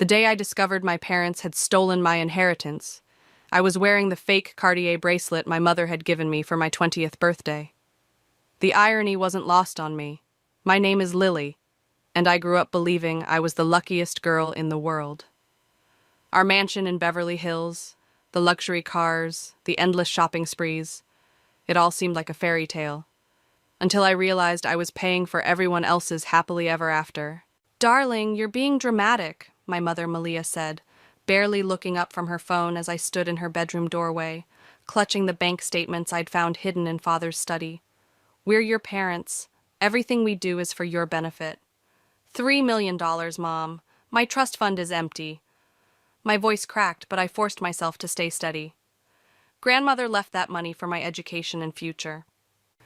The day I discovered my parents had stolen my inheritance, I was wearing the fake Cartier bracelet my mother had given me for my 20th birthday. The irony wasn't lost on me. My name is Lily, and I grew up believing I was the luckiest girl in the world. Our mansion in Beverly Hills, the luxury cars, the endless shopping sprees, it all seemed like a fairy tale, until I realized I was paying for everyone else's happily ever after. "Darling, you're being dramatic," my mother Malia said, barely looking up from her phone as I stood in her bedroom doorway, clutching the bank statements I'd found hidden in Father's study. "We're your parents. Everything we do is for your benefit." $3 million, Mom. My trust fund is empty." My voice cracked, but I forced myself to stay steady. "Grandmother left that money for my education and future."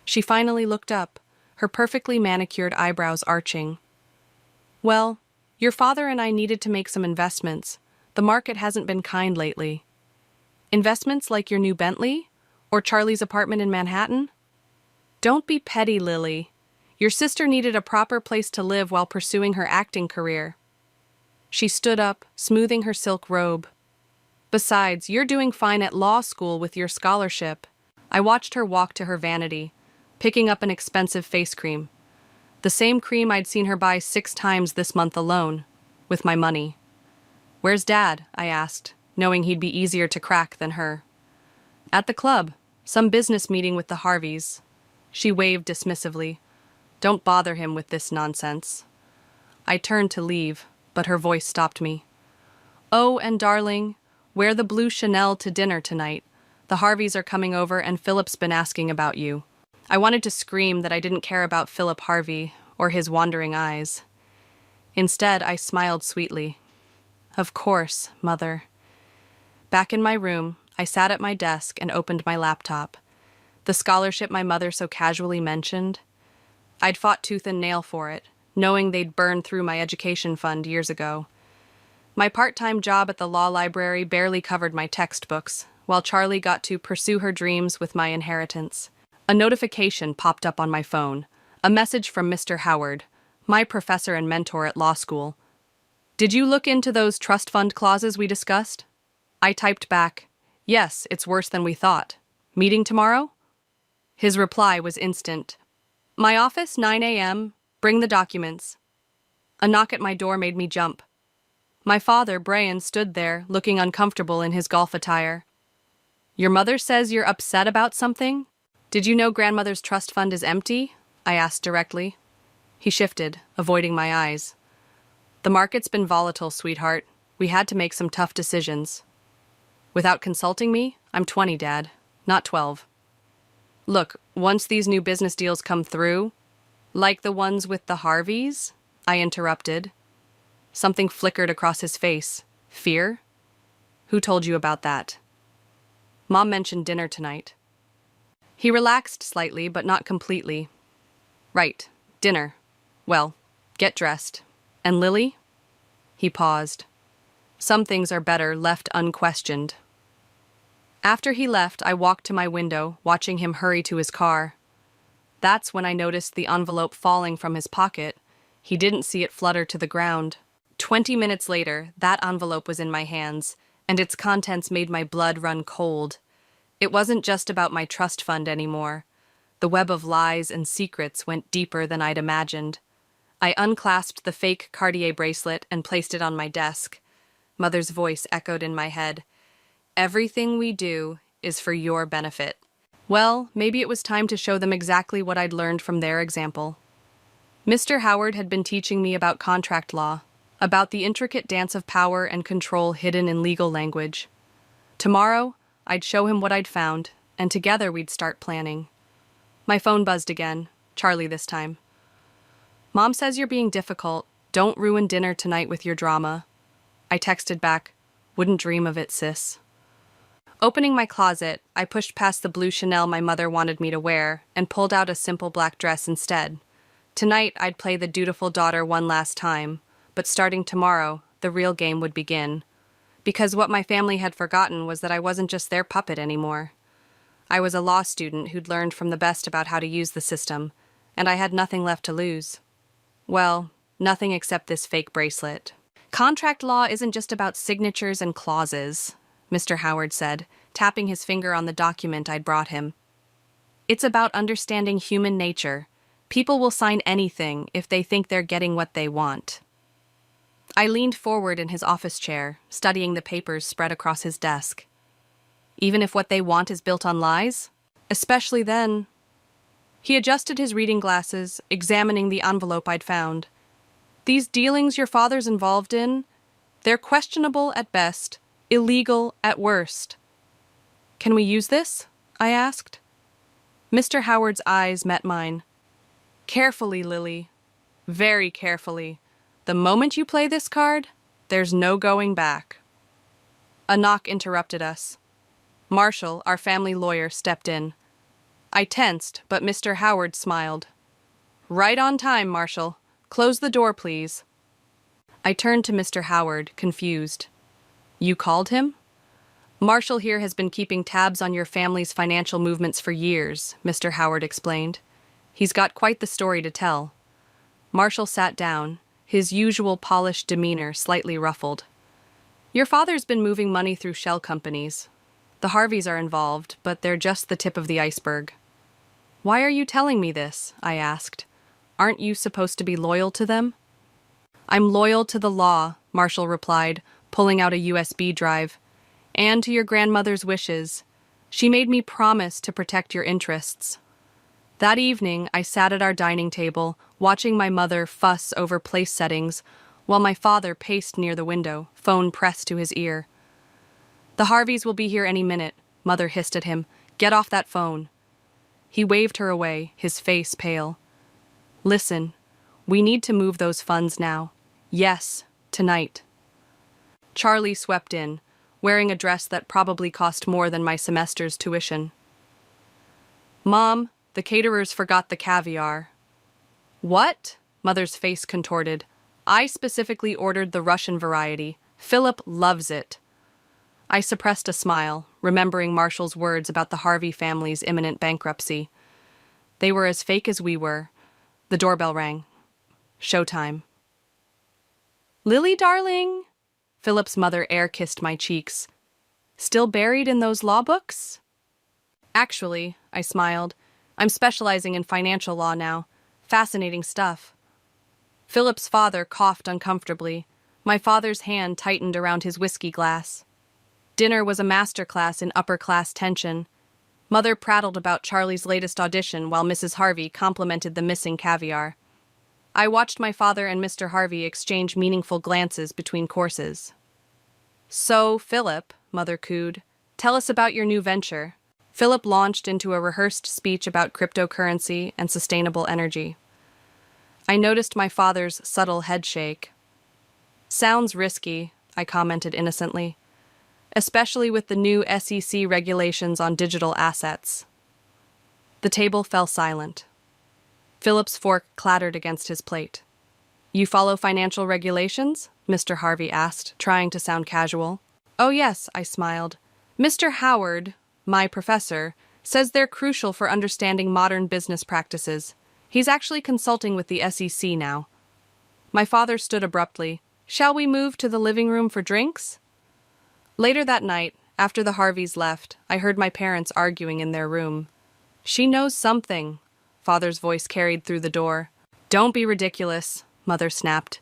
She finally looked up, her perfectly manicured eyebrows arching. "Well, your father and I needed to make some investments. The market hasn't been kind lately." "Investments like your new Bentley? Or Charlie's apartment in Manhattan?" "Don't be petty, Lily. Your sister needed a proper place to live while pursuing her acting career." She stood up, smoothing her silk robe. "Besides, you're doing fine at law school with your scholarship." I watched her walk to her vanity, picking up an expensive face cream. The same cream I'd seen her buy 6 times this month alone, with my money. "Where's Dad?" I asked, knowing he'd be easier to crack than her. "At the club, some business meeting with the Harveys." She waved dismissively. "Don't bother him with this nonsense." I turned to leave, but her voice stopped me. "Oh, and darling, wear the blue Chanel to dinner tonight. The Harveys are coming over and Philip's been asking about you." I wanted to scream that I didn't care about Philip Harvey or his wandering eyes. Instead, I smiled sweetly. "Of course, Mother." Back in my room, I sat at my desk and opened my laptop. The scholarship my mother so casually mentioned. I'd fought tooth and nail for it, knowing they'd burned through my education fund years ago. My part-time job at the law library barely covered my textbooks, while Charlie got to pursue her dreams with my inheritance. A notification popped up on my phone, a message from Mr. Howard, my professor and mentor at law school. "Did you look into those trust fund clauses we discussed?" I typed back, "Yes, it's worse than we thought. Meeting tomorrow?" His reply was instant. "My office, 9 a.m., bring the documents." A knock at my door made me jump. My father, Brian, stood there, looking uncomfortable in his golf attire. "Your mother says you're upset about something? Did you know grandmother's trust fund is empty?" I asked directly. He shifted, avoiding my eyes. "The market's been volatile, sweetheart. We had to make some tough decisions." "Without consulting me? I'm 20, Dad, not 12. "Look, once these new business deals come through, like the ones with the Harveys," I interrupted. Something flickered across his face. "Fear? Who told you about that?" "Mom mentioned dinner tonight." He relaxed slightly, but not completely. "Right, dinner. Well, get dressed. And Lily?" He paused. "Some things are better left unquestioned." After he left, I walked to my window, watching him hurry to his car. That's when I noticed the envelope falling from his pocket. He didn't see it flutter to the ground. 20 minutes later, that envelope was in my hands, and its contents made my blood run cold. It wasn't just about my trust fund anymore. The web of lies and secrets went deeper than I'd imagined. I unclasped the fake Cartier bracelet and placed it on my desk. Mother's voice echoed in my head. "Everything we do is for your benefit." Well, maybe it was time to show them exactly what I'd learned from their example. Mr. Howard had been teaching me about contract law, about the intricate dance of power and control hidden in legal language. Tomorrow, I'd show him what I'd found, and together we'd start planning. My phone buzzed again, Charlie this time. "Mom says you're being difficult. Don't ruin dinner tonight with your drama." I texted back, "Wouldn't dream of it, sis." Opening my closet, I pushed past the blue Chanel my mother wanted me to wear and pulled out a simple black dress instead. Tonight, I'd play the dutiful daughter one last time, but starting tomorrow, the real game would begin. Because what my family had forgotten was that I wasn't just their puppet anymore. I was a law student who'd learned from the best about how to use the system, and I had nothing left to lose. Well, nothing except this fake bracelet. Contract law isn't just about signatures and clauses, Mr. Howard said, tapping his finger on the document I'd brought him. It's about understanding human nature. People will sign anything if they think they're getting what they want. I leaned forward in his office chair, studying the papers spread across his desk. Even if what they want is built on lies? Especially then. He adjusted his reading glasses, examining the envelope I'd found. These dealings your father's involved in, they're questionable at best, illegal at worst. Can we use this? I asked. Mr. Howard's eyes met mine. Carefully, Lily. Very carefully. The moment you play this card, there's no going back. A knock interrupted us. Marshall, our family lawyer, stepped in. I tensed, but Mr. Howard smiled. Right on time, Marshall. Close the door, please. I turned to Mr. Howard, confused. You called him? Marshall here has been keeping tabs on your family's financial movements for years, Mr. Howard explained. He's got quite the story to tell. Marshall sat down, his usual polished demeanor slightly ruffled. Your father's been moving money through shell companies. The Harveys are involved, but they're just the tip of the iceberg. Why are you telling me this? I asked. Aren't you supposed to be loyal to them? I'm loyal to the law, Marshall replied, pulling out a USB drive, and to your grandmother's wishes. She made me promise to protect your interests. That evening, I sat at our dining table, watching my mother fuss over place settings, while my father paced near the window, phone pressed to his ear. The Harveys will be here any minute, Mother hissed at him. Get off that phone. He waved her away, his face pale. Listen, we need to move those funds now. Yes, tonight. Charlie swept in, wearing a dress that probably cost more than my semester's tuition. Mom, the caterers forgot the caviar. What? Mother's face contorted. I specifically ordered the Russian variety. Philip loves it. I suppressed a smile, remembering Marshall's words about the Harvey family's imminent bankruptcy. They were as fake as we were. The doorbell rang. Showtime. Lily, darling! Philip's mother air-kissed my cheeks. Still buried in those law books? Actually, I smiled, I'm specializing in financial law now. Fascinating stuff. Philip's father coughed uncomfortably. My father's hand tightened around his whiskey glass. Dinner was a masterclass in upper-class tension. Mother prattled about Charlie's latest audition while Mrs. Harvey complimented the missing caviar. I watched my father and Mr. Harvey exchange meaningful glances between courses. So, Philip, Mother cooed, tell us about your new venture. Philip launched into a rehearsed speech about cryptocurrency and sustainable energy. I noticed my father's subtle headshake. Sounds risky, I commented innocently, especially with the new SEC regulations on digital assets. The table fell silent. Philip's fork clattered against his plate. You follow financial regulations? Mr. Harvey asked, trying to sound casual. Oh yes, I smiled. Mr. Howard, my professor, says they're crucial for understanding modern business practices. He's actually consulting with the SEC now. My father stood abruptly. Shall we move to the living room for drinks? Later that night, after the Harveys left, I heard my parents arguing in their room. She knows something, Father's voice carried through the door. Don't be ridiculous, Mother snapped.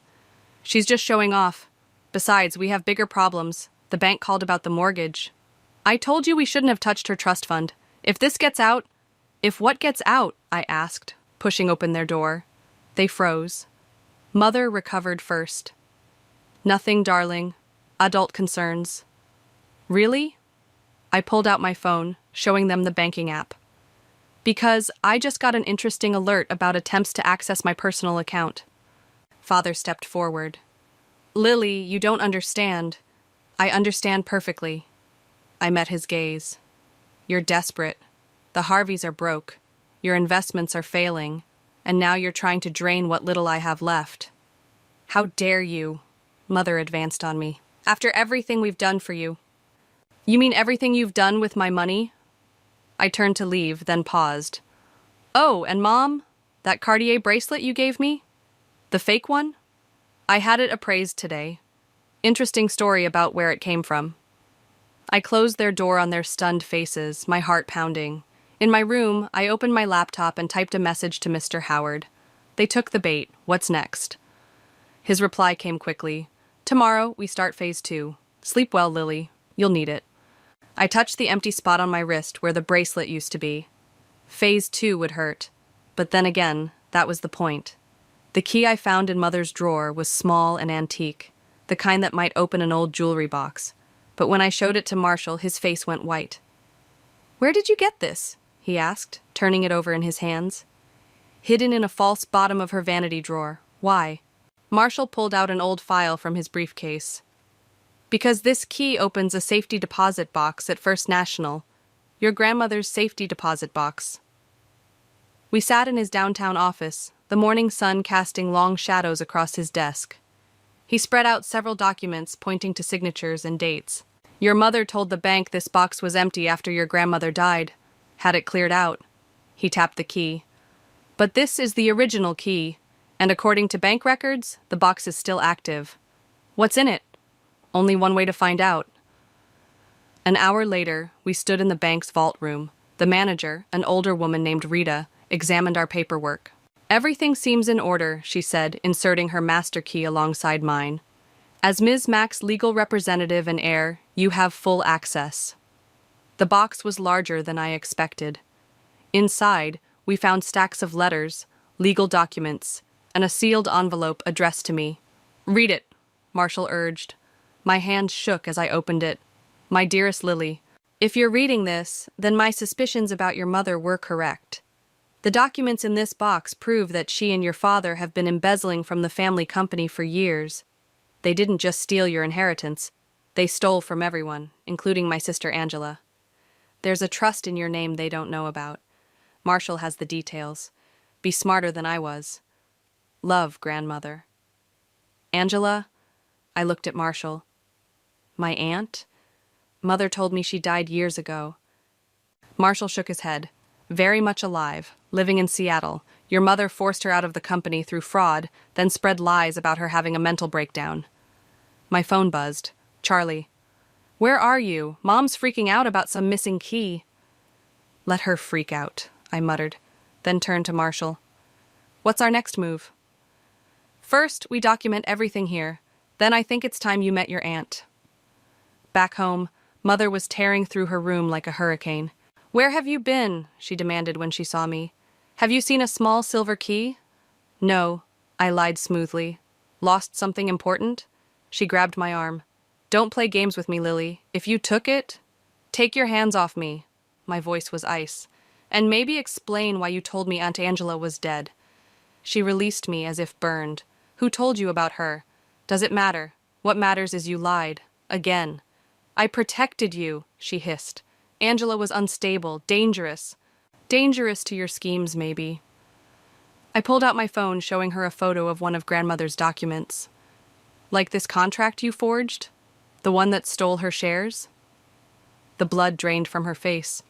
She's just showing off. Besides, we have bigger problems. The bank called about the mortgage. I told you we shouldn't have touched her trust fund. If this gets out... If what gets out? I asked, pushing open their door. They froze. Mother recovered first. Nothing, darling. Adult concerns. Really? I pulled out my phone, showing them the banking app. Because I just got an interesting alert about attempts to access my personal account. Father stepped forward. Lily, you don't understand. I understand perfectly. I met his gaze. You're desperate. The Harveys are broke. Your investments are failing. And now you're trying to drain what little I have left. How dare you? Mother advanced on me. After everything we've done for you. You mean everything you've done with my money? I turned to leave, then paused. Oh, and Mom, that Cartier bracelet you gave me? The fake one? I had it appraised today. Interesting story about where it came from. I closed their door on their stunned faces, my heart pounding. In my room, I opened my laptop and typed a message to Mr. Howard. They took the bait. What's next? His reply came quickly. Tomorrow, we start phase 2. Sleep well, Lily. You'll need it. I touched the empty spot on my wrist where the bracelet used to be. Phase 2 would hurt. But then again, that was the point. The key I found in Mother's drawer was small and antique, the kind that might open an old jewelry box. But when I showed it to Marshall, his face went white. "Where did you get this?" he asked, turning it over in his hands. "Hidden in a false bottom of her vanity drawer. Why?" Marshall pulled out an old file from his briefcase. "Because this key opens a safety deposit box at First National, your grandmother's safety deposit box." We sat in his downtown office, the morning sun casting long shadows across his desk. He spread out several documents pointing to signatures and dates. "Your mother told the bank this box was empty after your grandmother died. Had it cleared out." He tapped the key. "But this is the original key, and according to bank records, the box is still active. What's in it? Only one way to find out." An hour later, we stood in the bank's vault room. The manager, an older woman named Rita, examined our paperwork. "Everything seems in order," she said, inserting her master key alongside mine. "As Ms. Mack's legal representative and heir, you have full access." The box was larger than I expected. Inside, we found stacks of letters, legal documents, and a sealed envelope addressed to me. "Read it," Marshall urged. My hand shook as I opened it. "My dearest Lily, if you're reading this, then my suspicions about your mother were correct. The documents in this box prove that she and your father have been embezzling from the family company for years. They didn't just steal your inheritance. They stole from everyone, including my sister Angela. There's a trust in your name they don't know about. Marshall has the details. Be smarter than I was. Love, grandmother." "Angela?" I looked at Marshall. "My aunt? Mother told me she died years ago." Marshall shook his head. "Very much alive, living in Seattle. Your mother forced her out of the company through fraud, then spread lies about her having a mental breakdown." My phone buzzed. "Charlie." "Where are you? Mom's freaking out about some missing key." "Let her freak out," I muttered, then turned to Marshall. "What's our next move?" "First, we document everything here. Then I think it's time you met your aunt." Back home, Mother was tearing through her room like a hurricane. "Where have you been?" she demanded when she saw me. "Have you seen a small silver key?" "No," I lied smoothly. "Lost something important?" She grabbed my arm. "Don't play games with me, Lily. If you took it, take your hands off me." My voice was ice. "And maybe explain why you told me Aunt Angela was dead." She released me as if burned. "Who told you about her? Does it matter? What matters is you lied. Again." "I protected you," she hissed. "Angela was unstable, dangerous. Dangerous to your schemes, maybe." I pulled out my phone, showing her a photo of one of grandmother's documents. "Like this contract you forged? The one that stole her shares?" The blood drained from her face.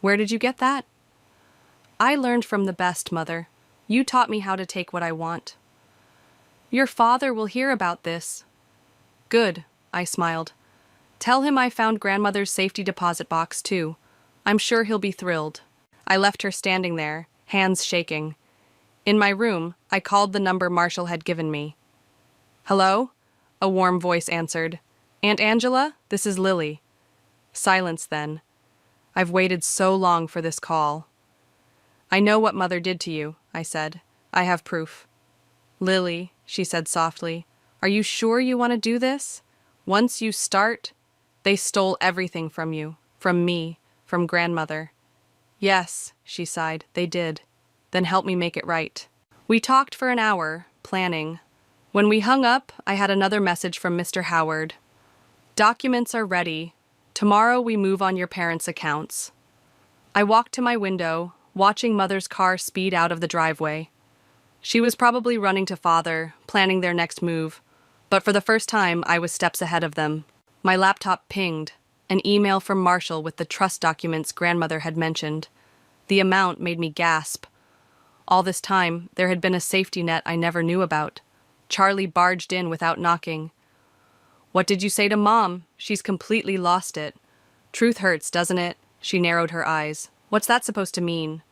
"Where did you get that?" "I learned from the best, Mother. You taught me how to take what I want." "Your father will hear about this." "Good," I smiled. "Tell him I found grandmother's safety deposit box, too. I'm sure he'll be thrilled." I left her standing there, hands shaking. In my room, I called the number Marshall had given me. "Hello?" A warm voice answered. "Aunt Angela, this is Lily." Silence then. I've waited so long for this call. "I know what Mother did to you," I said. "I have proof." "Lily," she said softly, "are you sure you want to do this? Once you start, they stole everything from you, from me, from grandmother." "Yes," she sighed, "they did. Then help me make it right." We talked for an hour, planning. When we hung up, I had another message from Mr. Howard. "Documents are ready. Tomorrow we move on your parents' accounts." I walked to my window, watching Mother's car speed out of the driveway. She was probably running to Father, planning their next move, but for the first time I was steps ahead of them. My laptop pinged, an email from Marshall with the trust documents grandmother had mentioned. The amount made me gasp. All this time, there had been a safety net I never knew about. Charlie barged in without knocking. What did you say to Mom? She's completely lost it. Truth hurts, doesn't it? She narrowed her eyes. What's that supposed to mean?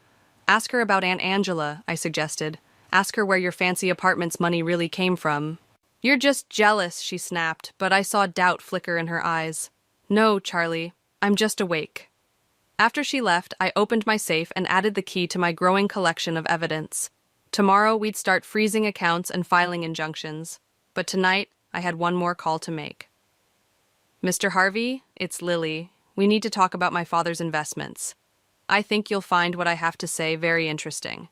Ask her about Aunt Angela, I suggested. Ask her where your fancy apartment's money really came from. You're just jealous, she snapped, but I saw doubt flicker in her eyes. No, Charlie, I'm just awake. After she left, I opened my safe and added the key to my growing collection of evidence. Tomorrow, we'd start freezing accounts and filing injunctions. But tonight, I had one more call to make. Mr. Harvey, it's Lily. We need to talk about my father's investments. I think you'll find what I have to say very interesting.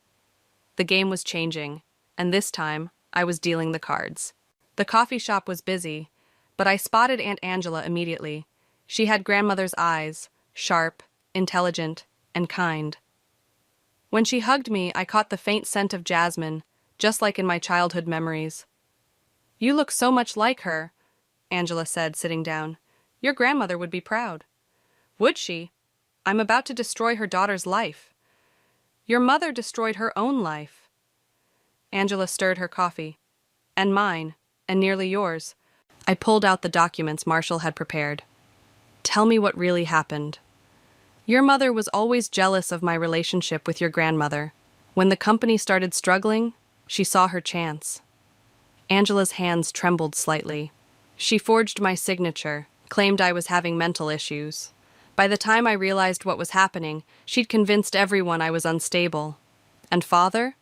The game was changing, and this time, I was dealing the cards. The coffee shop was busy, but I spotted Aunt Angela immediately. She had grandmother's eyes, sharp, intelligent, and kind. When she hugged me, I caught the faint scent of jasmine, just like in my childhood memories. You look so much like her, Angela said, sitting down. Your grandmother would be proud. Would she? I'm about to destroy her daughter's life. Your mother destroyed her own life. Angela stirred her coffee. And mine, and nearly yours. I pulled out the documents Marshall had prepared. Tell me what really happened. Your mother was always jealous of my relationship with your grandmother. When the company started struggling, she saw her chance. Angela's hands trembled slightly. She forged my signature, claimed I was having mental issues. By the time I realized what was happening, she'd convinced everyone I was unstable. And father?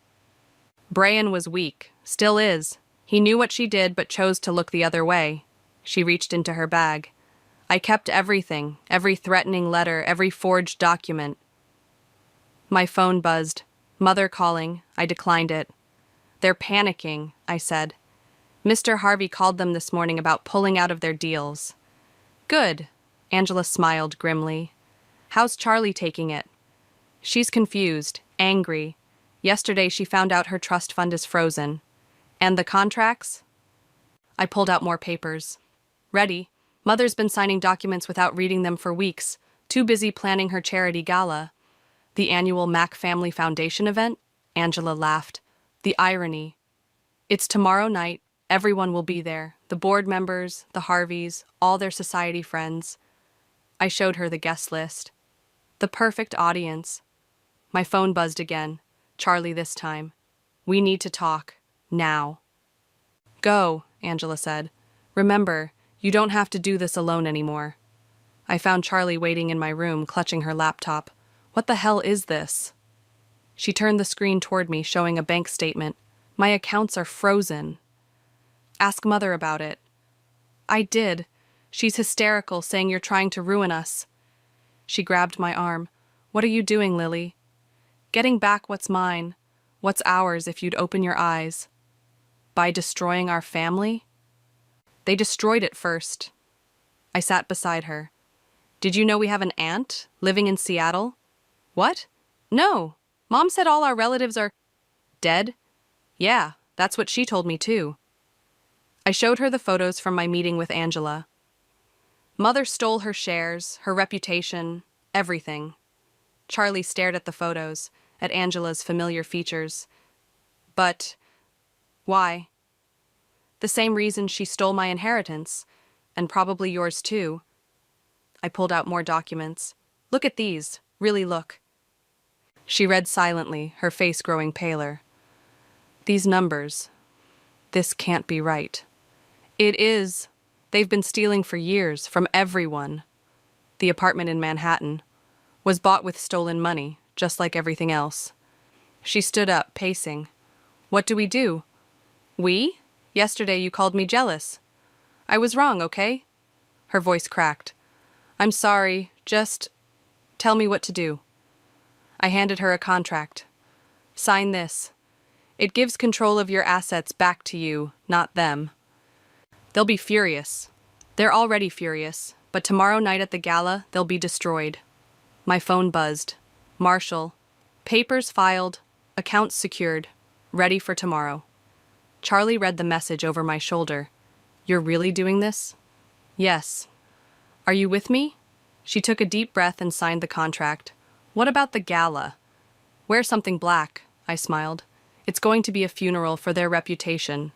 Brian was weak, still is. He knew what she did but chose to look the other way. She reached into her bag. I kept everything, every threatening letter, every forged document. My phone buzzed. Mother calling. I declined it. They're panicking, I said. Mr. Harvey called them this morning about pulling out of their deals. Good. Angela smiled grimly. How's Charlie taking it? She's confused, angry. Yesterday she found out her trust fund is frozen. And the contracts? I pulled out more papers. Ready. Mother's been signing documents without reading them for weeks, too busy planning her charity gala. The annual Mac Family Foundation event? Angela laughed. The irony. It's tomorrow night. Everyone will be there. The board members, the Harveys, all their society friends. I showed her the guest list. The perfect audience. My phone buzzed again. Charlie this time. We need to talk. Now. Go, Angela said. Remember, you don't have to do this alone anymore. I found Charlie waiting in my room, clutching her laptop. What the hell is this? She turned the screen toward me, showing a bank statement. My accounts are frozen. Ask Mother about it. I did. She's hysterical, saying you're trying to ruin us. She grabbed my arm. What are you doing, Lily? Getting back what's mine. What's ours if you'd open your eyes. By destroying our family? They destroyed it first. I sat beside her. Did you know we have an aunt living in Seattle? What? No. Mom said all our relatives are dead. Yeah, that's what she told me too. I showed her the photos from my meeting with Angela. Mother stole her shares, her reputation, everything. Charlie stared at the photos, at Angela's familiar features. But why? The same reason she stole my inheritance, and probably yours too. I pulled out more documents. Look at these. Really look. She read silently, her face growing paler. These numbers. This can't be right. It is. They've been stealing for years, from everyone. The apartment in Manhattan was bought with stolen money, just like everything else. She stood up, pacing. What do we do? We? Yesterday you called me jealous. I was wrong, okay? Her voice cracked. I'm sorry, just tell me what to do. I handed her a contract. Sign this. It gives control of your assets back to you, not them. They'll be furious. They're already furious, but tomorrow night at the gala, they'll be destroyed. My phone buzzed. Marshall. Papers filed. Accounts secured. Ready for tomorrow. Charlie read the message over my shoulder. You're really doing this? Yes. Are you with me? She took a deep breath and signed the contract. What about the gala? Wear something black, I smiled. It's going to be a funeral for their reputation.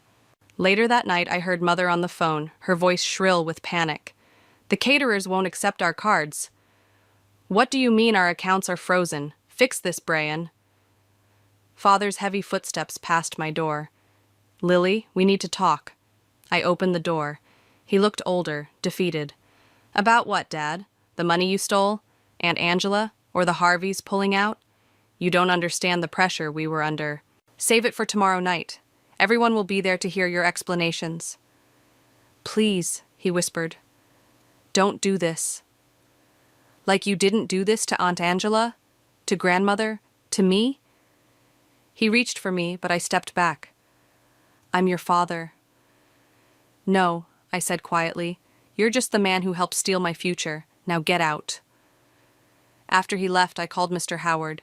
Later that night, I heard Mother on the phone, her voice shrill with panic. The caterers won't accept our cards. What do you mean our accounts are frozen? Fix this, Brian. Father's heavy footsteps passed my door. Lily, we need to talk. I opened the door. He looked older, defeated. About what, Dad? The money you stole? Aunt Angela? Or the Harveys pulling out? You don't understand the pressure we were under. Save it for tomorrow night. Everyone will be there to hear your explanations. Please, he whispered. Don't do this. Like you didn't do this to Aunt Angela? To grandmother? To me? He reached for me, but I stepped back. I'm your father. No, I said quietly. You're just the man who helped steal my future. Now get out. After he left, I called Mr. Howard.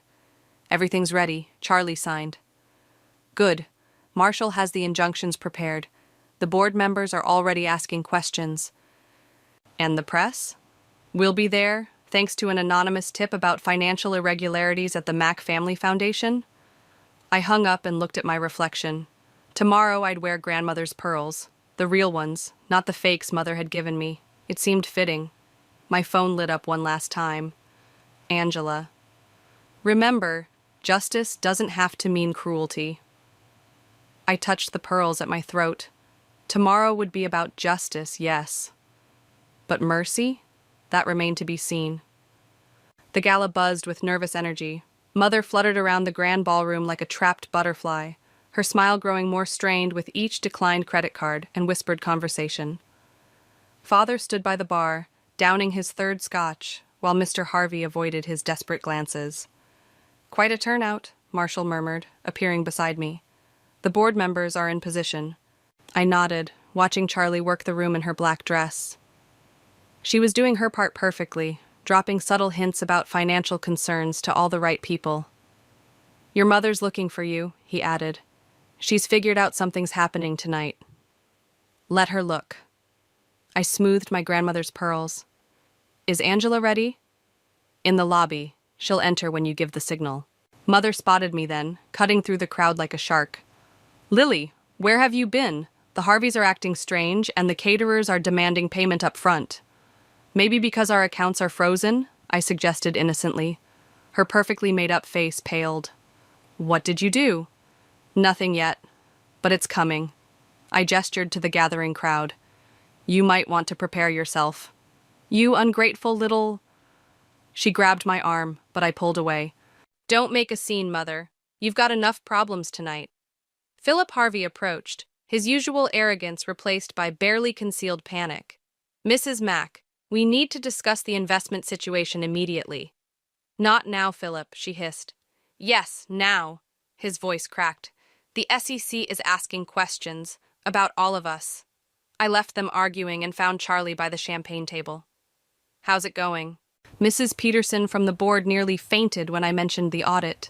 Everything's ready. Charlie signed. Good. Marshall has the injunctions prepared. The board members are already asking questions. And the press? We'll be there, thanks to an anonymous tip about financial irregularities at the Mack Family Foundation. I hung up and looked at my reflection. Tomorrow I'd wear grandmother's pearls. The real ones, not the fakes Mother had given me. It seemed fitting. My phone lit up one last time. Angela. Remember, justice doesn't have to mean cruelty. I touched the pearls at my throat. Tomorrow would be about justice, yes. But mercy? That remained to be seen. The gala buzzed with nervous energy. Mother fluttered around the grand ballroom like a trapped butterfly, her smile growing more strained with each declined credit card and whispered conversation. Father stood by the bar, downing his third scotch, while Mr. Harvey avoided his desperate glances. Quite a turnout, Marshall murmured, appearing beside me. The board members are in position. I nodded, watching Charlie work the room in her black dress. She was doing her part perfectly, dropping subtle hints about financial concerns to all the right people. Your mother's looking for you, he added. She's figured out something's happening tonight. Let her look. I smoothed my grandmother's pearls. Is Angela ready? In the lobby. She'll enter when you give the signal. Mother spotted me then, cutting through the crowd like a shark. Lily, where have you been? The Harveys are acting strange, and the caterers are demanding payment up front. Maybe because our accounts are frozen? I suggested innocently. Her perfectly made-up face paled. What did you do? Nothing yet, but it's coming. I gestured to the gathering crowd. You might want to prepare yourself. You ungrateful little... She grabbed my arm, but I pulled away. Don't make a scene, Mother. You've got enough problems tonight. Philip Harvey approached, his usual arrogance replaced by barely concealed panic. Mrs. Mack, we need to discuss the investment situation immediately. Not now, Philip, she hissed. Yes, now, his voice cracked. The SEC is asking questions about all of us. I left them arguing and found Charlie by the champagne table. How's it going? Mrs. Peterson from the board nearly fainted when I mentioned the audit.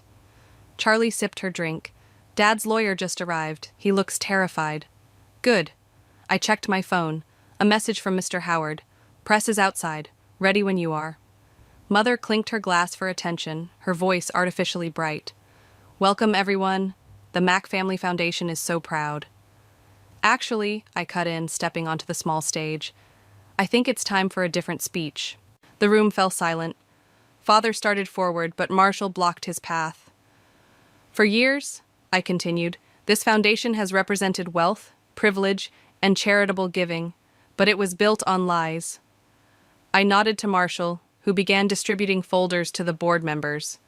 Charlie sipped her drink. Dad's lawyer just arrived. He looks terrified. Good. I checked my phone. A message from Mr. Howard. Press is outside. Ready when you are. Mother clinked her glass for attention, her voice artificially bright. Welcome, everyone. The Mack Family Foundation is so proud. Actually, I cut in, stepping onto the small stage. I think it's time for a different speech. The room fell silent. Father started forward, but Marshall blocked his path. For years, I continued, this foundation has represented wealth, privilege, and charitable giving, but it was built on lies. I nodded to Marshall, who began distributing folders to the board members.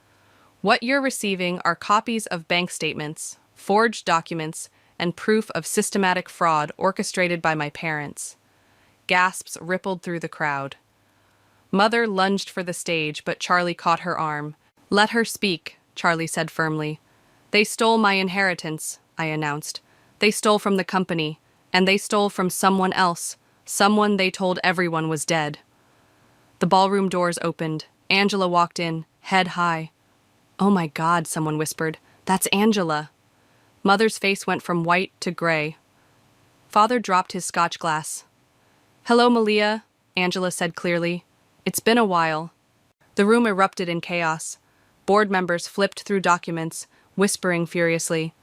What you're receiving are copies of bank statements, forged documents, and proof of systematic fraud orchestrated by my parents. Gasps rippled through the crowd. Mother lunged for the stage, but Charlie caught her arm. Let her speak, Charlie said firmly. They stole my inheritance, I announced. They stole from the company, and they stole from someone else, someone they told everyone was dead. The ballroom doors opened. Angela walked in, head high. Oh my God, someone whispered. That's Angela. Mother's face went from white to gray. Father dropped his scotch glass. Hello, Malia, Angela said clearly. It's been a while. The room erupted in chaos. Board members flipped through documents, whispering furiously.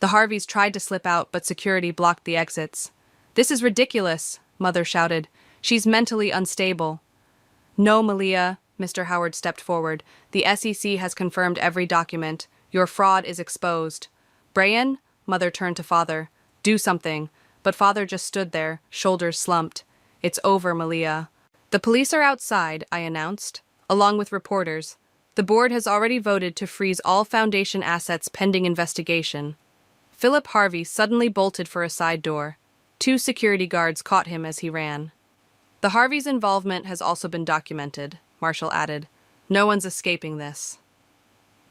The Harveys tried to slip out, but security blocked the exits. "This is ridiculous," Mother shouted. "She's mentally unstable." "No, Malia," Mr. Howard stepped forward. "The SEC has confirmed every document. Your fraud is exposed." "Brian?" Mother turned to Father. "Do something." But Father just stood there, shoulders slumped. "It's over, Malia." "The police are outside," I announced, along with reporters. "The board has already voted to freeze all foundation assets pending investigation." Philip Harvey suddenly bolted for a side door. 2 security guards caught him as he ran. "The Harveys' involvement has also been documented," Marshall added. "No one's escaping this."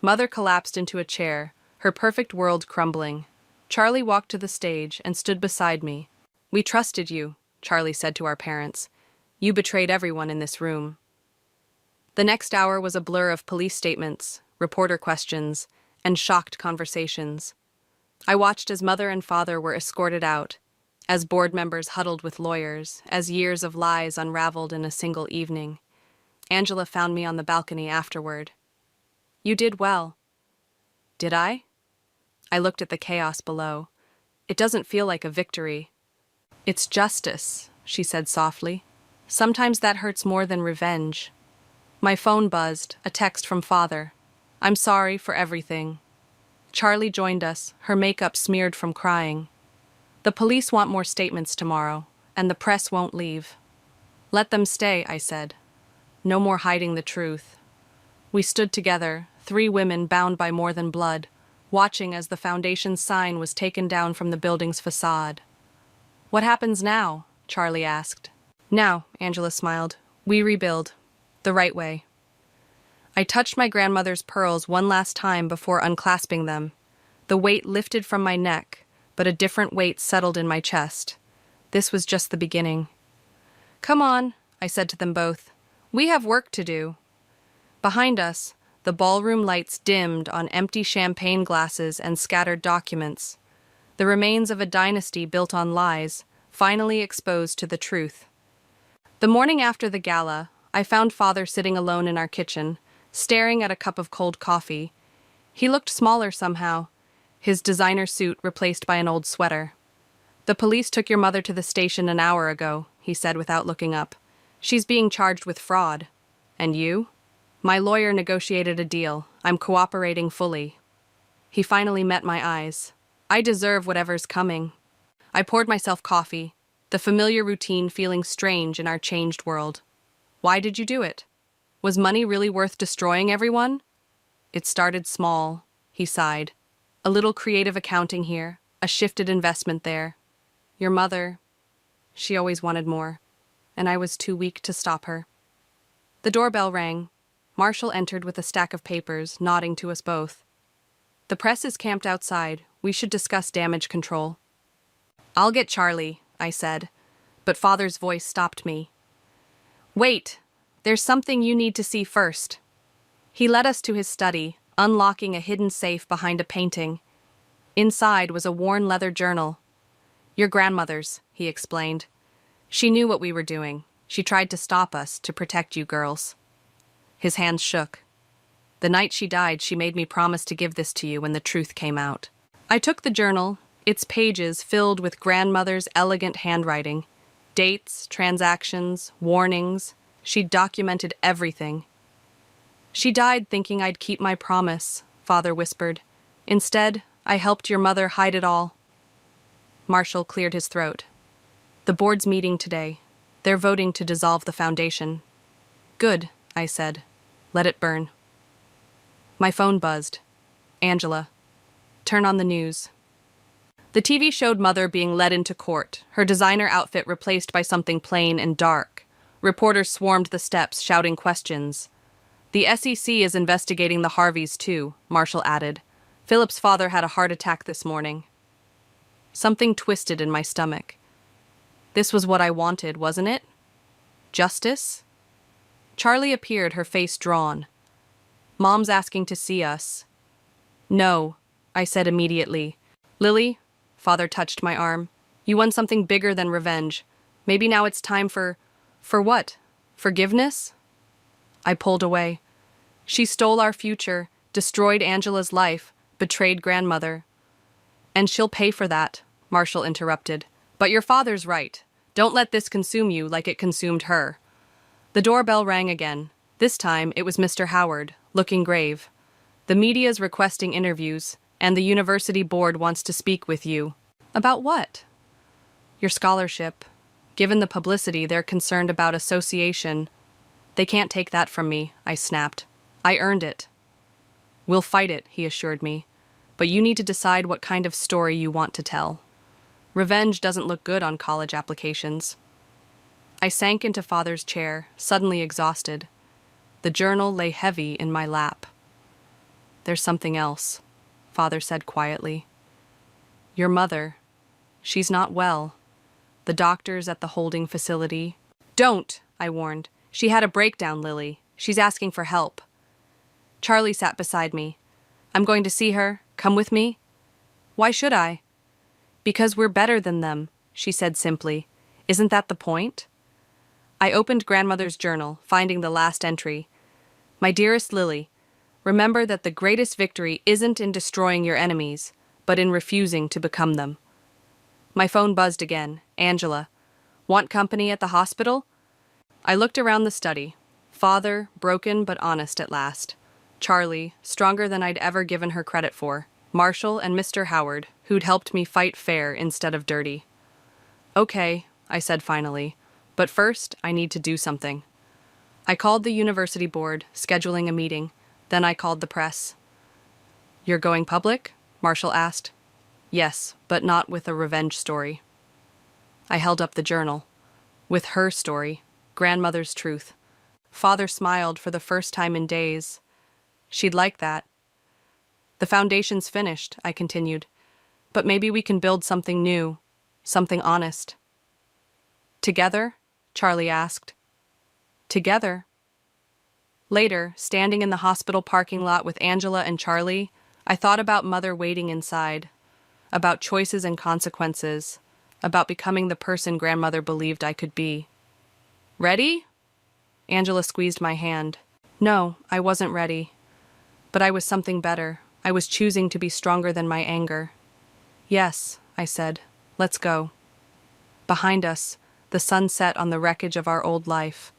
Mother collapsed into a chair, her perfect world crumbling. Charlie walked to the stage and stood beside me. "We trusted you," Charlie said to our parents. "You betrayed everyone in this room." The next hour was a blur of police statements, reporter questions, and shocked conversations. I watched as Mother and Father were escorted out, as board members huddled with lawyers, as years of lies unraveled in a single evening. Angela found me on the balcony afterward. "You did well." "Did I?" I looked at the chaos below. "It doesn't feel like a victory." "It's justice," she said softly. "Sometimes that hurts more than revenge." My phone buzzed, a text from Father. "I'm sorry for everything." Charlie joined us, her makeup smeared from crying. "The police want more statements tomorrow, and the press won't leave." "Let them stay," I said. "No more hiding the truth." We stood together, 3 women bound by more than blood, watching as the foundation's sign was taken down from the building's facade. "What happens now?" Charlie asked. "Now," Angela smiled, "we rebuild. The right way." I touched my grandmother's pearls one last time before unclasping them. The weight lifted from my neck, but a different weight settled in my chest. This was just the beginning. "Come on," I said to them both. "We have work to do." Behind us, the ballroom lights dimmed on empty champagne glasses and scattered documents. The remains of a dynasty built on lies, finally exposed to the truth. The morning after the gala, I found Father sitting alone in our kitchen, staring at a cup of cold coffee. He looked smaller somehow, his designer suit replaced by an old sweater. "The police took your mother to the station an hour ago," he said without looking up. "She's being charged with fraud." "And you?" "My lawyer negotiated a deal. I'm cooperating fully." He finally met my eyes. "I deserve whatever's coming." I poured myself coffee, the familiar routine feeling strange in our changed world. "Why did you do it? Was money really worth destroying everyone?" "It started small," he sighed. "A little creative accounting here, a shifted investment there. Your mother, she always wanted more, and I was too weak to stop her." The doorbell rang. Marshall entered with a stack of papers, nodding to us both. "The press is camped outside. We should discuss damage control." "I'll get Charlie," I said, but Father's voice stopped me. "Wait, there's something you need to see first." He led us to his study, unlocking a hidden safe behind a painting. Inside was a worn leather journal. "Your grandmother's," he explained. "She knew what we were doing. She tried to stop us, to protect you girls." His hands shook. "The night she died, she made me promise to give this to you when the truth came out." I took the journal, its pages filled with grandmother's elegant handwriting. Dates, transactions, warnings. She'd documented everything. "She died thinking I'd keep my promise," Father whispered. "Instead, I helped your mother hide it all." Marshall cleared his throat. "The board's meeting today. They're voting to dissolve the foundation." "Good," I said. "Let it burn." My phone buzzed. "Angela, turn on the news." The TV showed Mother being led into court, her designer outfit replaced by something plain and dark. Reporters swarmed the steps, shouting questions. "The SEC is investigating the Harveys, too," Marshall added. "Philip's father had a heart attack this morning." Something twisted in my stomach. This was what I wanted, wasn't it? Justice? Charlie appeared, her face drawn. "Mom's asking to see us." "No," I said immediately. "Lily," Father touched my arm, "you want something bigger than revenge. Maybe now it's time for what? Forgiveness?" I pulled away. "She stole our future, destroyed Angela's life, betrayed grandmother. And she'll pay for that, Marshall interrupted. But your father's right. Don't let this consume you like it consumed her. The doorbell rang again. This time it was Mr. Howard, looking grave. The media's requesting interviews, and the university board wants to speak with you. About what? Your scholarship. Given the publicity, they're concerned about association. They can't take that from me, I snapped. I earned it. We'll fight it, he assured me. But you need to decide what kind of story you want to tell. Revenge doesn't look good on college applications. I sank into Father's chair, suddenly exhausted. The journal lay heavy in my lap. There's something else, Father said quietly. Your mother. She's not well. The doctors at the holding facility. Don't, I warned. She had a breakdown, Lily. She's asking for help. Charlie sat beside me. I'm going to see her. Come with me? Why should I? Because we're better than them, she said simply. Isn't that the point? I opened Grandmother's journal, finding the last entry. My dearest Lily, remember that the greatest victory isn't in destroying your enemies, but in refusing to become them. My phone buzzed again. Angela. Want company at the hospital? I looked around the study. Father, broken but honest at last. Charlie, stronger than I'd ever given her credit for. Marshall and Mr. Howard, who'd helped me fight fair instead of dirty. Okay, I said finally, but first I need to do something. I called the university board, scheduling a meeting. Then I called the press. You're going public? Marshall asked. Yes, but not with a revenge story. I held up the journal. With her story, Grandmother's truth. Father smiled for the first time in days. She'd like that. The foundation's finished, I continued. But maybe we can build something new, something honest. Together? Charlie asked. Together. Later, standing in the hospital parking lot with Angela and Charlie, I thought about Mother waiting inside, about choices and consequences, about becoming the person Grandmother believed I could be. Ready? Angela squeezed my hand. No, I wasn't ready. But I was something better. I was choosing to be stronger than my anger. Yes, I said. Let's go. Behind us, the sun set on the wreckage of our old life.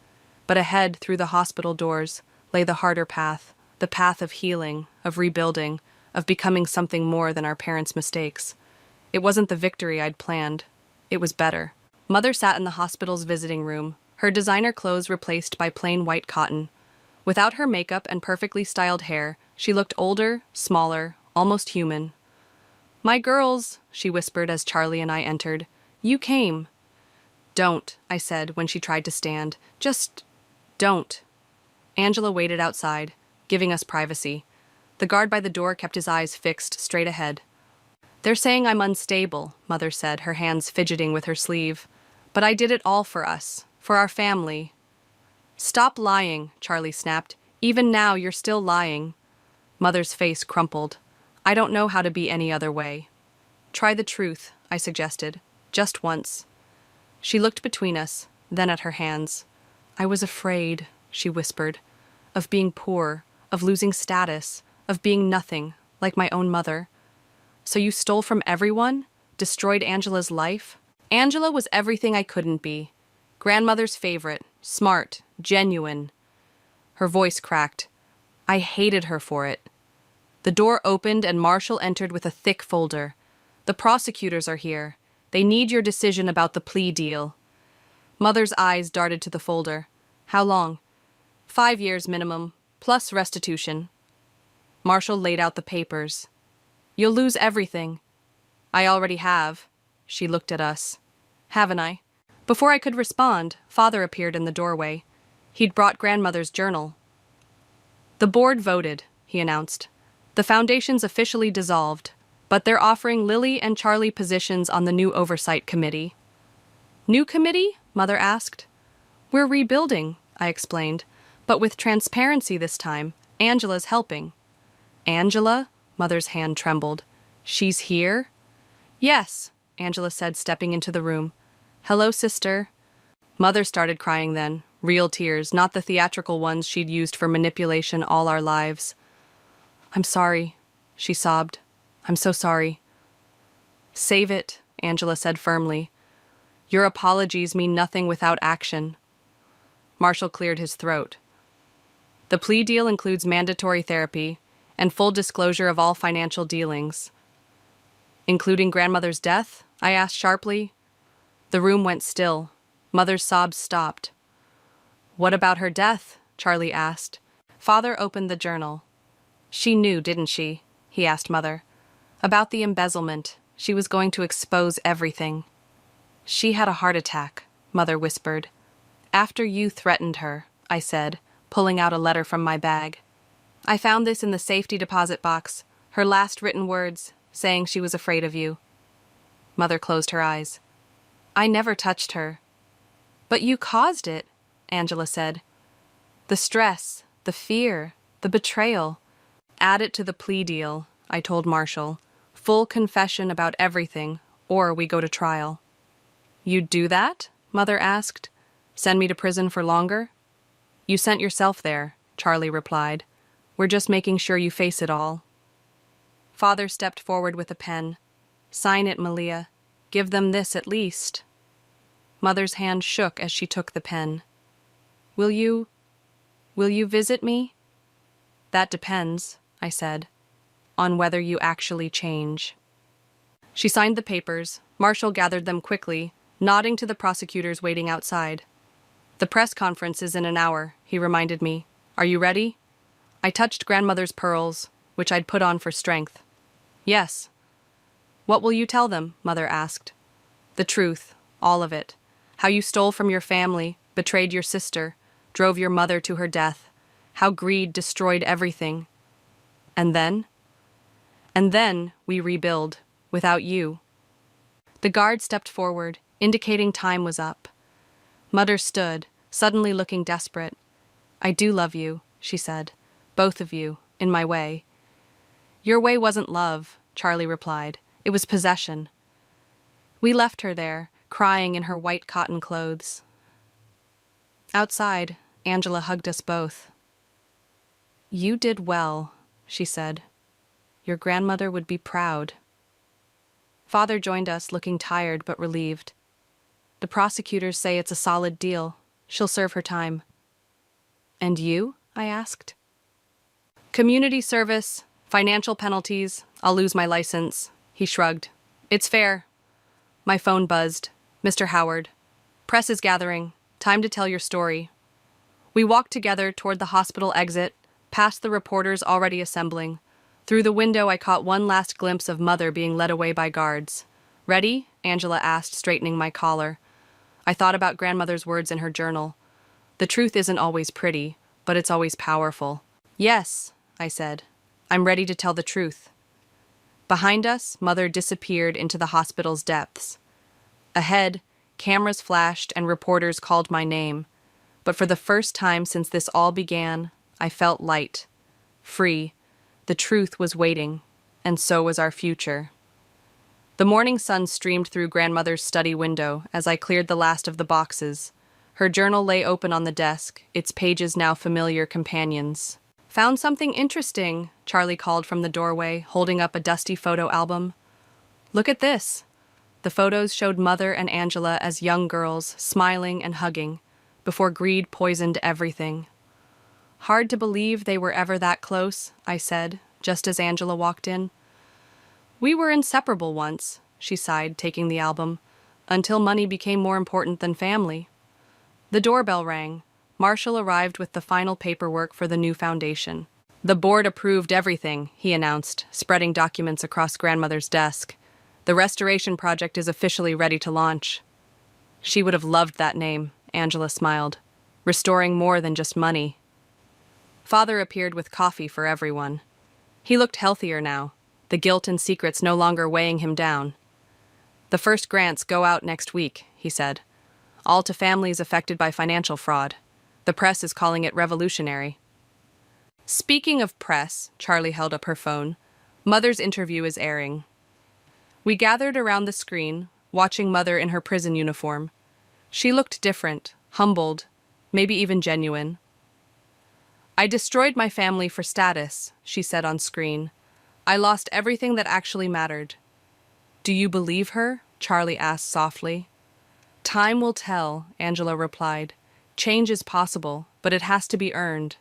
But ahead, through the hospital doors, lay the harder path, the path of healing, of rebuilding, of becoming something more than our parents' mistakes. It wasn't the victory I'd planned. It was better. Mother sat in the hospital's visiting room, her designer clothes replaced by plain white cotton. Without her makeup and perfectly styled hair, she looked older, smaller, almost human. My girls, she whispered as Charlie and I entered. You came. Don't, I said when she tried to stand. Just don't. Angela waited outside, giving us privacy. The guard by the door kept his eyes fixed straight ahead. They're saying I'm unstable, Mother said, her hands fidgeting with her sleeve. But I did it all for us, for our family. Stop lying, Charlie snapped. Even now you're still lying. Mother's face crumpled. I don't know how to be any other way. Try the truth, I suggested. Just once. She looked between us, then at her hands. I was afraid, she whispered, of being poor, of losing status, of being nothing, like my own mother. So you stole from everyone? Destroyed Angela's life? Angela was everything I couldn't be. Grandmother's favorite, smart, genuine. Her voice cracked. I hated her for it. The door opened and Marshall entered with a thick folder. The prosecutors are here. They need your decision about the plea deal. Mother's eyes darted to the folder. How long? 5 years minimum, plus restitution. Marshall laid out the papers. You'll lose everything. I already have. She looked at us. Haven't I? Before I could respond, Father appeared in the doorway. He'd brought Grandmother's journal. The board voted, he announced. The foundation's officially dissolved, but they're offering Lily and Charlie positions on the new oversight committee. New committee? Mother asked. We're rebuilding, I explained, but with transparency this time. Angela's helping. Angela? Mother's hand trembled. She's here? Yes, Angela said, stepping into the room. Hello, sister. Mother started crying then, real tears, not the theatrical ones she'd used for manipulation all our lives. I'm sorry, she sobbed. I'm so sorry. Save it, Angela said firmly. Your apologies mean nothing without action. Marshall cleared his throat. The plea deal includes mandatory therapy and full disclosure of all financial dealings. Including grandmother's death? I asked sharply. The room went still. Mother's sobs stopped. What about her death? Charlie asked. Father opened the journal. She knew, didn't she? He asked Mother. About the embezzlement. She was going to expose everything. She had a heart attack, Mother whispered. After you threatened her, I said, pulling out a letter from my bag. I found this in the safety deposit box, her last written words, saying she was afraid of you. Mother closed her eyes. I never touched her. But you caused it, Angela said. The stress, the fear, the betrayal. Add it to the plea deal, I told Marshall. Full confession about everything, or we go to trial. You'd do that? Mother asked. Send me to prison for longer? You sent yourself there, Charlie replied. We're just making sure you face it all. Father stepped forward with a pen. Sign it, Malia. Give them this at least. Mother's hand shook as she took the pen. Will you visit me? That depends, I said, on whether you actually change. She signed the papers. Marshall gathered them quickly, nodding to the prosecutors waiting outside. The press conference is in an hour, he reminded me. Are you ready? I touched grandmother's pearls, which I'd put on for strength. Yes. What will you tell them? Mother asked. The truth, all of it. How you stole from your family, betrayed your sister, drove your mother to her death. How greed destroyed everything. And then? And then we rebuild, without you. The guard stepped forward, indicating time was up. Mother stood, suddenly looking desperate. I do love you, she said. Both of you, in my way. Your way wasn't love, Charlie replied. It was possession. We left her there, crying in her white cotton clothes. Outside, Angela hugged us both. You did well, she said. Your grandmother would be proud. Father joined us, looking tired but relieved. The prosecutors say it's a solid deal. She'll serve her time. And you? I asked. Community service, financial penalties, I'll lose my license. He shrugged. It's fair. My phone buzzed. Mr. Howard. Press is gathering. Time to tell your story. We walked together toward the hospital exit, past the reporters already assembling. Through the window, I caught one last glimpse of Mother being led away by guards. Ready? Angela asked, straightening my collar. I thought about grandmother's words in her journal. The truth isn't always pretty, but it's always powerful. Yes, I said. I'm ready to tell the truth. Behind us, Mother disappeared into the hospital's depths. Ahead, cameras flashed and reporters called my name. But for the first time since this all began, I felt light, free. The truth was waiting, and so was our future. The morning sun streamed through grandmother's study window as I cleared the last of the boxes. Her journal lay open on the desk, its pages now familiar companions. Found something interesting, Charlie called from the doorway, holding up a dusty photo album. Look at this. The photos showed Mother and Angela as young girls, smiling and hugging, before greed poisoned everything. Hard to believe they were ever that close, I said, just as Angela walked in. We were inseparable once, she sighed, taking the album, until money became more important than family. The doorbell rang. Marshall arrived with the final paperwork for the new foundation. The board approved everything, he announced, spreading documents across grandmother's desk. The restoration project is officially ready to launch. She would have loved that name, Angela smiled. Restoring more than just money. Father appeared with coffee for everyone. He looked healthier now, the guilt and secrets no longer weighing him down. The first grants go out next week, he said. All to families affected by financial fraud. The press is calling it revolutionary. Speaking of press, Charlie held up her phone. Mother's interview is airing. We gathered around the screen, watching Mother in her prison uniform. She looked different, humbled, maybe even genuine. I destroyed my family for status, she said on screen. I lost everything that actually mattered. Do you believe her? Charlie asked softly. Time will tell, Angela replied. Change is possible, but it has to be earned.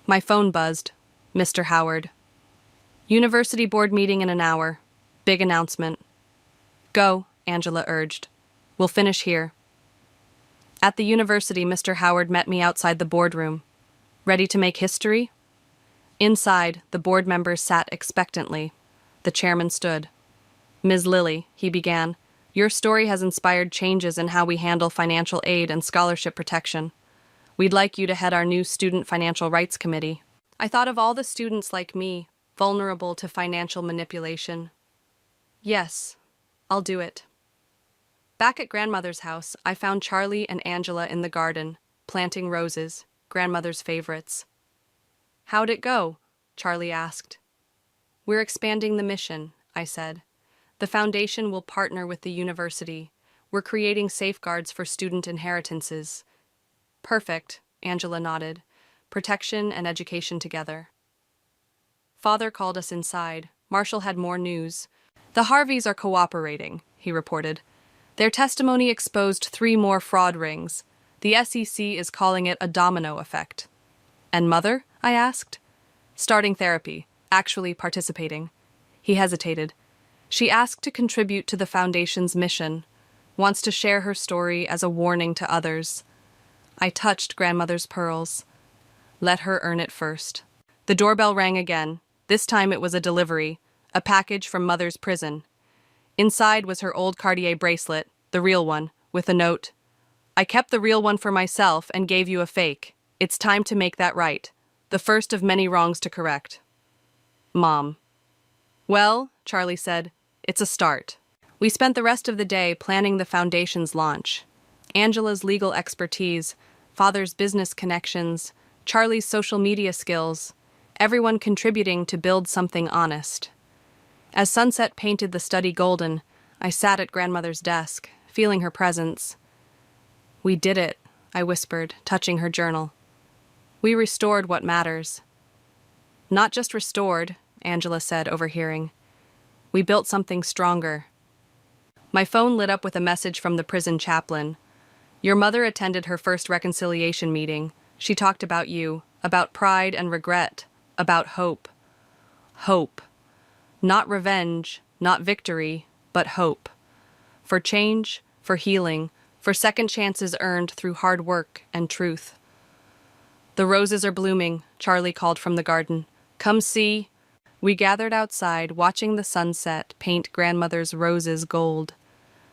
My phone buzzed. Mr. Howard. University board meeting in an hour. Big announcement. Go, Angela urged. We'll finish here. At the university, Mr. Howard met me outside the boardroom. Ready to make history? Inside, the board members sat expectantly. The chairman stood. Ms. Lilly, he began, your story has inspired changes in how we handle financial aid and scholarship protection. We'd like you to head our new Student Financial Rights Committee. I thought of all the students like me, vulnerable to financial manipulation. Yes, I'll do it. Back at grandmother's house, I found Charlie and Angela in the garden, planting roses, grandmother's favorites. How'd it go? Charlie asked. We're expanding the mission, I said. The foundation will partner with the university. We're creating safeguards for student inheritances. Perfect, Angela nodded. Protection and education together. Father called us inside. Marshall had more news. The Harveys are cooperating, he reported. Their testimony exposed 3 more fraud rings. The SEC is calling it a domino effect. And Mother? I asked. Starting therapy, actually participating. He hesitated. She asked to contribute to the Foundation's mission, wants to share her story as a warning to others. I touched grandmother's pearls. Let her earn it first. The doorbell rang again. This time it was a delivery, a package from Mother's prison. Inside was her old Cartier bracelet, the real one, with a note. I kept the real one for myself and gave you a fake. It's time to make that right. The first of many wrongs to correct. Mom. Well, Charlie said, it's a start. We spent the rest of the day planning the Foundation's launch. Angela's legal expertise, Father's business connections, Charlie's social media skills, everyone contributing to build something honest. As sunset painted the study golden, I sat at grandmother's desk, feeling her presence. We did it, I whispered, touching her journal. We restored what matters. Not just restored, Angela said, overhearing. We built something stronger. My phone lit up with a message from the prison chaplain. Your mother attended her first reconciliation meeting. She talked about you, about pride and regret, about hope. Hope. Not revenge, not victory, but hope. For change, for healing, for second chances earned through hard work and truth. The roses are blooming, Charlie called from the garden. Come see. We gathered outside, watching the sunset paint grandmother's roses gold.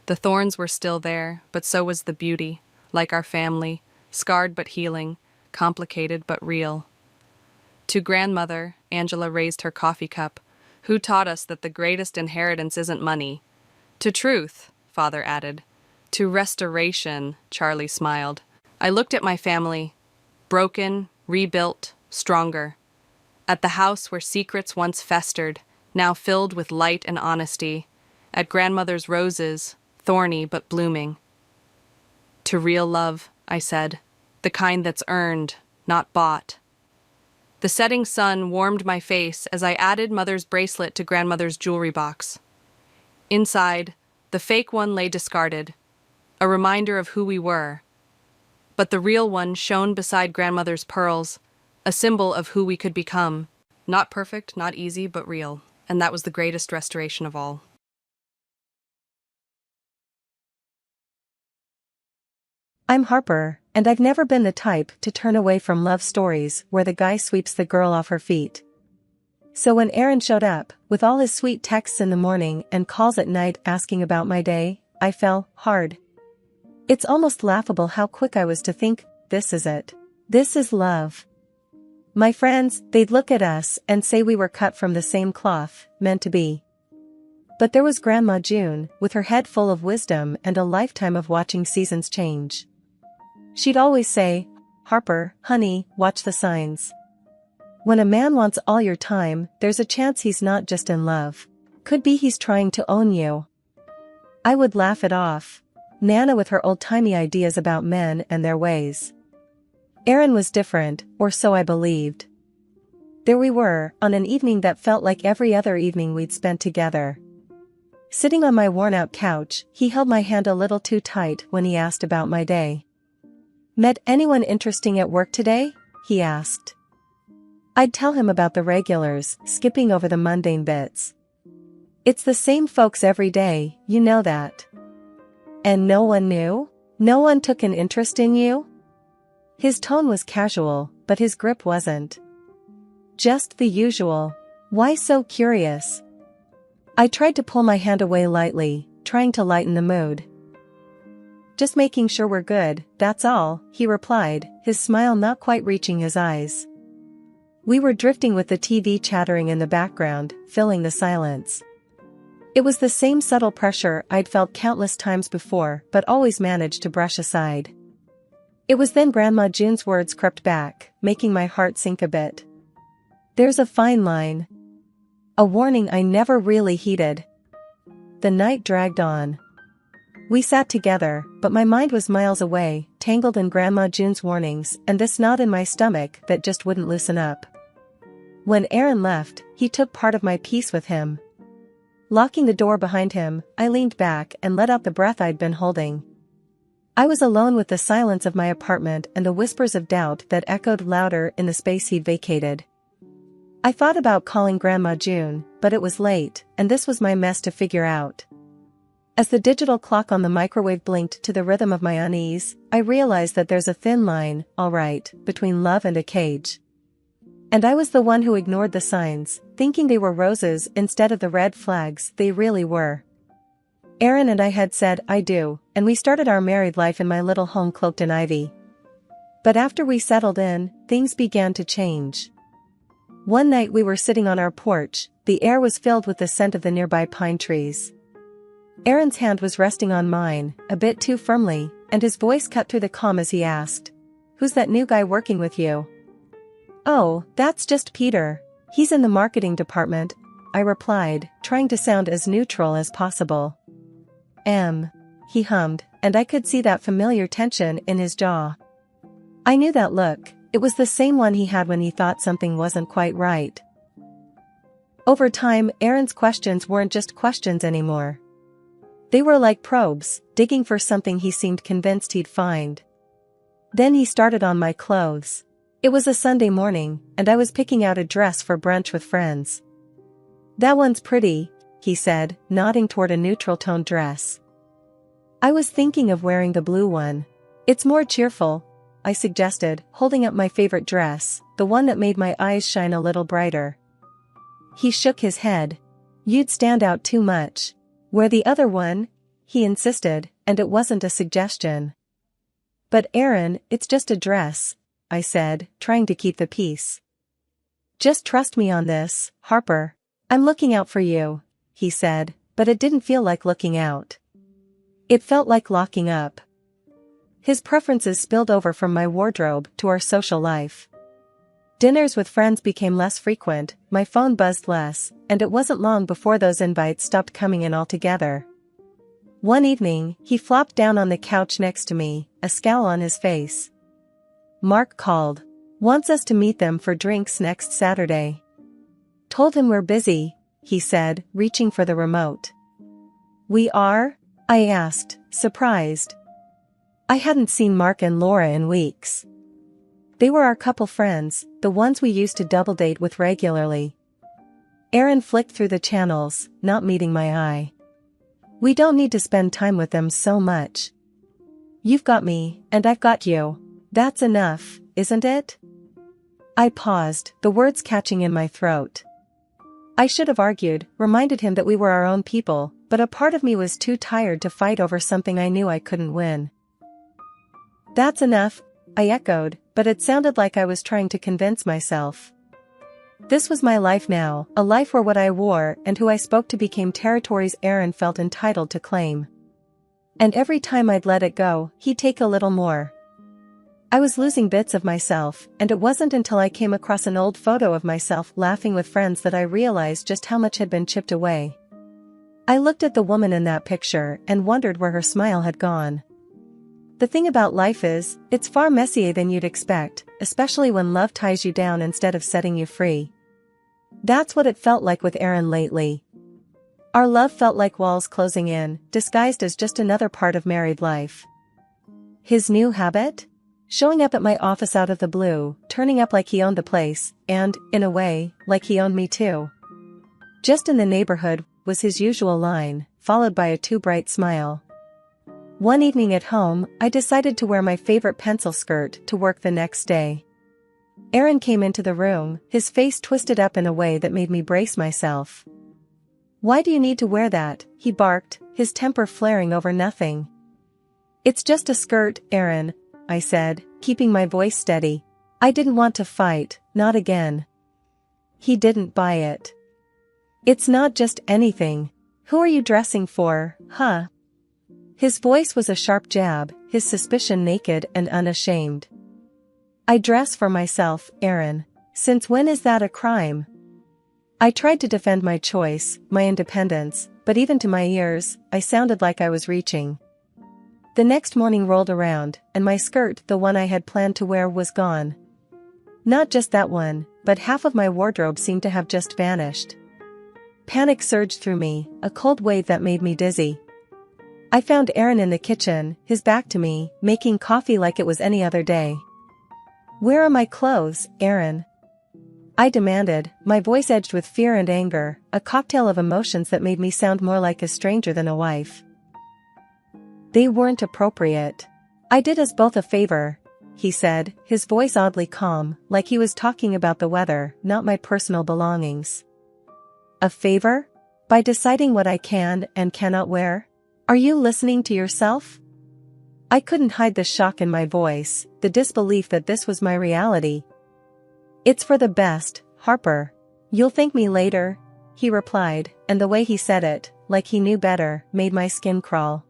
The thorns were still there, but so was the beauty, like our family, scarred but healing, complicated but real. To grandmother, Angela raised her coffee cup. Who taught us that the greatest inheritance isn't money? To truth, Father added. To restoration, Charlie smiled. I looked at my family, broken, rebuilt, stronger. At the house where secrets once festered, now filled with light and honesty. At grandmother's roses, thorny but blooming. To real love, I said, the kind that's earned, not bought. The setting sun warmed my face as I added Mother's bracelet to grandmother's jewelry box. Inside, the fake one lay discarded, a reminder of who we were. But the real one shone beside grandmother's pearls, a symbol of who we could become. Not perfect, not easy, but real. And that was the greatest restoration of all. I'm Harper, and I've never been the type to turn away from love stories where the guy sweeps the girl off her feet. So when Aaron showed up, with all his sweet texts in the morning and calls at night asking about my day, I fell hard. It's almost laughable how quick I was to think, this is it. This is love. My friends, they'd look at us and say we were cut from the same cloth, meant to be. But there was Grandma June, with her head full of wisdom and a lifetime of watching seasons change. She'd always say, Harper, honey, watch the signs. When a man wants all your time, there's a chance he's not just in love. Could be he's trying to own you. I would laugh it off. Nana with her old-timey ideas about men and their ways. Aaron was different, or so I believed. There we were, on an evening that felt like every other evening we'd spent together. Sitting on my worn-out couch, he held my hand a little too tight when he asked about my day. "Met anyone interesting at work today?" he asked. I'd tell him about the regulars, skipping over the mundane bits. "It's the same folks every day, you know that." "And no one knew? No one took an interest in you?" His tone was casual, but his grip wasn't. "Just the usual. Why so curious?" I tried to pull my hand away lightly, trying to lighten the mood. "Just making sure we're good, that's all," he replied, his smile not quite reaching his eyes. We were drifting with the TV chattering in the background, filling the silence. It was the same subtle pressure I'd felt countless times before but always managed to brush aside. It was then Grandma June's words crept back, making my heart sink a bit. "There's a fine line." A warning I never really heeded. The night dragged on. We sat together, but my mind was miles away, tangled in Grandma June's warnings and this knot in my stomach that just wouldn't loosen up. When Aaron left, he took part of my peace with him. Locking the door behind him, I leaned back and let out the breath I'd been holding. I was alone with the silence of my apartment and the whispers of doubt that echoed louder in the space he'd vacated. I thought about calling Grandma June, but it was late, and this was my mess to figure out. As the digital clock on the microwave blinked to the rhythm of my unease, I realized that there's a thin line, all right, between love and a cage. And I was the one who ignored the signs, thinking they were roses instead of the red flags they really were. Aaron and I had said "I do," and we started our married life in my little home cloaked in ivy. But after we settled in, things began to change. One night we were sitting on our porch, the air was filled with the scent of the nearby pine trees. Aaron's hand was resting on mine, a bit too firmly, and his voice cut through the calm as he asked, "Who's that new guy working with you?" "Oh, that's just Peter. He's in the marketing department," I replied, trying to sound as neutral as possible. He hummed, and I could see that familiar tension in his jaw. I knew that look. It was the same one he had when he thought something wasn't quite right. Over time, Aaron's questions weren't just questions anymore. They were like probes, digging for something he seemed convinced he'd find. Then he started on my clothes. It was a Sunday morning, and I was picking out a dress for brunch with friends. "That one's pretty," he said, nodding toward a neutral-toned dress. I was thinking of wearing the blue one. "It's more cheerful," I suggested, holding up my favorite dress, the one that made my eyes shine a little brighter. He shook his head. "You'd stand out too much. Wear the other one," he insisted, and it wasn't a suggestion. "But Aaron, it's just a dress," I said, trying to keep the peace. "Just trust me on this, Harper. I'm looking out for you," he said, but it didn't feel like looking out. It felt like locking up. His preferences spilled over from my wardrobe to our social life. Dinners with friends became less frequent, my phone buzzed less, and it wasn't long before those invites stopped coming in altogether. One evening, he flopped down on the couch next to me, a scowl on his face. "Mark called. Wants us to meet them for drinks next Saturday." "Told him we're busy," he said, reaching for the remote. "We are?" I asked, surprised. I hadn't seen Mark and Laura in weeks. They were our couple friends, the ones we used to double date with regularly. Aaron flicked through the channels, not meeting my eye. "We don't need to spend time with them so much. You've got me, and I've got you. That's enough, isn't it?" I paused, the words catching in my throat. I should have argued, reminded him that we were our own people, but a part of me was too tired to fight over something I knew I couldn't win. "That's enough," I echoed, but it sounded like I was trying to convince myself. This was my life now, a life where what I wore and who I spoke to became territories Aaron felt entitled to claim. And every time I'd let it go, he'd take a little more. I was losing bits of myself, and it wasn't until I came across an old photo of myself laughing with friends that I realized just how much had been chipped away. I looked at the woman in that picture and wondered where her smile had gone. The thing about life is, it's far messier than you'd expect, especially when love ties you down instead of setting you free. That's what it felt like with Aaron lately. Our love felt like walls closing in, disguised as just another part of married life. His new habit? Showing up at my office out of the blue, turning up like he owned the place, and, in a way, like he owned me too. Just in the neighborhood was his usual line, followed by a too bright smile. One evening at home, I decided to wear my favorite pencil skirt to work the next day. Aaron came into the room, his face twisted up in a way that made me brace myself. "Why do you need to wear that?" he barked, his temper flaring over nothing. "It's just a skirt, Aaron," I said, keeping my voice steady. I didn't want to fight, not again. He didn't buy it. "It's not just anything. Who are you dressing for, huh?" His voice was a sharp jab, his suspicion naked and unashamed. "I dress for myself, Aaron. Since when is that a crime?" I tried to defend my choice, my independence, but even to my ears, I sounded like I was reaching. The next morning rolled around, and my skirt, the one I had planned to wear, was gone. Not just that one, but half of my wardrobe seemed to have just vanished. Panic surged through me, a cold wave that made me dizzy. I found Aaron in the kitchen, his back to me, making coffee like it was any other day. "Where are my clothes, Aaron?" I demanded, my voice edged with fear and anger, a cocktail of emotions that made me sound more like a stranger than a wife. "They weren't appropriate. I did us both a favor," he said, his voice oddly calm, like he was talking about the weather, not my personal belongings. "A favor? By deciding what I can and cannot wear? Are you listening to yourself?" I couldn't hide the shock in my voice, the disbelief that this was my reality. "It's for the best, Harper. You'll thank me later," he replied, and the way he said it, like he knew better, made my skin crawl.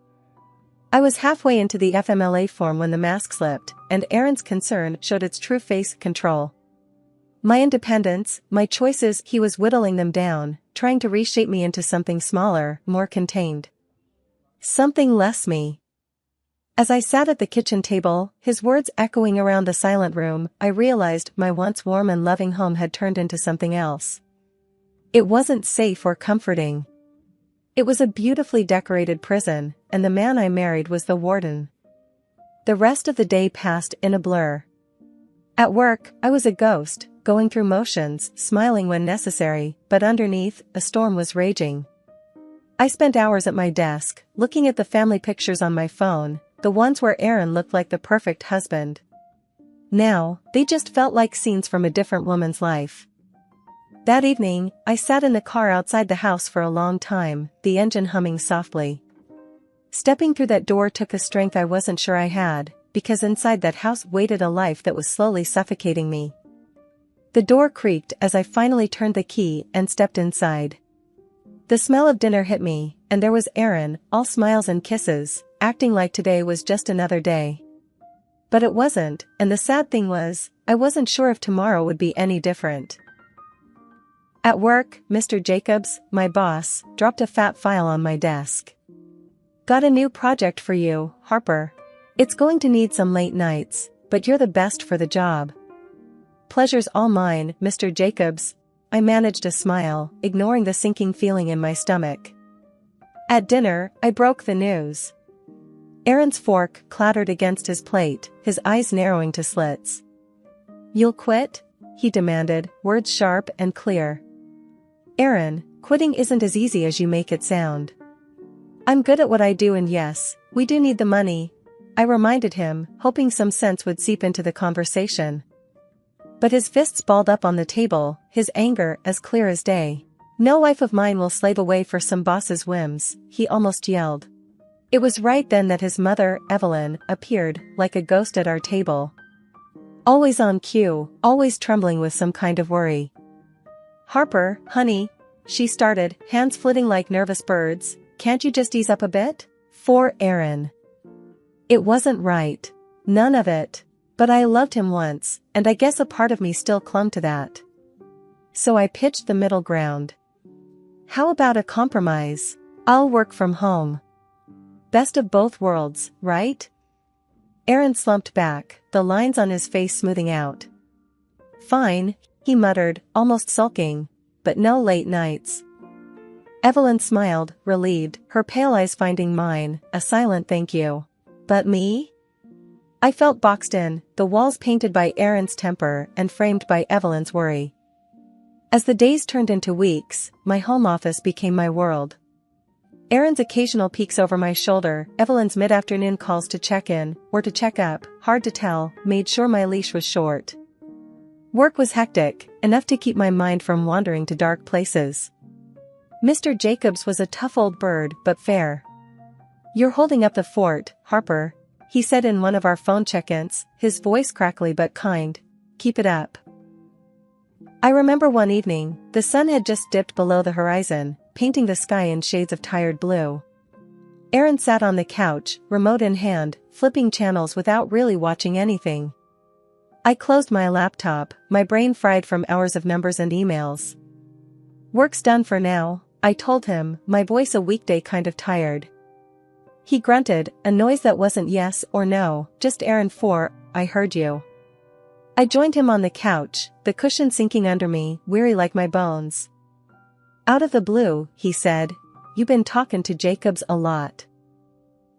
I was halfway into the FMLA form when the mask slipped, and Aaron's concern showed its true face: control. My independence, my choices, he was whittling them down, trying to reshape me into something smaller, more contained. Something less me. As I sat at the kitchen table, his words echoing around the silent room, I realized my once warm and loving home had turned into something else. It wasn't safe or comforting. It was a beautifully decorated prison, and the man I married was the warden. The rest of the day passed in a blur. At work, I was a ghost, going through motions, smiling when necessary, but underneath, a storm was raging. I spent hours at my desk, looking at the family pictures on my phone, the ones where Aaron looked like the perfect husband. Now, they just felt like scenes from a different woman's life. That evening, I sat in the car outside the house for a long time, the engine humming softly. Stepping through that door took a strength I wasn't sure I had, because inside that house waited a life that was slowly suffocating me. The door creaked as I finally turned the key and stepped inside. The smell of dinner hit me, and there was Aaron, all smiles and kisses, acting like today was just another day. But it wasn't, and the sad thing was, I wasn't sure if tomorrow would be any different. At work, Mr. Jacobs, my boss, dropped a fat file on my desk. "Got a new project for you, Harper. It's going to need some late nights, but you're the best for the job." "Pleasure's all mine, Mr. Jacobs." I managed a smile, ignoring the sinking feeling in my stomach. At dinner, I broke the news. Aaron's fork clattered against his plate, his eyes narrowing to slits. "You'll quit?" he demanded, words sharp and clear. "Aaron, quitting isn't as easy as you make it sound. I'm good at what I do, and yes, we do need the money," I reminded him, hoping some sense would seep into the conversation. But his fists balled up on the table, his anger as clear as day. "No wife of mine will slave away for some boss's whims," he almost yelled. It was right then that his mother, Evelyn, appeared, like a ghost at our table. Always on cue, always trembling with some kind of worry. "Harper, honey," she started, hands flitting like nervous birds, "can't you just ease up a bit?" For Aaron. It wasn't right. None of it. But I loved him once, and I guess a part of me still clung to that. So I pitched the middle ground. "How about a compromise? I'll work from home. Best of both worlds, right?" Aaron slumped back, the lines on his face smoothing out. "Fine," he muttered, almost sulking, "but no late nights." Evelyn smiled, relieved, her pale eyes finding mine, a silent thank you. But me? I felt boxed in, the walls painted by Aaron's temper and framed by Evelyn's worry. As the days turned into weeks, my home office became my world. Aaron's occasional peeks over my shoulder, Evelyn's mid-afternoon calls to check in, or to check up, hard to tell, made sure my leash was short. Work was hectic, enough to keep my mind from wandering to dark places. Mr. Jacobs was a tough old bird, but fair. "You're holding up the fort, Harper," he said in one of our phone check-ins, his voice crackly but kind. "Keep it up." I remember one evening, the sun had just dipped below the horizon, painting the sky in shades of tired blue. Aaron sat on the couch, remote in hand, flipping channels without really watching anything. I closed my laptop, my brain fried from hours of numbers and emails. "Work's done for now," I told him, my voice a weekday kind of tired. He grunted, a noise that wasn't yes or no, just Aaron for, "I heard you." I joined him on the couch, the cushion sinking under me, weary like my bones. "Out of the blue," he said, "you been talking to Jacobs a lot."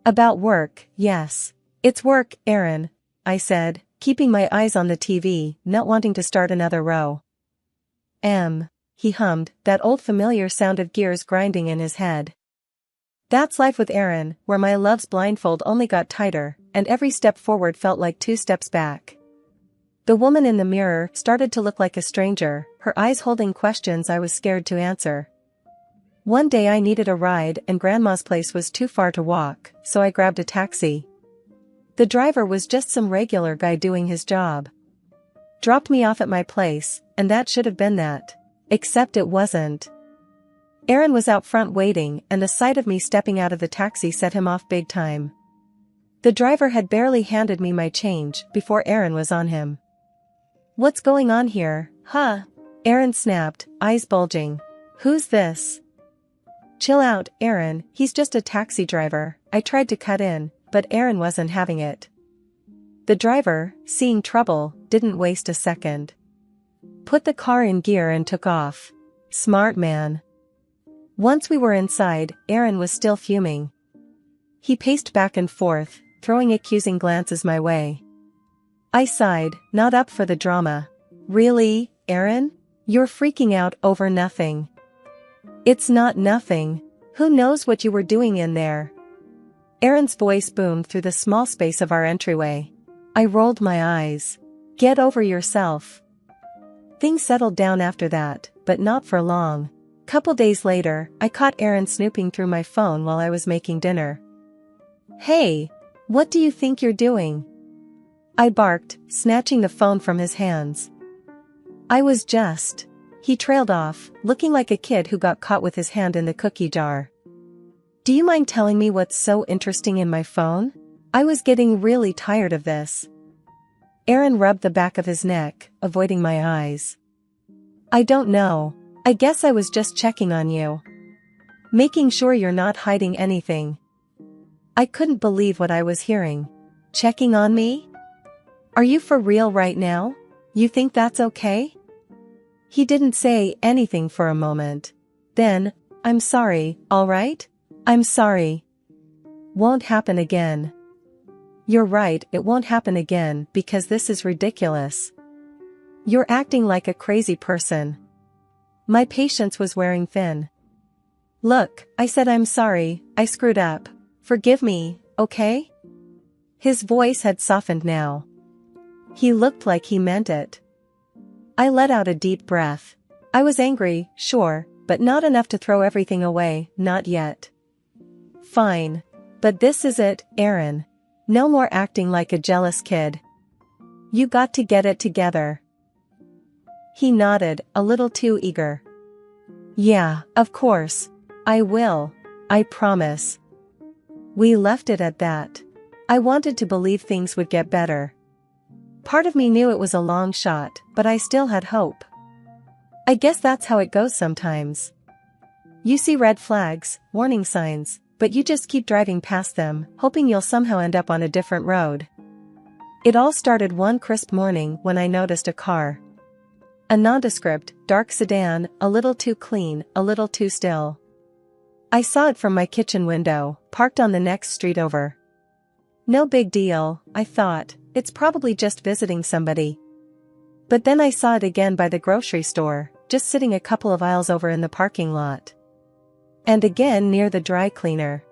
"About work, yes. It's work, Aaron," I said, keeping my eyes on the TV, not wanting to start another row. He hummed, that old familiar sound of gears grinding in his head. That's life with Aaron, where my love's blindfold only got tighter, and every step forward felt like 2 steps back. The woman in the mirror started to look like a stranger, her eyes holding questions I was scared to answer. One day I needed a ride and Grandma's place was too far to walk, so I grabbed a taxi. The driver was just some regular guy doing his job. Dropped me off at my place, and that should have been that. Except it wasn't. Aaron was out front waiting, and the sight of me stepping out of the taxi set him off big time. The driver had barely handed me my change before Aaron was on him. "What's going on here, huh?" Aaron snapped, eyes bulging. "Who's this?" "Chill out, Aaron, he's just a taxi driver," I tried to cut in, but Aaron wasn't having it. The driver, seeing trouble, didn't waste a second. Put the car in gear and took off. Smart man. Once we were inside, Aaron was still fuming. He paced back and forth, throwing accusing glances my way. I sighed, not up for the drama. "Really, Aaron? You're freaking out over nothing." "It's not nothing. Who knows what you were doing in there?" Aaron's voice boomed through the small space of our entryway. I rolled my eyes. "Get over yourself." Things settled down after that, but not for long. Couple days later, I caught Aaron snooping through my phone while I was making dinner. "Hey, what do you think you're doing?" I barked, snatching the phone from his hands. "I was just..." He trailed off, looking like a kid who got caught with his hand in the cookie jar. "Do you mind telling me what's so interesting in my phone? I was getting really tired of this." Aaron rubbed the back of his neck, avoiding my eyes. "I don't know. I guess I was just checking on you. Making sure you're not hiding anything." I couldn't believe what I was hearing. "Checking on me? Are you for real right now? You think that's okay?" He didn't say anything for a moment. Then, "I'm sorry, all right? I'm sorry. Won't happen again." "You're right, it won't happen again because this is ridiculous. You're acting like a crazy person." My patience was wearing thin. "Look," I said, "I'm sorry, I screwed up. Forgive me, okay?" His voice had softened now. He looked like he meant it. I let out a deep breath. I was angry, sure, but not enough to throw everything away, not yet. "Fine. But this is it, Aaron. No more acting like a jealous kid. You got to get it together." He nodded, a little too eager. "Yeah, of course. I will. I promise." We left it at that. I wanted to believe things would get better. Part of me knew it was a long shot, but I still had hope. I guess that's how it goes sometimes. You see red flags, warning signs, but you just keep driving past them, hoping you'll somehow end up on a different road. It all started one crisp morning when I noticed a car. A nondescript, dark sedan, a little too clean, a little too still. I saw it from my kitchen window, parked on the next street over. No big deal, I thought, it's probably just visiting somebody. But then I saw it again by the grocery store, just sitting a couple of aisles over in the parking lot. And again near the dry cleaner.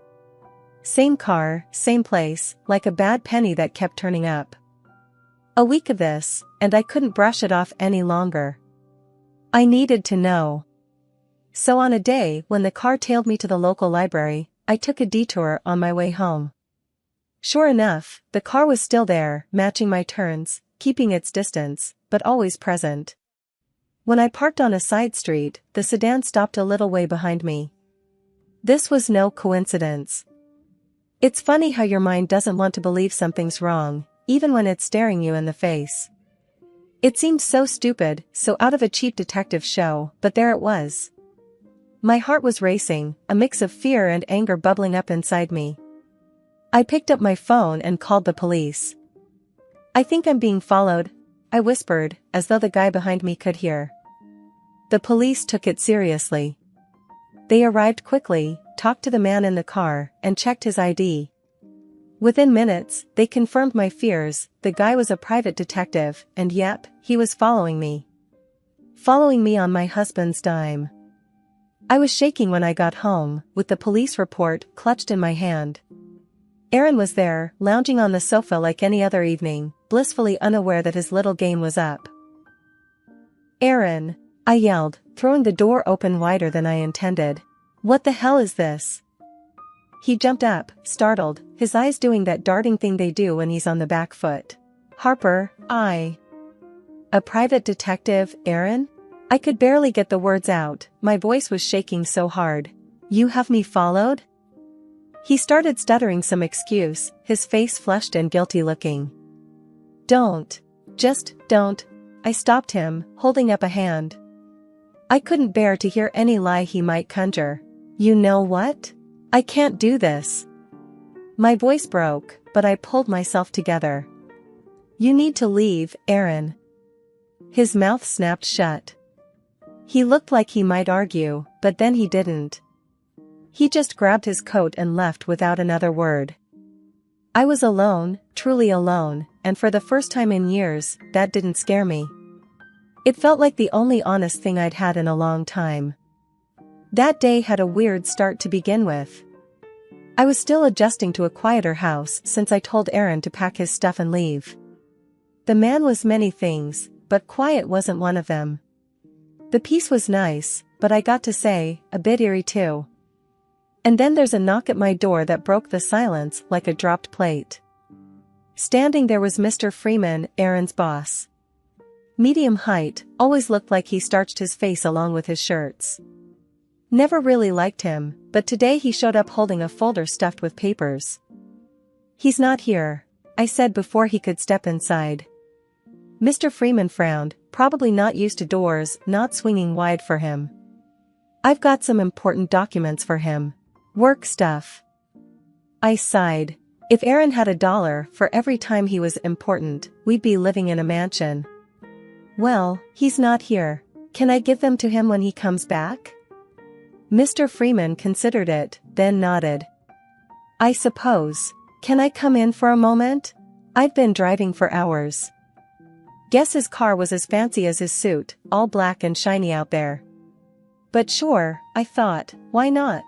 Same car, same place, like a bad penny that kept turning up. A week of this, and I couldn't brush it off any longer. I needed to know. So on a day when the car tailed me to the local library, I took a detour on my way home. Sure enough, the car was still there, matching my turns, keeping its distance, but always present. When I parked on a side street, the sedan stopped a little way behind me. This was no coincidence. It's funny how your mind doesn't want to believe something's wrong, even when it's staring you in the face. It seemed so stupid, so out of a cheap detective show, but there it was. My heart was racing, a mix of fear and anger bubbling up inside me. I picked up my phone and called the police. I think I'm being followed, I whispered, as though the guy behind me could hear. The police took it seriously. They arrived quickly, talked to the man in the car, and checked his ID. Within minutes, they confirmed my fears. The guy was a private detective, and yep, he was following me. Following me on my husband's dime. I was shaking when I got home, with the police report clutched in my hand. Aaron was there, lounging on the sofa like any other evening, blissfully unaware that his little game was up. "Aaron," I yelled, throwing the door open wider than I intended. "What the hell is this?" He jumped up, startled, his eyes doing that darting thing they do when he's on the back foot. "Harper, A private detective, Aaron?" I could barely get the words out, my voice was shaking so hard. "You have me followed?" He started stuttering some excuse, his face flushed and guilty looking. Just don't. I stopped him, holding up a hand. I couldn't bear to hear any lie he might conjure. "You know what? I can't do this." My voice broke, but I pulled myself together. "You need to leave, Aaron." His mouth snapped shut. He looked like he might argue, but then he didn't. He just grabbed his coat and left without another word. I was alone, truly alone, and for the first time in years, that didn't scare me. It felt like the only honest thing I'd had in a long time. That day had a weird start to begin with. I was still adjusting to a quieter house since I told Aaron to pack his stuff and leave. The man was many things, but quiet wasn't one of them. The peace was nice, but I got to say, a bit eerie too. And then there's a knock at my door that broke the silence like a dropped plate. Standing there was Mr. Freeman, Aaron's boss. Medium height, always looked like he starched his face along with his shirts. Never really liked him, but today he showed up holding a folder stuffed with papers. "He's not here," I said before he could step inside. Mr. Freeman frowned, probably not used to doors not swinging wide for him. "I've got some important documents for him. Work stuff." I sighed. If Aaron had $1 for every time he was important, we'd be living in a mansion. "Well, he's not here. Can I give them to him when he comes back?" Mr. Freeman considered it, then nodded. "I suppose. Can I come in for a moment? I've been driving for hours." Guess his car was as fancy as his suit, all black and shiny out there. But sure, I thought, why not?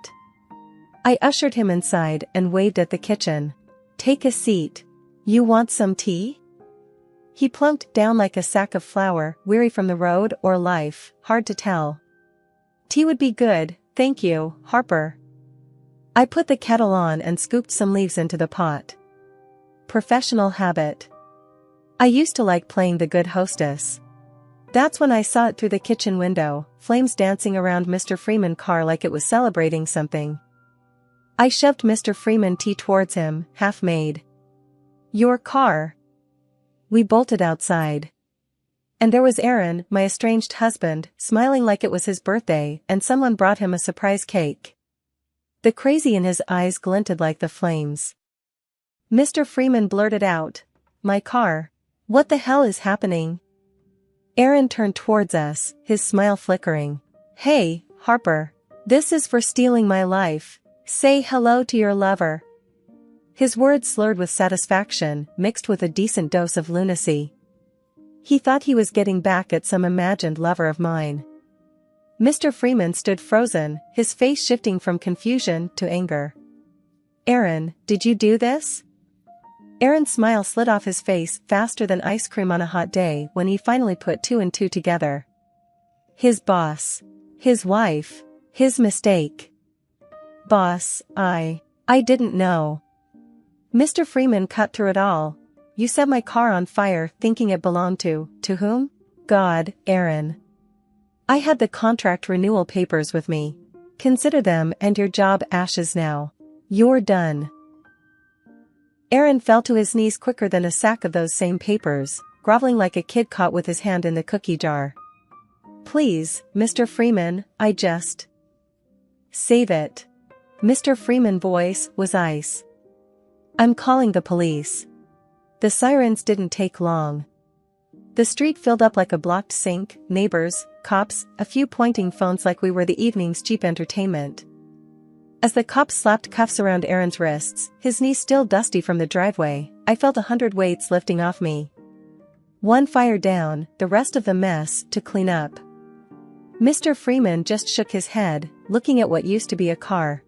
I ushered him inside and waved at the kitchen. "Take a seat. You want some tea?" He plumped down like a sack of flour, weary from the road or life, hard to tell. "Tea would be good, thank you, Harper." I put the kettle on and scooped some leaves into the pot. Professional habit. I used to like playing the good hostess. That's when I saw it through the kitchen window, flames dancing around Mr. Freeman's car like it was celebrating something. I shoved Mr. Freeman tea towards him, half made. "Your car." We bolted outside. And there was Aaron, my estranged husband, smiling like it was his birthday and someone brought him a surprise cake. The crazy in his eyes glinted like the flames. Mr. Freeman blurted out, "My car. What the hell is happening?" Aaron turned towards us, his smile flickering. "Hey, Harper. This is for stealing my life. Say hello to your lover. His words slurred with satisfaction, mixed with a decent dose of lunacy. He thought he was getting back at some imagined lover of mine. Mr. Freeman stood frozen, his face shifting from confusion to anger. Aaron, did you do this? Aaron's smile slid off his face faster than ice cream on a hot day when he finally put two and two together. His boss. His wife. His mistake. Boss, I didn't know. Mr. Freeman cut through it all. You set my car on fire thinking it belonged to whom? God, Aaron. I had the contract renewal papers with me. Consider them and your job ashes now. You're done. Aaron fell to his knees quicker than a sack of those same papers, groveling like a kid caught with his hand in the cookie jar. Please, Mr. Freeman, I just... Save it. Mr. Freeman's voice was ice. I'm calling the police. The sirens didn't take long. The street filled up like a blocked sink, neighbors, cops, a few pointing phones like we were the evening's cheap entertainment. As the cops slapped cuffs around Aaron's wrists, his knees still dusty from the driveway, I felt 100 weights lifting off me. One fire down, the rest of the mess to clean up. Mr. Freeman just shook his head, looking at what used to be a car.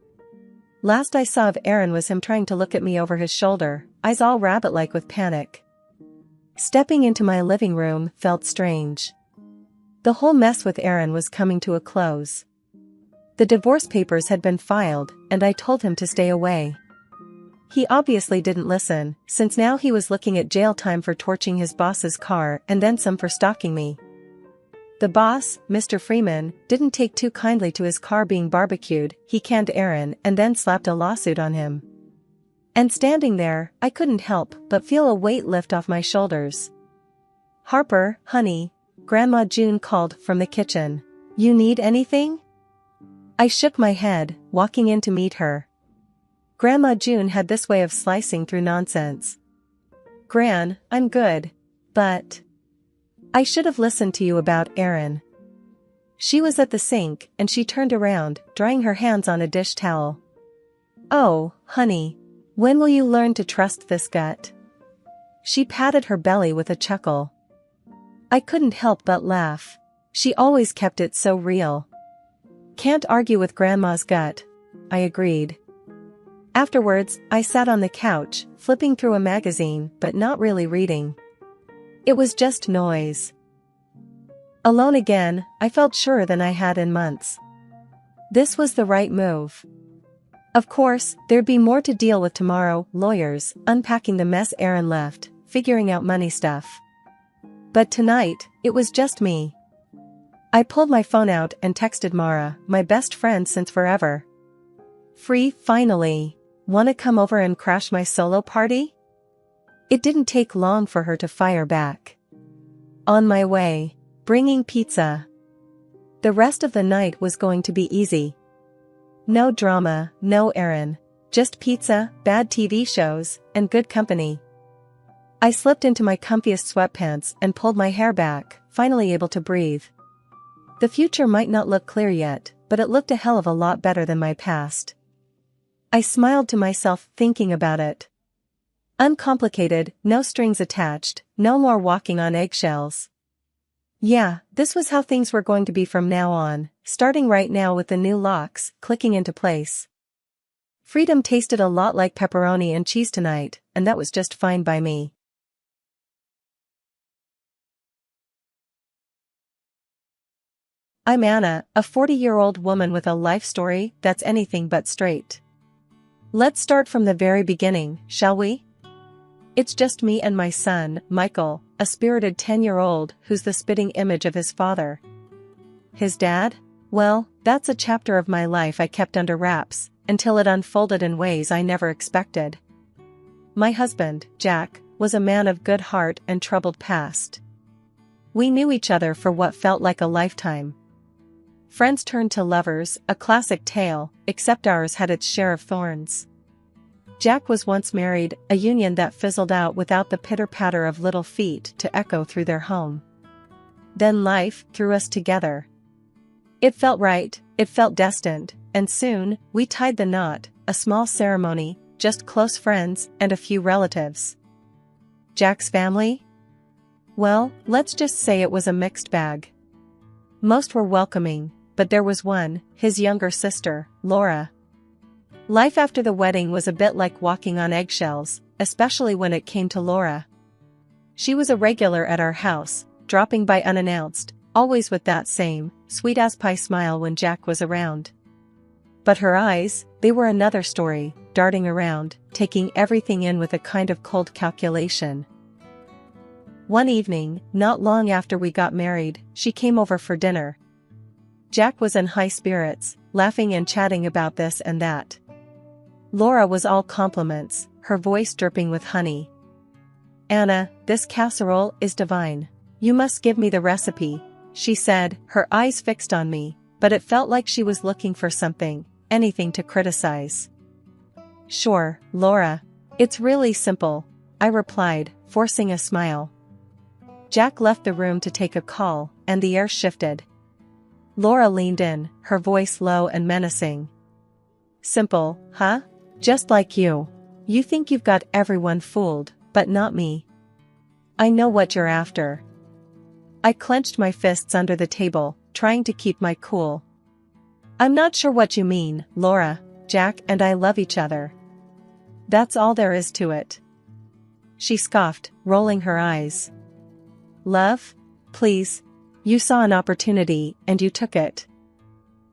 Last I saw of Aaron was him trying to look at me over his shoulder, eyes all rabbit-like with panic. Stepping into my living room felt strange. The whole mess with Aaron was coming to a close. The divorce papers had been filed, and I told him to stay away. He obviously didn't listen, since now he was looking at jail time for torching his boss's car and then some for stalking me. The boss, Mr. Freeman, didn't take too kindly to his car being barbecued. He canned Aaron and then slapped a lawsuit on him. And standing there, I couldn't help but feel a weight lift off my shoulders. Harper, honey, Grandma June called from the kitchen. You need anything? I shook my head, walking in to meet her. Grandma June had this way of slicing through nonsense. Gran, I'm good. But... I should have listened to you about Aaron. She was at the sink, and she turned around, drying her hands on a dish towel. Oh, honey. When will you learn to trust this gut? She patted her belly with a chuckle. I couldn't help but laugh. She always kept it so real. Can't argue with Grandma's gut, I agreed. Afterwards, I sat on the couch, flipping through a magazine but not really reading. It was just noise. Alone again, I felt surer than I had in months. This was the right move. Of course, there'd be more to deal with tomorrow, lawyers, unpacking the mess Aaron left, figuring out money stuff. But tonight, it was just me. I pulled my phone out and texted Mara, my best friend since forever. Free, finally. Wanna come over and crash my solo party? It didn't take long for her to fire back. On my way. Bringing pizza. The rest of the night was going to be easy. No drama, no Aaron. Just pizza, bad TV shows, and good company. I slipped into my comfiest sweatpants and pulled my hair back, finally able to breathe. The future might not look clear yet, but it looked a hell of a lot better than my past. I smiled to myself thinking about it. Uncomplicated, no strings attached, no more walking on eggshells. Yeah, this was how things were going to be from now on, starting right now with the new locks clicking into place. Freedom tasted a lot like pepperoni and cheese tonight, and that was just fine by me. I'm Anna, a 40-year-old woman with a life story that's anything but straight. Let's start from the very beginning, shall we? It's just me and my son, Michael, a spirited 10-year-old who's the spitting image of his father. His dad? Well, that's a chapter of my life I kept under wraps, until it unfolded in ways I never expected. My husband, Jack, was a man of good heart and troubled past. We knew each other for what felt like a lifetime. Friends turned to lovers, a classic tale, except ours had its share of thorns. Jack was once married, a union that fizzled out without the pitter-patter of little feet to echo through their home. Then life threw us together. It felt right, it felt destined, and soon, we tied the knot, a small ceremony, just close friends and a few relatives. Jack's family? Well, let's just say it was a mixed bag. Most were welcoming, but there was one, his younger sister, Laura. Life after the wedding was a bit like walking on eggshells, especially when it came to Laura. She was a regular at our house, dropping by unannounced, always with that same, sweet-as-pie smile when Jack was around. But her eyes, they were another story, darting around, taking everything in with a kind of cold calculation. One evening, not long after we got married, she came over for dinner. Jack was in high spirits, laughing and chatting about this and that. Laura was all compliments, her voice dripping with honey. "Anna, this casserole is divine. You must give me the recipe," she said, her eyes fixed on me, but it felt like she was looking for something, anything to criticize. "Sure, Laura. It's really simple," I replied, forcing a smile. Jack left the room to take a call, and the air shifted. Laura leaned in, her voice low and menacing. "Simple, huh? Just like you. You think you've got everyone fooled, but not me. I know what you're after." I clenched my fists under the table, trying to keep my cool. "I'm not sure what you mean, Laura. Jack and I love each other. That's all there is to it." She scoffed, rolling her eyes. "Love? Please. You saw an opportunity, and you took it.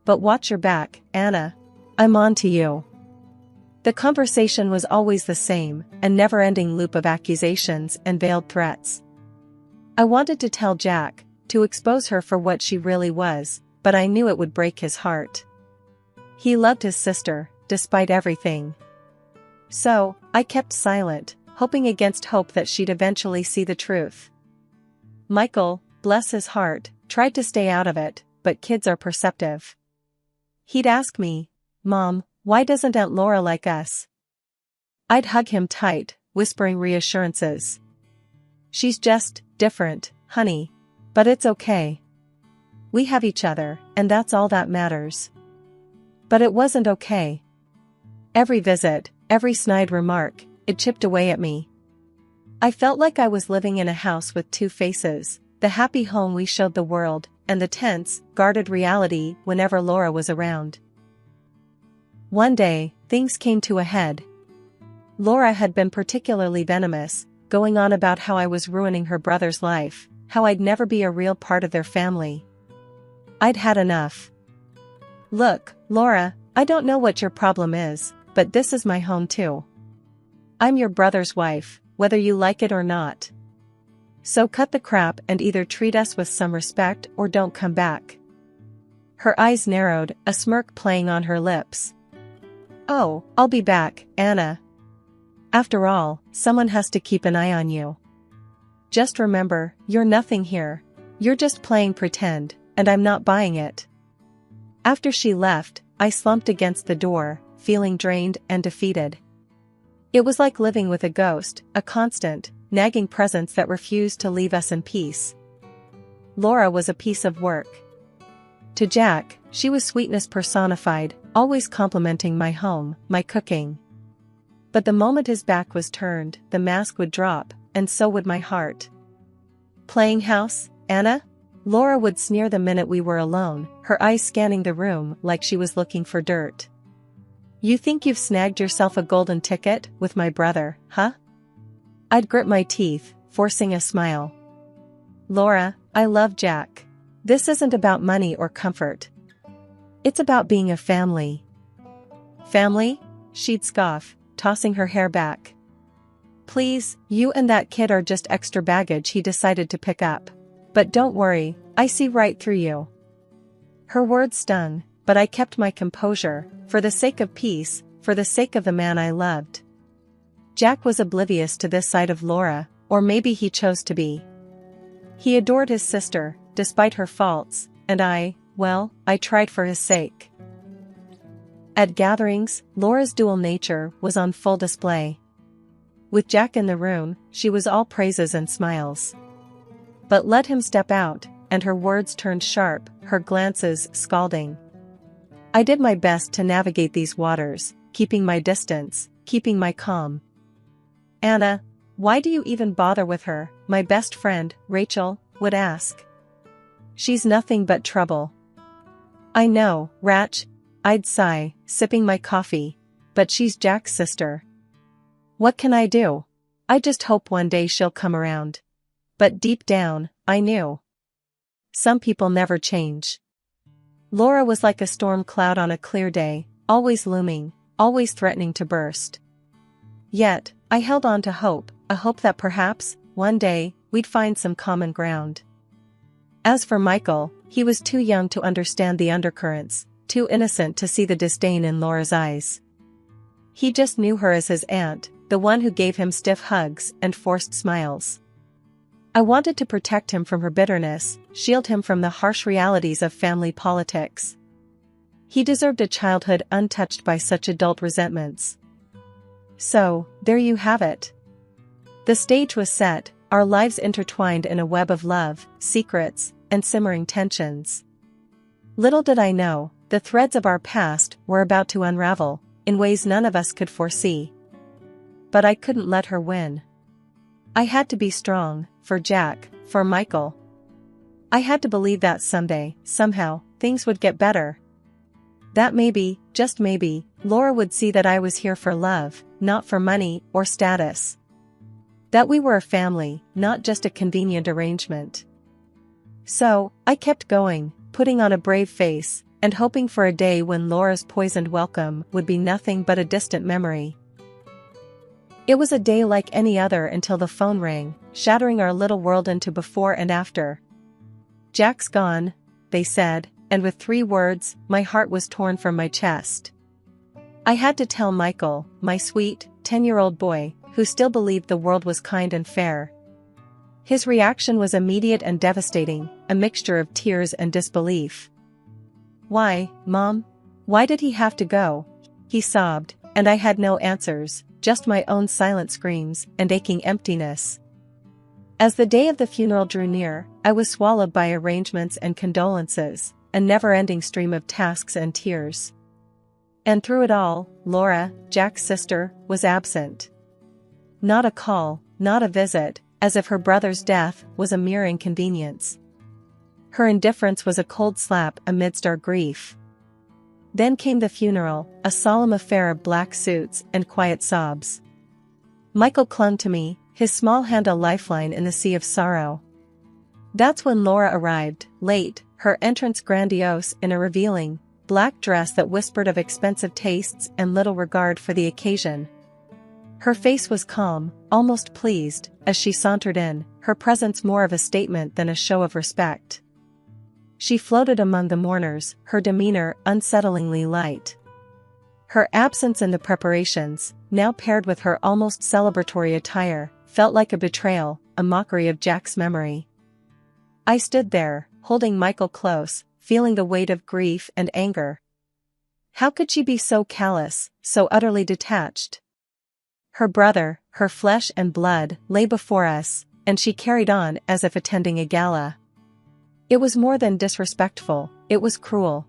But watch your back, Anna. I'm on to you." The conversation was always the same, a never-ending loop of accusations and veiled threats. I wanted to tell Jack, to expose her for what she really was, but I knew it would break his heart. He loved his sister, despite everything. So, I kept silent, hoping against hope that she'd eventually see the truth. Michael, bless his heart, tried to stay out of it, but kids are perceptive. He'd ask me, "Mom, why doesn't Aunt Laura like us?" I'd hug him tight, whispering reassurances. "She's just different, honey. But it's okay. We have each other, and that's all that matters." But it wasn't okay. Every visit, every snide remark, it chipped away at me. I felt like I was living in a house with two faces, the happy home we showed the world, and the tense, guarded reality whenever Laura was around. One day, things came to a head. Laura had been particularly venomous, going on about how I was ruining her brother's life, how I'd never be a real part of their family. I'd had enough. "Look, Laura, I don't know what your problem is, but this is my home too. I'm your brother's wife, whether you like it or not. So cut the crap and either treat us with some respect or don't come back." Her eyes narrowed, a smirk playing on her lips. "Oh, I'll be back, Anna. After all, someone has to keep an eye on you. Just remember, you're nothing here. You're just playing pretend, and I'm not buying it." After she left, I slumped against the door, feeling drained and defeated. It was like living with a ghost, a constant, nagging presence that refused to leave us in peace. Laura was a piece of work. To Jack, she was sweetness personified, always complimenting my home, my cooking. But the moment his back was turned, the mask would drop, and so would my heart. "Playing house, Anna?" Laura would sneer the minute we were alone, her eyes scanning the room like she was looking for dirt. "You think you've snagged yourself a golden ticket with my brother, huh?" I'd grit my teeth, forcing a smile. "Laura, I love Jack. This isn't about money or comfort. It's about being a family." "Family?" she'd scoff, tossing her hair back. "Please, you and that kid are just extra baggage he decided to pick up. But don't worry, I see right through you." Her words stung, but I kept my composure, for the sake of peace, for the sake of the man I loved. Jack was oblivious to this side of Laura, or maybe he chose to be. He adored his sister, despite her faults, and I tried for his sake. At gatherings, Laura's dual nature was on full display. With Jack in the room, she was all praises and smiles. But let him step out, and her words turned sharp, her glances scalding. I did my best to navigate these waters, keeping my distance, keeping my calm. "Anna, why do you even bother with her?" my best friend, Rachel, would ask. "She's nothing but trouble." "I know, Rach," I'd sigh, sipping my coffee, "but she's Jack's sister. What can I do? I just hope one day she'll come around." But deep down, I knew. Some people never change. Laura was like a storm cloud on a clear day, always looming, always threatening to burst. Yet, I held on to hope, a hope that perhaps, one day, we'd find some common ground. As for Michael, he was too young to understand the undercurrents, too innocent to see the disdain in Laura's eyes. He just knew her as his aunt, the one who gave him stiff hugs and forced smiles. I wanted to protect him from her bitterness, shield him from the harsh realities of family politics. He deserved a childhood untouched by such adult resentments. So, there you have it. The stage was set, our lives intertwined in a web of love, secrets, and simmering tensions. Little did I know, the threads of our past were about to unravel, in ways none of us could foresee. But I couldn't let her win. I had to be strong, for Jack, for Michael. I had to believe that someday, somehow, things would get better. That maybe, just maybe, Laura would see that I was here for love, not for money or status. That we were a family, not just a convenient arrangement. So, I kept going, putting on a brave face, and hoping for a day when Laura's poisoned welcome would be nothing but a distant memory. It was a day like any other until the phone rang, shattering our little world into before and after. "Jack's gone," they said, and with 3 words, my heart was torn from my chest. I had to tell Michael, my sweet, 10-year-old boy, who still believed the world was kind and fair. His reaction was immediate and devastating, a mixture of tears and disbelief. "Why, Mom? Why did he have to go?" he sobbed, and I had no answers, just my own silent screams and aching emptiness. As the day of the funeral drew near, I was swallowed by arrangements and condolences, a never-ending stream of tasks and tears. And through it all, Laura, Jack's sister, was absent. Not a call, not a visit, as if her brother's death was a mere inconvenience. Her indifference was a cold slap amidst our grief. Then came the funeral, a solemn affair of black suits and quiet sobs. Michael clung to me, his small hand a lifeline in the sea of sorrow. That's when Laura arrived, late, her entrance grandiose in a revealing, black dress that whispered of expensive tastes and little regard for the occasion. Her face was calm, almost pleased, as she sauntered in, her presence more of a statement than a show of respect. She floated among the mourners, her demeanor unsettlingly light. Her absence in the preparations, now paired with her almost celebratory attire, felt like a betrayal, a mockery of Jack's memory. I stood there, holding Michael close, feeling the weight of grief and anger. How could she be so callous, so utterly detached? Her brother, her flesh and blood, lay before us, and she carried on as if attending a gala. It was more than disrespectful, it was cruel.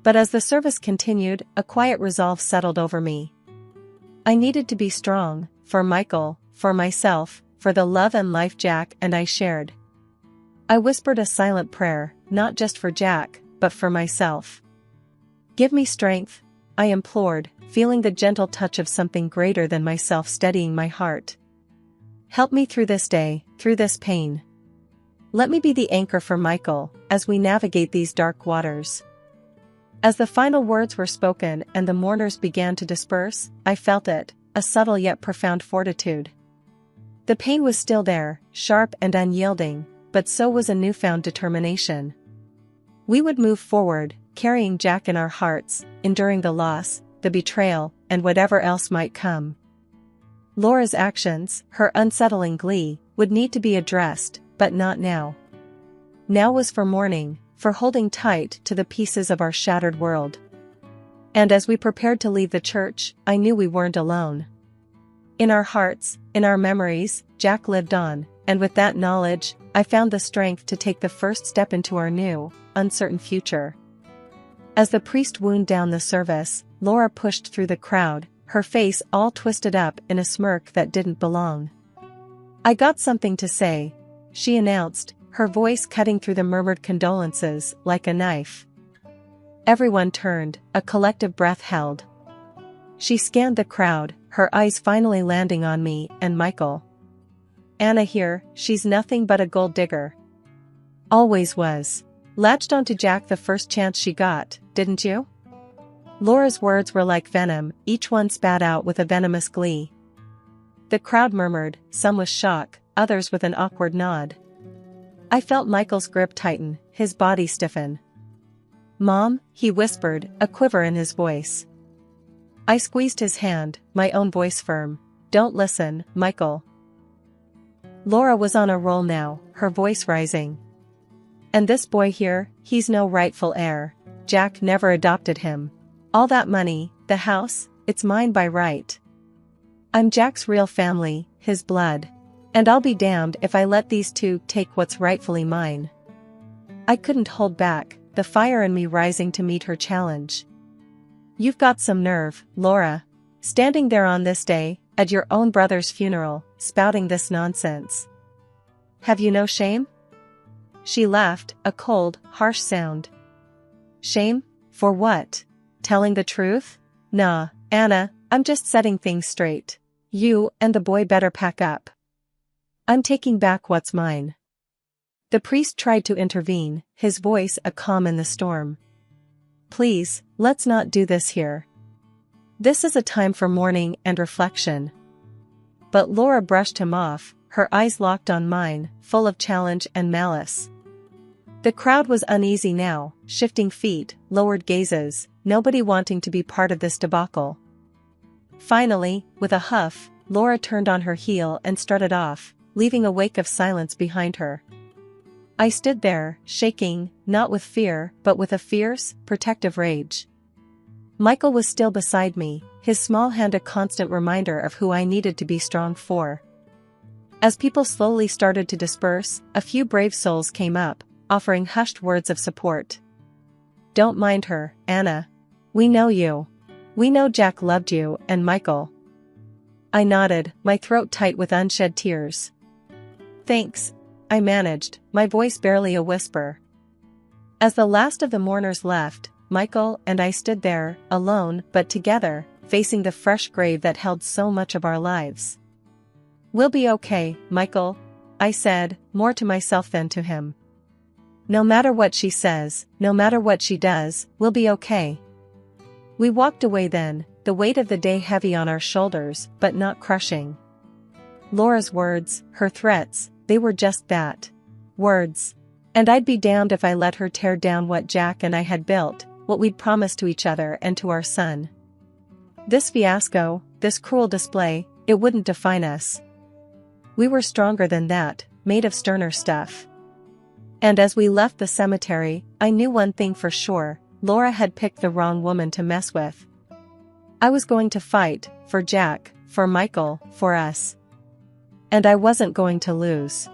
But as the service continued, a quiet resolve settled over me. I needed to be strong, for Michael, for myself, for the love and life Jack and I shared. I whispered a silent prayer, not just for Jack, but for myself. "Give me strength," I implored, feeling the gentle touch of something greater than myself steadying my heart. "Help me through this day, through this pain. Let me be the anchor for Michael, as we navigate these dark waters." As the final words were spoken and the mourners began to disperse, I felt it, a subtle yet profound fortitude. The pain was still there, sharp and unyielding, but so was a newfound determination. We would move forward, carrying Jack in our hearts, enduring the loss, the betrayal, and whatever else might come. Laura's actions, her unsettling glee, would need to be addressed, but not now. Now was for mourning, for holding tight to the pieces of our shattered world. And as we prepared to leave the church, I knew we weren't alone. In our hearts, in our memories, Jack lived on, and with that knowledge, I found the strength to take the first step into our new, uncertain future. As the priest wound down the service, Laura pushed through the crowd, her face all twisted up in a smirk that didn't belong. "I got something to say," she announced, her voice cutting through the murmured condolences like a knife. Everyone turned, a collective breath held. She scanned the crowd, her eyes finally landing on me and Michael. "Anna here, she's nothing but a gold digger. Always was. Latched onto Jack the first chance she got, didn't you?" Laura's words were like venom, each one spat out with a venomous glee. The crowd murmured, some with shock, others with an awkward nod. I felt Michael's grip tighten, his body stiffen. "Mom," he whispered, a quiver in his voice. I squeezed his hand, my own voice firm. "Don't listen, Michael." Laura was on a roll now, her voice rising. "And this boy here, he's no rightful heir. Jack never adopted him. All that money, the house, it's mine by right. I'm Jack's real family, his blood. And I'll be damned if I let these two take what's rightfully mine." I couldn't hold back, the fire in me rising to meet her challenge. "You've got some nerve, Laura. Standing there on this day, at your own brother's funeral, spouting this nonsense. Have you no shame?" She laughed, a cold, harsh sound. "Shame? For what? Telling the truth? Nah, Anna, I'm just setting things straight. You and the boy better pack up. I'm taking back what's mine." The priest tried to intervene, his voice a calm in the storm. "Please, let's not do this here. This is a time for mourning and reflection." But Laura brushed him off, her eyes locked on mine, full of challenge and malice. The crowd was uneasy now, shifting feet, lowered gazes, nobody wanting to be part of this debacle. Finally, with a huff, Laura turned on her heel and strutted off, leaving a wake of silence behind her. I stood there, shaking, not with fear, but with a fierce, protective rage. Michael was still beside me, his small hand a constant reminder of who I needed to be strong for. As people slowly started to disperse, a few brave souls came up, offering hushed words of support. "Don't mind her, Anna. We know you. We know Jack loved you and Michael." I nodded, my throat tight with unshed tears. "Thanks," I managed, my voice barely a whisper. As the last of the mourners left, Michael and I stood there, alone but together, facing the fresh grave that held so much of our lives. "We'll be okay, Michael," I said, more to myself than to him. "No matter what she says, no matter what she does, we'll be okay." We walked away then, the weight of the day heavy on our shoulders, but not crushing. Laura's words, her threats, they were just that. Words. And I'd be damned if I let her tear down what Jack and I had built, what we'd promised to each other and to our son. This fiasco, this cruel display, it wouldn't define us. We were stronger than that, made of sterner stuff. And as we left the cemetery, I knew one thing for sure, Laura had picked the wrong woman to mess with. I was going to fight, for Jack, for Michael, for us. And I wasn't going to lose.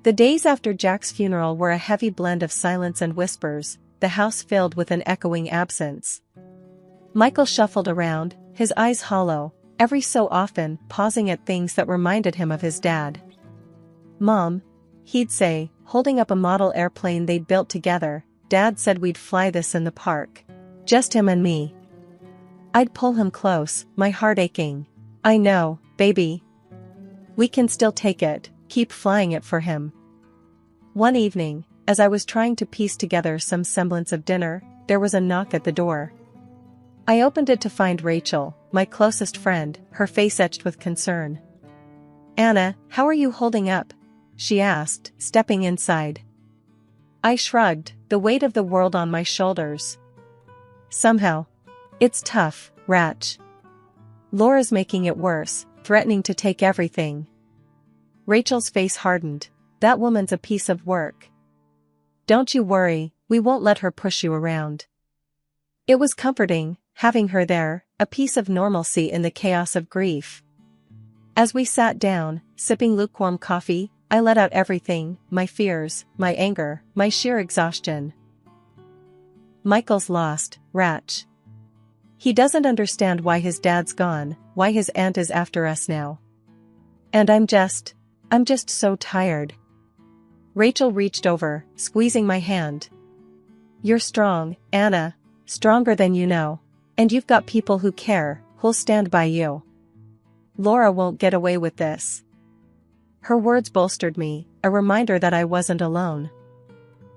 The days after Jack's funeral were a heavy blend of silence and whispers, the house filled with an echoing absence. Michael shuffled around, his eyes hollow, every so often pausing at things that reminded him of his dad. "Mom," he'd say, holding up a model airplane they'd built together, "Dad said we'd fly this in the park. Just him and me." I'd pull him close, my heart aching. "I know, baby. We can still take it, keep flying it for him." One evening, as I was trying to piece together some semblance of dinner, there was a knock at the door. I opened it to find Rachel, my closest friend, her face etched with concern. "Anna, how are you holding up?" she asked, stepping inside. I shrugged, the weight of the world on my shoulders. "Somehow. It's tough, Ratch. Laura's making it worse, threatening to take everything." Rachel's face hardened. "That woman's a piece of work. Don't you worry, we won't let her push you around." It was comforting, having her there, a piece of normalcy in the chaos of grief. As we sat down, sipping lukewarm coffee, I let out everything, my fears, my anger, my sheer exhaustion. Michael's lost, Ratch. He doesn't understand why his dad's gone, why his aunt is after us now. And I'm just so tired. Rachel reached over, squeezing my hand. You're strong, Anna, stronger than you know. And you've got people who care, who'll stand by you. Laura won't get away with this. Her words bolstered me, a reminder that I wasn't alone.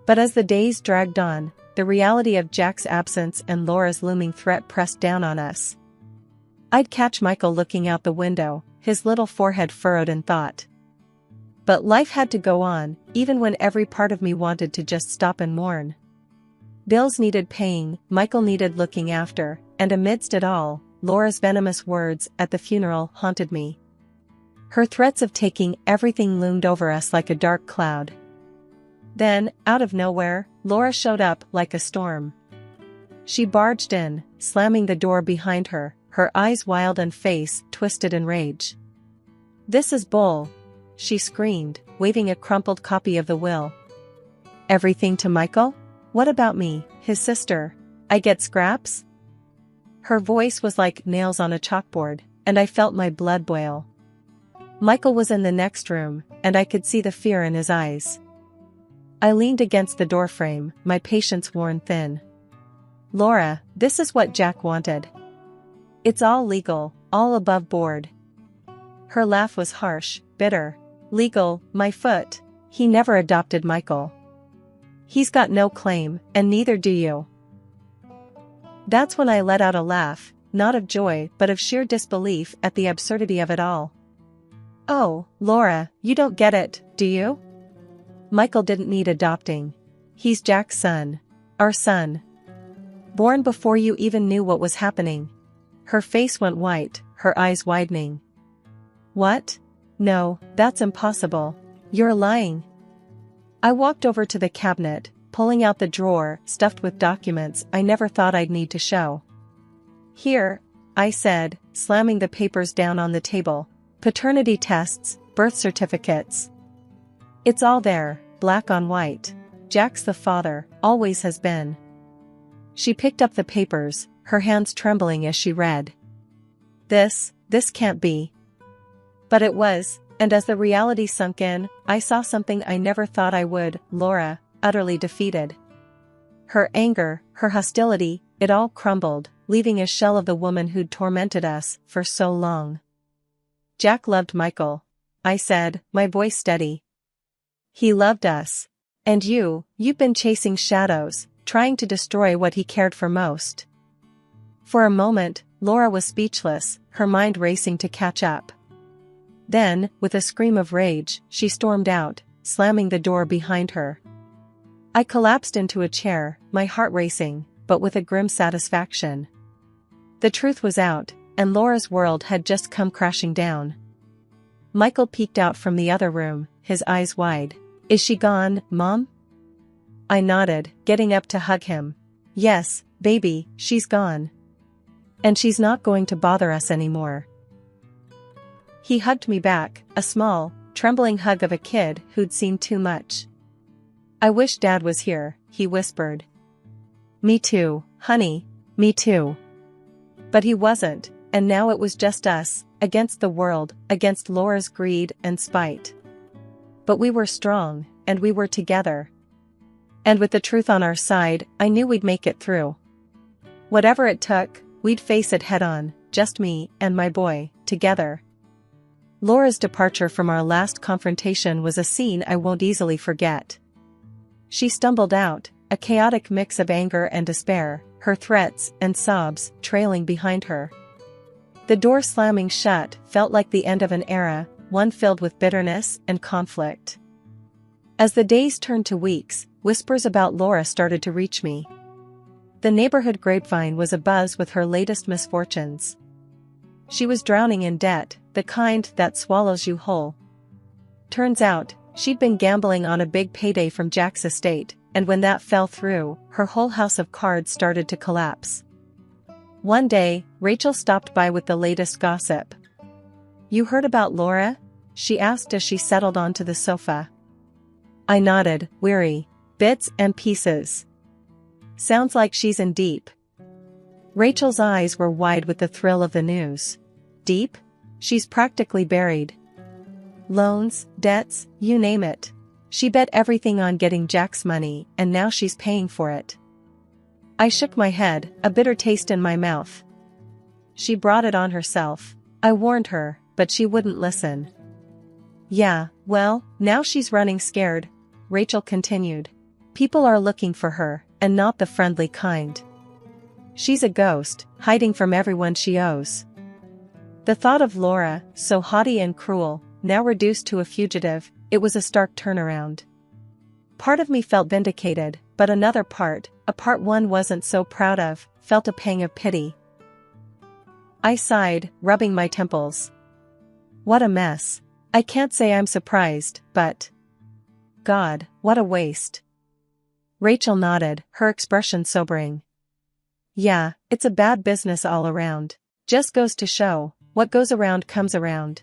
But as the days dragged on, the reality of Jack's absence and Laura's looming threat pressed down on us. I'd catch Michael looking out the window, his little forehead furrowed in thought. But life had to go on, even when every part of me wanted to just stop and mourn. Bills needed paying, Michael needed looking after, and amidst it all, Laura's venomous words at the funeral haunted me. Her threats of taking everything loomed over us like a dark cloud. Then, out of nowhere, Laura showed up like a storm. She barged in, slamming the door behind her, her eyes wild and face twisted in rage. "This is bull," she screamed, waving a crumpled copy of the will. "Everything to Michael? What about me, his sister? I get scraps?" Her voice was like nails on a chalkboard, and I felt my blood boil. Michael was in the next room, and I could see the fear in his eyes. I leaned against the doorframe, my patience worn thin. "Laura, this is what Jack wanted. It's all legal, all above board." Her laugh was harsh, bitter. "Legal, my foot. He never adopted Michael. He's got no claim, and neither do you." That's when I let out a laugh, not of joy but of sheer disbelief at the absurdity of it all. "Oh, Laura, you don't get it, do you? Michael didn't need adopting. He's Jack's son. Our son. Born before you even knew what was happening." Her face went white, her eyes widening. "What? No, that's impossible. You're lying." I walked over to the cabinet, pulling out the drawer stuffed with documents I never thought I'd need to show. "Here," I said, slamming the papers down on the table. "Paternity tests, birth certificates. It's all there, black on white. Jack's the father, always has been." She picked up the papers, her hands trembling as she read. This can't be." But it was, and as the reality sunk in, I saw something I never thought I would: Laura, utterly defeated. Her anger, her hostility, it all crumbled, leaving a shell of the woman who'd tormented us for so long. "Jack loved Michael," I said, my voice steady. "He loved us. And you've been chasing shadows, trying to destroy what he cared for most." For a moment, Laura was speechless, her mind racing to catch up. Then, with a scream of rage, she stormed out, slamming the door behind her. I collapsed into a chair, my heart racing, but with a grim satisfaction. The truth was out, and Laura's world had just come crashing down. Michael peeked out from the other room, his eyes wide. "Is she gone, Mom?" I nodded, getting up to hug him. "Yes, baby, she's gone. And she's not going to bother us anymore." He hugged me back, a small, trembling hug of a kid who'd seen too much. "I wish Dad was here," he whispered. "Me too, honey, me too." But he wasn't, and now it was just us, against the world, against Laura's greed and spite. But we were strong, and we were together. And with the truth on our side, I knew we'd make it through. Whatever it took, we'd face it head on, just me and my boy, together. Laura's departure from our last confrontation was a scene I won't easily forget. She stumbled out, a chaotic mix of anger and despair, her threats and sobs trailing behind her. The door slamming shut felt like the end of an era, one filled with bitterness and conflict. As the days turned to weeks, whispers about Laura started to reach me. The neighborhood grapevine was abuzz with her latest misfortunes. She was drowning in debt, the kind that swallows you whole. Turns out, she'd been gambling on a big payday from Jack's estate, and when that fell through, her whole house of cards started to collapse. One day, Rachel stopped by with the latest gossip. "You heard about Laura? she asked as she settled onto the sofa. I nodded, weary. Bits and pieces. Sounds like she's in deep. Rachel's eyes were wide with the thrill of the news. Deep? She's practically buried. Loans, debts, you name it. She bet everything on getting Jack's money, and now she's paying for it. I shook my head, a bitter taste in my mouth. She brought it on herself. I warned her, but she wouldn't listen. Yeah, well, now she's running scared, Rachel continued. People are looking for her, and not the friendly kind. She's a ghost, hiding from everyone she owes. The thought of Laura, so haughty and cruel, now reduced to a fugitive, it was a stark turnaround. Part of me felt vindicated, but another part, a part one wasn't so proud of, felt a pang of pity. I sighed, rubbing my temples. What a mess. I can't say I'm surprised, but... God, what a waste. Rachel nodded, her expression sobering. Yeah, it's a bad business all around. Just goes to show, what goes around comes around.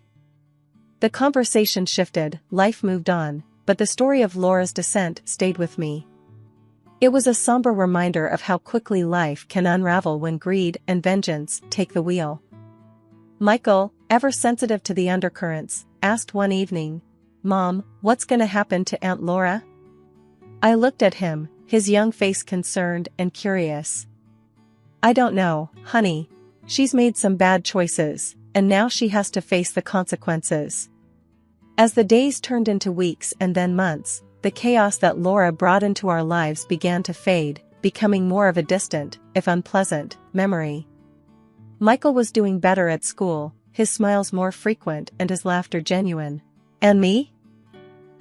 The conversation shifted, life moved on, but the story of Laura's descent stayed with me. It was a somber reminder of how quickly life can unravel when greed and vengeance take the wheel. Michael, ever sensitive to the undercurrents, asked one evening, Mom, what's gonna happen to Aunt Laura? I looked at him, his young face concerned and curious. I don't know, honey. She's made some bad choices, and now she has to face the consequences. As the days turned into weeks and then months, the chaos that Laura brought into our lives began to fade, becoming more of a distant, if unpleasant, memory. Michael was doing better at school, his smiles more frequent and his laughter genuine. And me?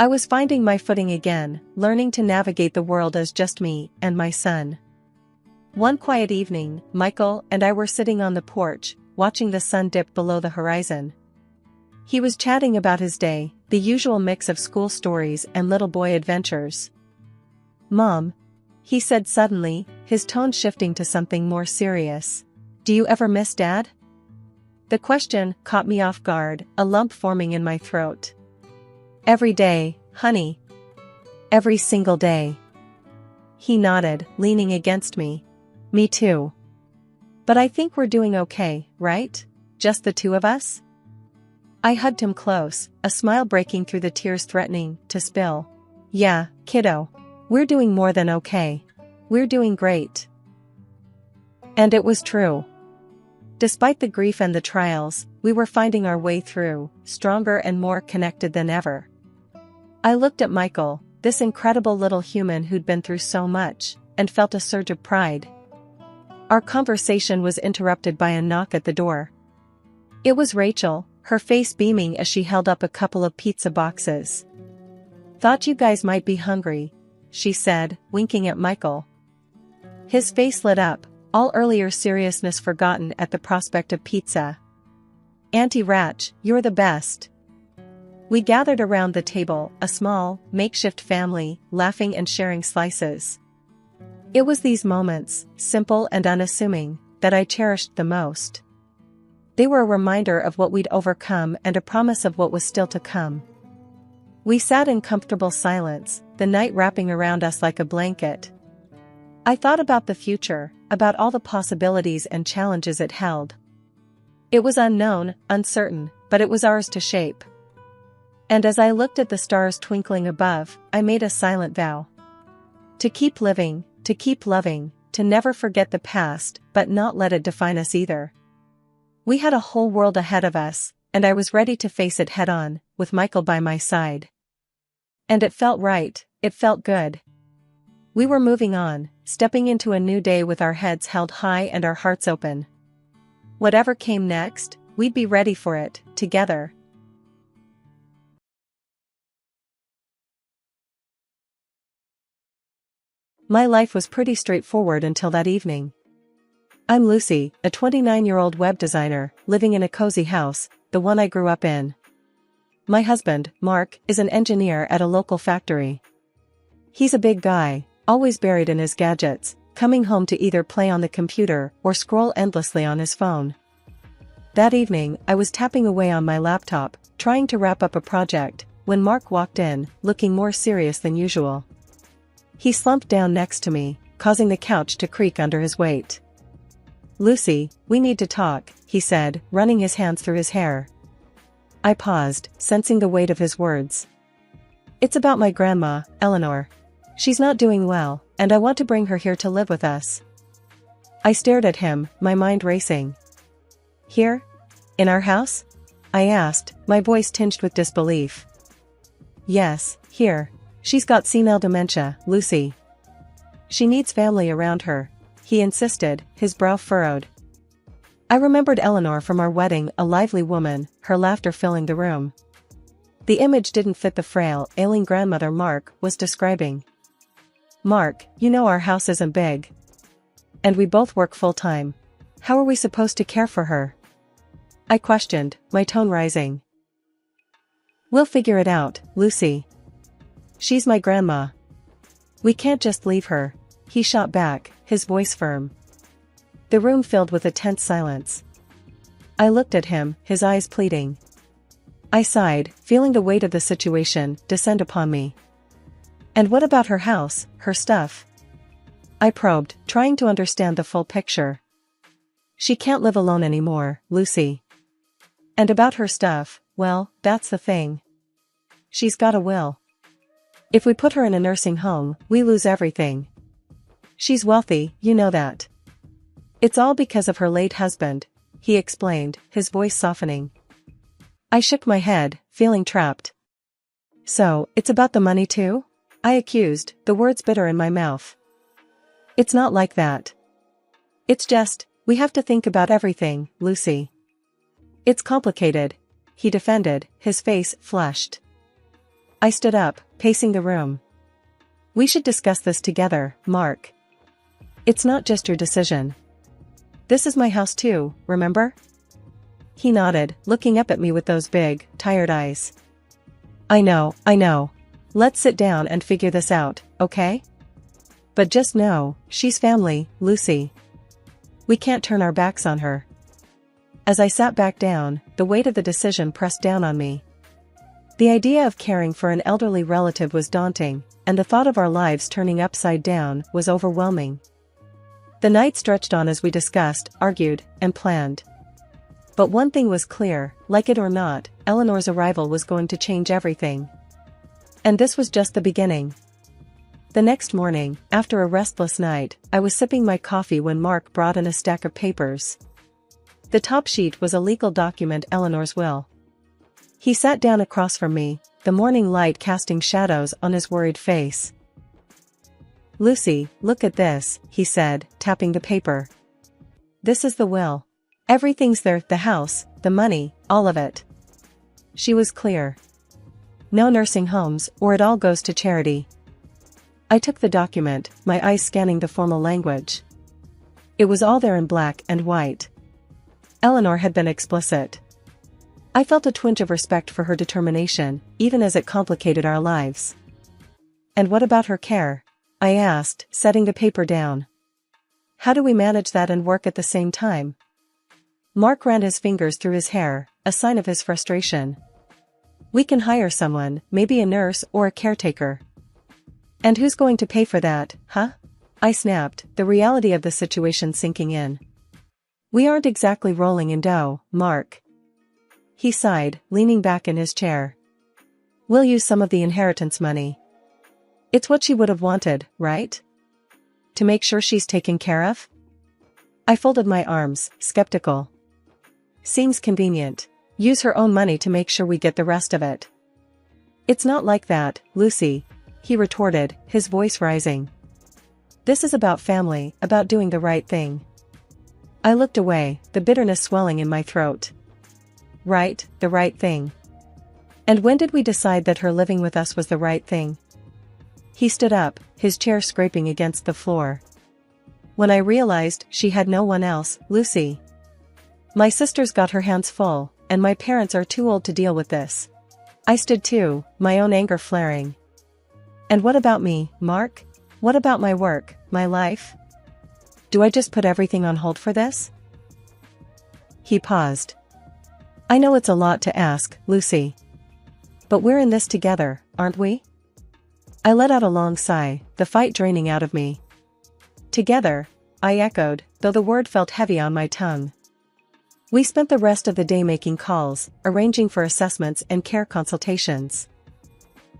I was finding my footing again, learning to navigate the world as just me and my son. One quiet evening, Michael and I were sitting on the porch, watching the sun dip below the horizon. He was chatting about his day, the usual mix of school stories and little boy adventures. Mom, he said suddenly, his tone shifting to something more serious. Do you ever miss Dad? The question caught me off guard, a lump forming in my throat. Every day, honey. Every single day. He nodded, leaning against me. Me too. But I think we're doing okay, right? Just the two of us? I hugged him close, a smile breaking through the tears threatening to spill. Yeah, kiddo. We're doing more than okay. We're doing great. And it was true. Despite the grief and the trials, we were finding our way through, stronger and more connected than ever. I looked at Michael, this incredible little human who'd been through so much, and felt a surge of pride. Our conversation was interrupted by a knock at the door. It was Rachel, her face beaming as she held up a couple of pizza boxes. Thought you guys might be hungry, she said, winking at Michael. His face lit up, all earlier seriousness forgotten at the prospect of pizza. Auntie Ratch, you're the best. We gathered around the table, a small, makeshift family, laughing and sharing slices. It was these moments, simple and unassuming, that I cherished the most. They were a reminder of what we'd overcome and a promise of what was still to come. We sat in comfortable silence, the night wrapping around us like a blanket. I thought about the future, about all the possibilities and challenges it held. It was unknown, uncertain, but it was ours to shape. And as I looked at the stars twinkling above, I made a silent vow. To keep living, to keep loving, to never forget the past, but not let it define us either. We had a whole world ahead of us, and I was ready to face it head-on, with Michael by my side. And it felt right, it felt good. We were moving on, stepping into a new day with our heads held high and our hearts open. Whatever came next, we'd be ready for it, together. My life was pretty straightforward until that evening. I'm Lucy, a 29-year-old web designer, living in a cozy house, the one I grew up in. My husband, Mark, is an engineer at a local factory. He's a big guy, always buried in his gadgets, coming home to either play on the computer or scroll endlessly on his phone. That evening, I was tapping away on my laptop, trying to wrap up a project, when Mark walked in, looking more serious than usual. He slumped down next to me, causing the couch to creak under his weight. "Lucy, we need to talk," he said, running his hands through his hair. I paused, sensing the weight of his words. "It's about my grandma, Eleanor. She's not doing well, and I want to bring her here to live with us." I stared at him, my mind racing. "Here? In our house?" I asked, my voice tinged with disbelief. "Yes, here. She's got senile dementia, Lucy. She needs family around her," he insisted, his brow furrowed. I remembered Eleanor from our wedding, a lively woman, her laughter filling the room. The image didn't fit the frail, ailing grandmother Mark was describing. "Mark, you know our house isn't big. And we both work full-time. How are we supposed to care for her?" I questioned, my tone rising. "We'll figure it out, Lucy. She's my grandma. We can't just leave her," he shot back, his voice firm. The room filled with a tense silence. I looked at him, his eyes pleading. I sighed, feeling the weight of the situation descend upon me. "And what about her house, her stuff?" I probed, trying to understand the full picture. "She can't live alone anymore, Lucy. And about her stuff, well, that's the thing. She's got a will. If we put her in a nursing home, we lose everything. She's wealthy, you know that. It's all because of her late husband," he explained, his voice softening. I shook my head, feeling trapped. "So, it's about the money too?" I accused, the words bitter in my mouth. "It's not like that. It's just, we have to think about everything, Lucy. It's complicated," he defended, his face flushed. I stood up, pacing the room. "We should discuss this together, Mark. It's not just your decision. This is my house too, remember?" He nodded, looking up at me with those big, tired eyes. I know. Let's sit down and figure this out, okay? But just know, she's family, Lucy. We can't turn our backs on her." As I sat back down, the weight of the decision pressed down on me. The idea of caring for an elderly relative was daunting, and the thought of our lives turning upside down was overwhelming. The night stretched on as we discussed, argued, and planned. But one thing was clear, like it or not, Eleanor's arrival was going to change everything. And this was just the beginning. The next morning, after a restless night, I was sipping my coffee when Mark brought in a stack of papers. The top sheet was a legal document, Eleanor's will. He sat down across from me, the morning light casting shadows on his worried face. "Lucy, look at this," he said, tapping the paper. "This is the will. Everything's there, the house, the money, all of it." She was clear. "No nursing homes, or it all goes to charity." I took the document, my eyes scanning the formal language. It was all there in black and white. Eleanor had been explicit. I felt a twinge of respect for her determination, even as it complicated our lives. "And what about her care?" I asked, setting the paper down. "How do we manage that and work at the same time?" Mark ran his fingers through his hair, a sign of his frustration. "We can hire someone, maybe a nurse or a caretaker." "And who's going to pay for that, huh?" I snapped, the reality of the situation sinking in. "We aren't exactly rolling in dough, Mark." He sighed, leaning back in his chair. "We'll use some of the inheritance money. It's what she would have wanted, right? To make sure she's taken care of?" I folded my arms, skeptical. "Seems convenient. Use her own money to make sure we get the rest of it." "It's not like that, Lucy," he retorted, his voice rising. "This is about family, about doing the right thing." I looked away, the bitterness swelling in my throat. Right, the right thing. And when did we decide that her living with us was the right thing? He stood up, his chair scraping against the floor. "When I realized she had no one else, Lucy. My sister's got her hands full, and my parents are too old to deal with this." I stood too, my own anger flaring. "And what about me, Mark? What about my work, my life? Do I just put everything on hold for this?" He paused. I know it's a lot to ask, Lucy. But we're in this together, aren't we? I let out a long sigh, the fight draining out of me. Together, I echoed, though the word felt heavy on my tongue. We spent the rest of the day making calls, arranging for assessments and care consultations.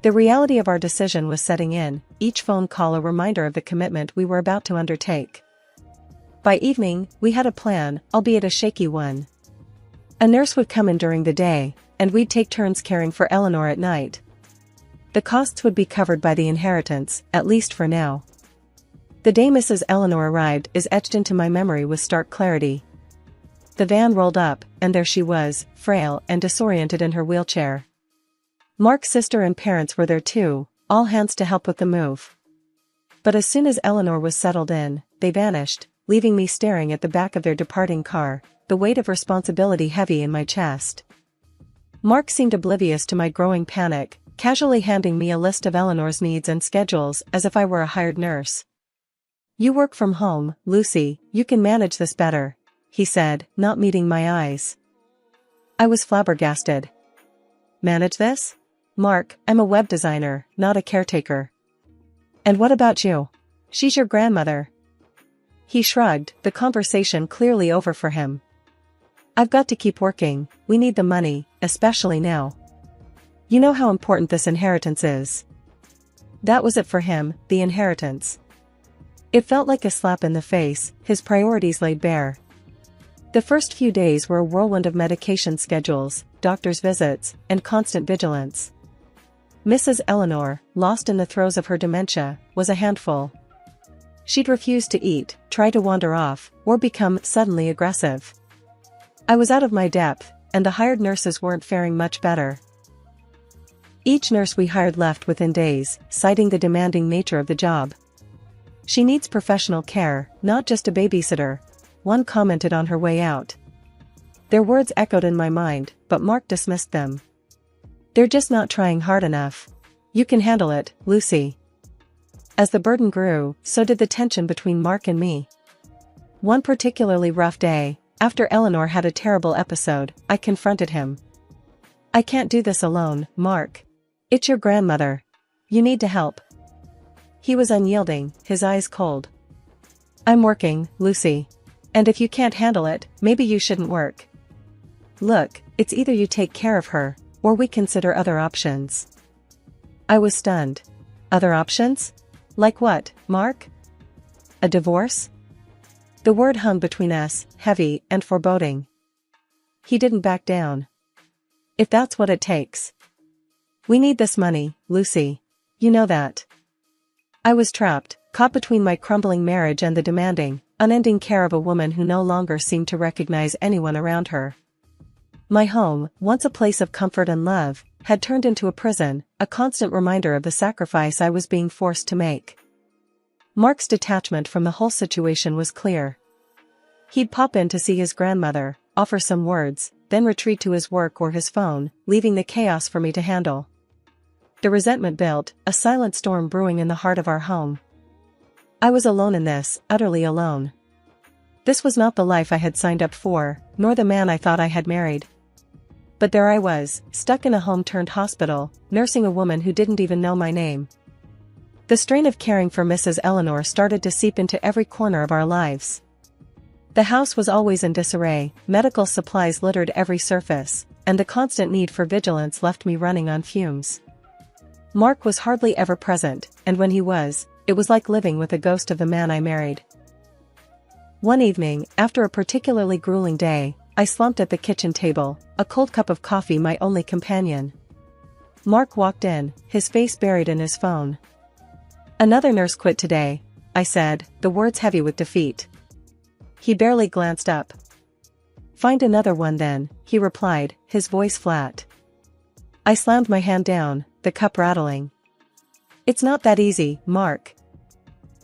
The reality of our decision was setting in, each phone call a reminder of the commitment we were about to undertake. By evening, we had a plan, albeit a shaky one. A nurse would come in during the day, and we'd take turns caring for Eleanor at night. The costs would be covered by the inheritance, at least for now. The day Mrs. Eleanor arrived is etched into my memory with stark clarity. The van rolled up, and there she was, frail and disoriented in her wheelchair. Mark's sister and parents were there too, all hands to help with the move. But as soon as Eleanor was settled in, they vanished, leaving me staring at the back of their departing car, the weight of responsibility heavy in my chest. Mark seemed oblivious to my growing panic, casually handing me a list of Eleanor's needs and schedules as if I were a hired nurse. "You work from home, Lucy, you can manage this better," he said, not meeting my eyes. I was flabbergasted. "Manage this? Mark, I'm a web designer, not a caretaker." "And what about you? She's your grandmother." He shrugged, the conversation clearly over for him. "I've got to keep working, we need the money, especially now. You know how important this inheritance is." That was it for him, the inheritance. It felt like a slap in the face, his priorities laid bare. The first few days were a whirlwind of medication schedules, doctor's visits, and constant vigilance. Mrs. Eleanor, lost in the throes of her dementia, was a handful. She'd refuse to eat, try to wander off, or become suddenly aggressive. I was out of my depth, and the hired nurses weren't faring much better. Each nurse we hired left within days, citing the demanding nature of the job. "She needs professional care, not just a babysitter," one commented on her way out. Their words echoed in my mind, but Mark dismissed them. "They're just not trying hard enough. You can handle it, Lucy." As the burden grew, so did the tension between Mark and me. One particularly rough day, after Eleanor had a terrible episode, I confronted him. "I can't do this alone, Mark. It's your grandmother. You need to help." He was unyielding, his eyes cold. "I'm working, Lucy. And if you can't handle it, maybe you shouldn't work. Look, it's either you take care of her, or we consider other options." I was stunned. Other options? Like what, Mark? A divorce? The word hung between us, heavy and foreboding. He didn't back down. "If that's what it takes. We need this money, Lucy. You know that." I was trapped, caught between my crumbling marriage and the demanding, unending care of a woman who no longer seemed to recognize anyone around her. My home, once a place of comfort and love, had turned into a prison, a constant reminder of the sacrifice I was being forced to make. Mark's detachment from the whole situation was clear. He'd pop in to see his grandmother, offer some words, then retreat to his work or his phone, leaving the chaos for me to handle. The resentment built, a silent storm brewing in the heart of our home. I was alone in this, utterly alone. This was not the life I had signed up for, nor the man I thought I had married. But there I was, stuck in a home-turned-hospital, nursing a woman who didn't even know my name. The strain of caring for Mrs. Eleanor started to seep into every corner of our lives. The house was always in disarray, medical supplies littered every surface, and the constant need for vigilance left me running on fumes. Mark was hardly ever present, and when he was, it was like living with a ghost of the man I married. One evening, after a particularly grueling day, I slumped at the kitchen table, a cold cup of coffee my only companion. Mark walked in, his face buried in his phone. "Another nurse quit today," I said, the words heavy with defeat. He barely glanced up. "Find another one then," he replied, his voice flat. I slammed my hand down, the cup rattling. "It's not that easy, Mark.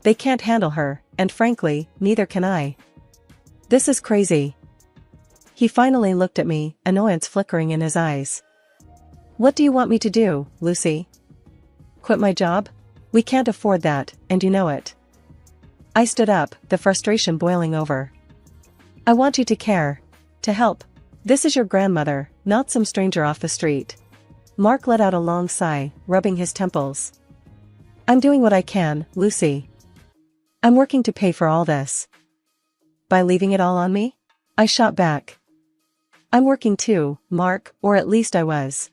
They can't handle her, and frankly, neither can I. This is crazy." He finally looked at me, annoyance flickering in his eyes. "What do you want me to do, Lucy? Quit my job? We can't afford that, and you know it." I stood up, the frustration boiling over. "I want you to care. To help. This is your grandmother, not some stranger off the street. Mark let out a long sigh, rubbing his temples. I'm doing what I can, Lucy. I'm working to pay for all this. By leaving it all on me? I shot back. I'm working too, Mark, or at least I was.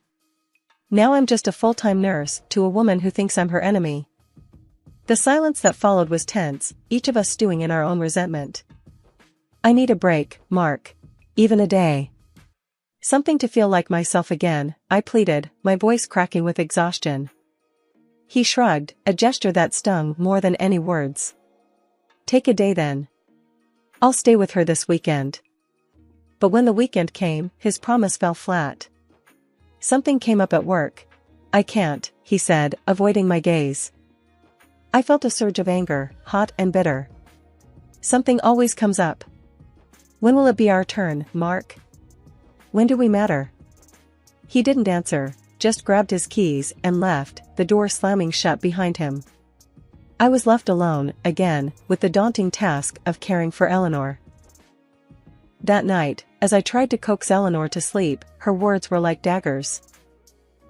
Now I'm just a full-time nurse to a woman who thinks I'm her enemy. The silence that followed was tense, each of us stewing in our own resentment. I need a break, Mark. Even a day. Something to feel like myself again, I pleaded, my voice cracking with exhaustion. He shrugged, a gesture that stung more than any words. Take a day then. I'll stay with her this weekend. But when the weekend came, his promise fell flat. Something came up at work. I can't, he said, avoiding my gaze. I felt a surge of anger, hot and bitter. Something always comes up. When will it be our turn, Mark? When do we matter? He didn't answer, just grabbed his keys and left, the door slamming shut behind him. I was left alone, again, with the daunting task of caring for Eleanor. That night, as I tried to coax Eleanor to sleep, her words were like daggers.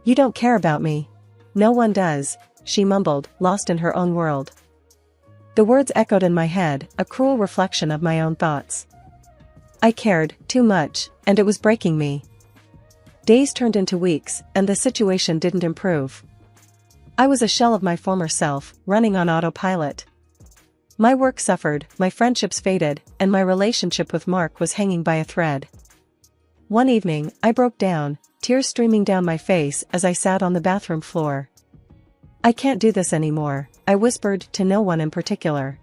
You don't care about me. No one does, she mumbled, lost in her own world. The words echoed in my head, a cruel reflection of my own thoughts. I cared, too much, and it was breaking me. Days turned into weeks, and the situation didn't improve. I was a shell of my former self, running on autopilot. My work suffered, my friendships faded, and my relationship with Mark was hanging by a thread. One evening, I broke down, tears streaming down my face as I sat on the bathroom floor. I can't do this anymore, I whispered to no one in particular.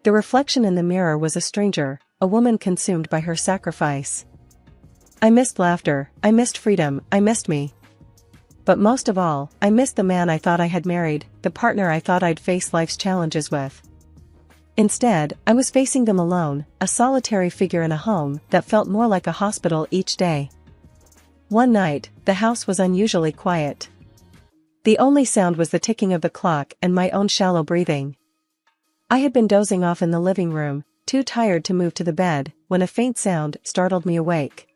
The reflection in the mirror was a stranger, a woman consumed by her sacrifice. I missed laughter, I missed freedom, I missed me. But most of all, I missed the man I thought I had married, the partner I thought I'd face life's challenges with. Instead, I was facing them alone, a solitary figure in a home that felt more like a hospital each day. One night, the house was unusually quiet. The only sound was the ticking of the clock and my own shallow breathing. I had been dozing off in the living room, too tired to move to the bed, when a faint sound startled me awake.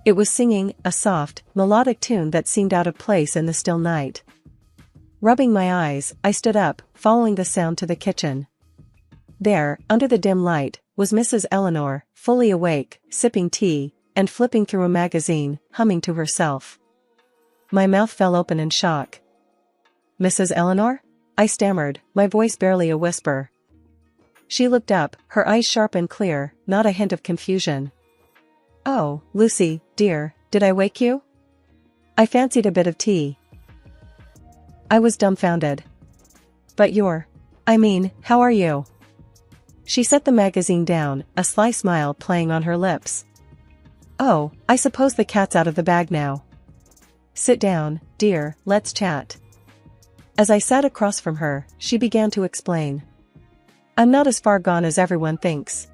It was singing, a soft, melodic tune that seemed out of place in the still night. Rubbing my eyes, I stood up, following the sound to the kitchen. There, under the dim light, was Mrs. Eleanor, fully awake, sipping tea, and flipping through a magazine, humming to herself. My mouth fell open in shock. Mrs. Eleanor? I stammered, my voice barely a whisper. She looked up, her eyes sharp and clear, not a hint of confusion. Oh, Lucy, dear, did I wake you? I fancied a bit of tea. I was dumbfounded. But how are you? She set the magazine down, a sly smile playing on her lips. Oh, I suppose the cat's out of the bag now. Sit down, dear, let's chat. As I sat across from her, she began to explain. I'm not as far gone as everyone thinks.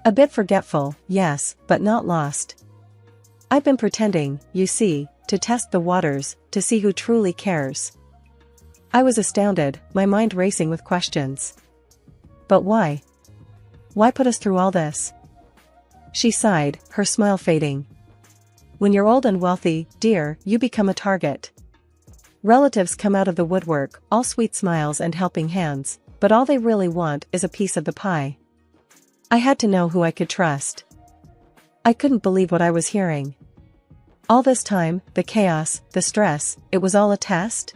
A bit forgetful, yes, but not lost. I've been pretending, you see, to test the waters, to see who truly cares. I was astounded, my mind racing with questions. But why? Why put us through all this? She sighed, her smile fading. When you're old and wealthy, dear, you become a target. Relatives come out of the woodwork, all sweet smiles and helping hands, but all they really want is a piece of the pie. I had to know who I could trust. I couldn't believe what I was hearing. All this time, the chaos, the stress, it was all a test?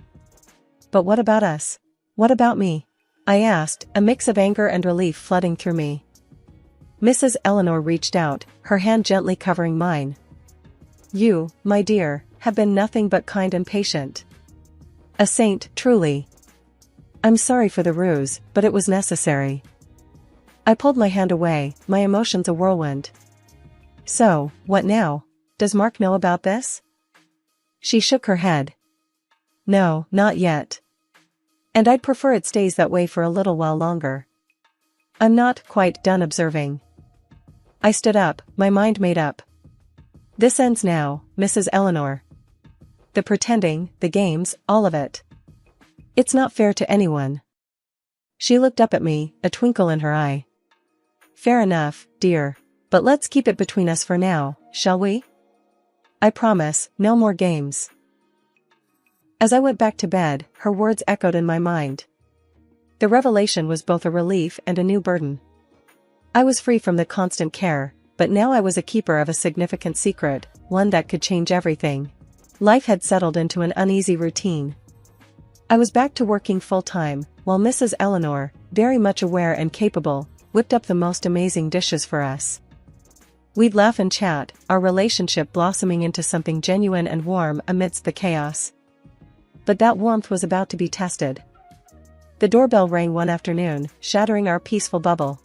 But what about us? What about me? I asked, a mix of anger and relief flooding through me. Mrs. Eleanor reached out, her hand gently covering mine. You, my dear, have been nothing but kind and patient. A saint, truly. I'm sorry for the ruse, but it was necessary. I pulled my hand away, my emotions a whirlwind. So, what now? Does Mark know about this? She shook her head. No, not yet. And I'd prefer it stays that way for a little while longer. I'm not quite done observing. I stood up, my mind made up. This ends now, Mrs. Eleanor. The pretending, the games, all of it. It's not fair to anyone. She looked up at me, a twinkle in her eye. Fair enough, dear. But let's keep it between us for now, shall we? I promise, no more games. As I went back to bed, her words echoed in my mind. The revelation was both a relief and a new burden. I was free from the constant care, but now I was a keeper of a significant secret, one that could change everything. Life had settled into an uneasy routine. I was back to working full-time, while Mrs. Eleanor, very much aware and capable, whipped up the most amazing dishes for us. We'd laugh and chat, our relationship blossoming into something genuine and warm amidst the chaos. But that warmth was about to be tested. The doorbell rang one afternoon, shattering our peaceful bubble.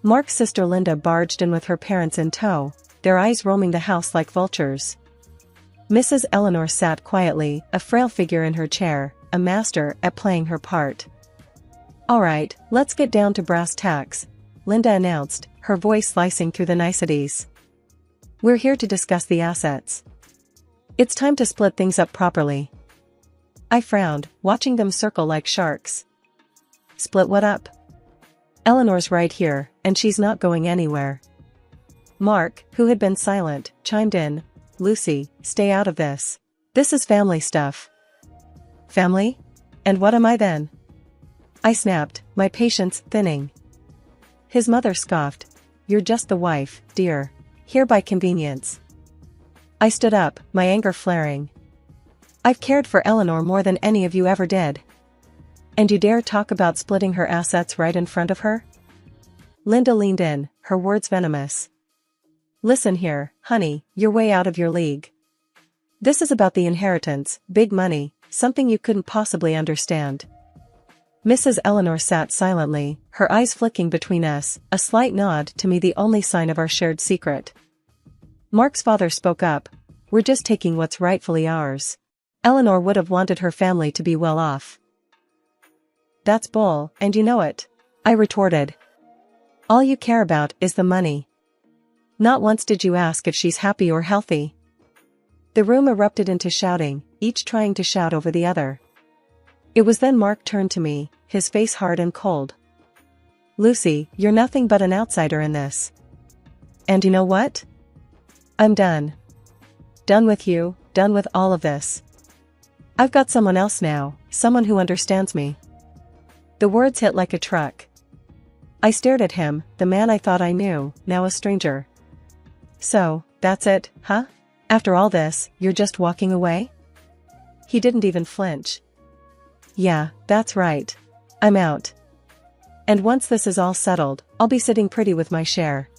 Mark's sister Linda barged in with her parents in tow, their eyes roaming the house like vultures. Mrs. Eleanor sat quietly, a frail figure in her chair, a master at playing her part. "All right, let's get down to brass tacks," Linda announced, her voice slicing through the niceties. "We're here to discuss the assets. It's time to split things up properly." I frowned, watching them circle like sharks. "Split what up?" "Eleanor's right here, and she's not going anywhere." Mark, who had been silent, chimed in. "Lucy, stay out of this. This is family stuff." "Family? And what am I then?" I snapped, my patience thinning. His mother scoffed. "You're just the wife, dear. Here by convenience." I stood up, my anger flaring. "I've cared for Eleanor more than any of you ever did. And you dare talk about splitting her assets right in front of her?" Linda leaned in, her words venomous. "Listen here, honey, you're way out of your league. This is about the inheritance, big money, something you couldn't possibly understand." Mrs. Eleanor sat silently, her eyes flicking between us, a slight nod to me the only sign of our shared secret. Mark's father spoke up. "We're just taking what's rightfully ours. Eleanor would have wanted her family to be well off." "That's bull, and you know it," I retorted. "All you care about is the money. Not once did you ask if she's happy or healthy." The room erupted into shouting, each trying to shout over the other. It was then Mark turned to me, his face hard and cold. "Lucy, you're nothing but an outsider in this. And you know what? I'm done. Done with you, done with all of this. I've got someone else now, someone who understands me." The words hit like a truck. I stared at him, the man I thought I knew, now a stranger. "So, that's it, huh? After all this, you're just walking away?" He didn't even flinch. "Yeah, that's right. I'm out. And once this is all settled, I'll be sitting pretty with my share."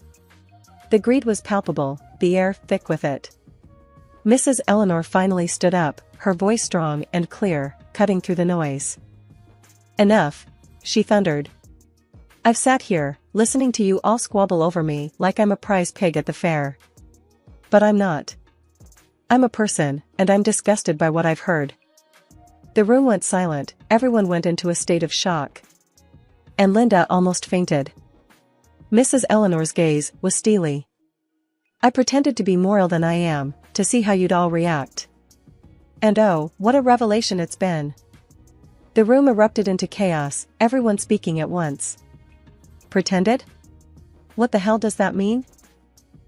The greed was palpable, the air thick with it. Mrs. Eleanor finally stood up, her voice strong and clear, cutting through the noise. "Enough," she thundered. "I've sat here, listening to you all squabble over me like I'm a prize pig at the fair. But I'm not. I'm a person, and I'm disgusted by what I've heard." The room went silent, everyone went into a state of shock. And Linda almost fainted. Mrs. Eleanor's gaze was steely. "I pretended to be moral than I am, to see how you'd all react. And oh, what a revelation it's been." The room erupted into chaos, everyone speaking at once. "Pretended? What the hell does that mean?"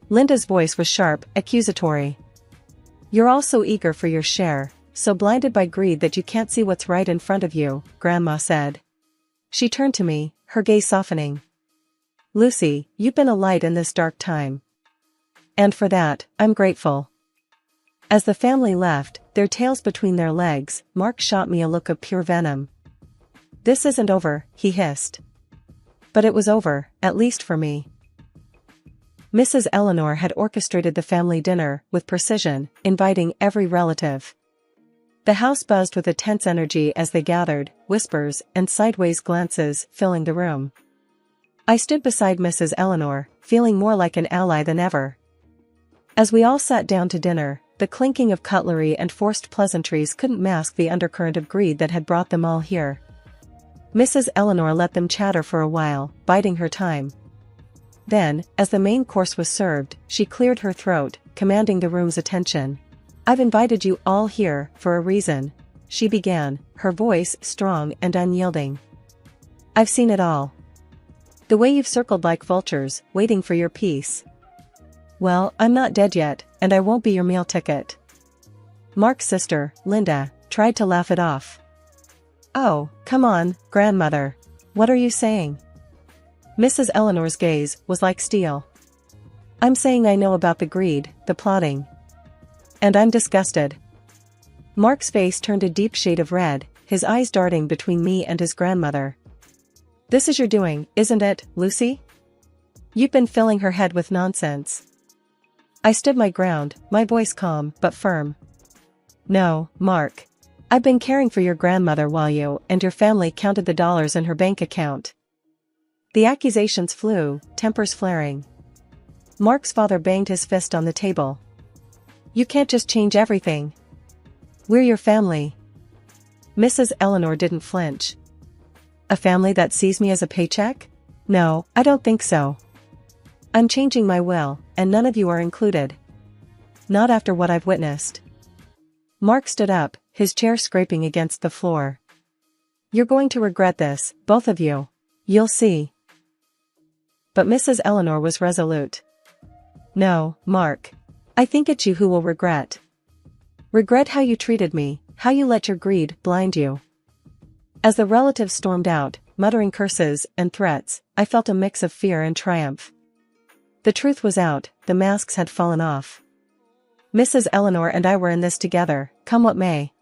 Linda's voice was sharp, accusatory. "You're all so eager for your share, so blinded by greed that you can't see what's right in front of you," Grandma said. She turned to me, her gaze softening. "Lucy, you've been a light in this dark time. And for that, I'm grateful." As the family left, their tails between their legs, Mark shot me a look of pure venom. "This isn't over," he hissed. But it was over, at least for me. Mrs. Eleanor had orchestrated the family dinner with precision, inviting every relative. The house buzzed with a tense energy as they gathered, whispers and sideways glances filling the room. I stood beside Mrs. Eleanor, feeling more like an ally than ever. As we all sat down to dinner, the clinking of cutlery and forced pleasantries couldn't mask the undercurrent of greed that had brought them all here. Mrs. Eleanor let them chatter for a while, biding her time. Then, as the main course was served, she cleared her throat, commanding the room's attention. "I've invited you all here for a reason," she began, her voice strong and unyielding. "I've seen it all. The way you've circled like vultures, waiting for your piece. Well, I'm not dead yet, and I won't be your meal ticket. Mark's sister, Linda, tried to laugh it off. Oh, come on, grandmother. What are you saying? Mrs. Eleanor's gaze was like steel. I'm saying I know about the greed, the plotting. And I'm disgusted. Mark's face turned a deep shade of red, his eyes darting between me and his grandmother. This is your doing, isn't it, Lucy? You've been filling her head with nonsense. I stood my ground, my voice calm but firm. No, Mark. I've been caring for your grandmother while you and your family counted the dollars in her bank account. The accusations flew, tempers flaring. Mark's father banged his fist on the table. You can't just change everything. We're your family. Mrs. Eleanor didn't flinch. A family that sees me as a paycheck? No, I don't think so. I'm changing my will, and none of you are included. Not after what I've witnessed. Mark stood up, his chair scraping against the floor. You're going to regret this, both of you. You'll see. But Mrs. Eleanor was resolute. No, Mark. I think it's you who will regret. Regret how you treated me, how you let your greed blind you. As the relatives stormed out, muttering curses and threats, I felt a mix of fear and triumph. The truth was out, the masks had fallen off. Mrs. Eleanor and I were in this together, come what may.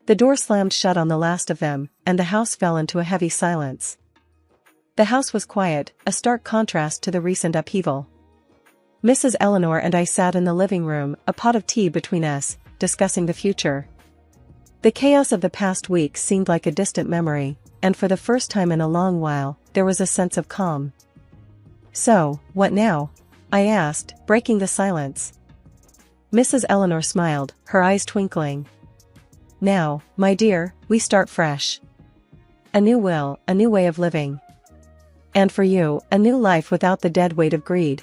The door slammed shut on the last of them, and the house fell into a heavy silence. The house was quiet, a stark contrast to the recent upheaval. Mrs. Eleanor and I sat in the living room, a pot of tea between us, discussing the future. The chaos of the past week seemed like a distant memory, and for the first time in a long while, there was a sense of calm. So, what now? I asked, breaking the silence. Mrs. Eleanor smiled, her eyes twinkling. Now, my dear, we start fresh. A new will, a new way of living. And for you, a new life without the dead weight of greed.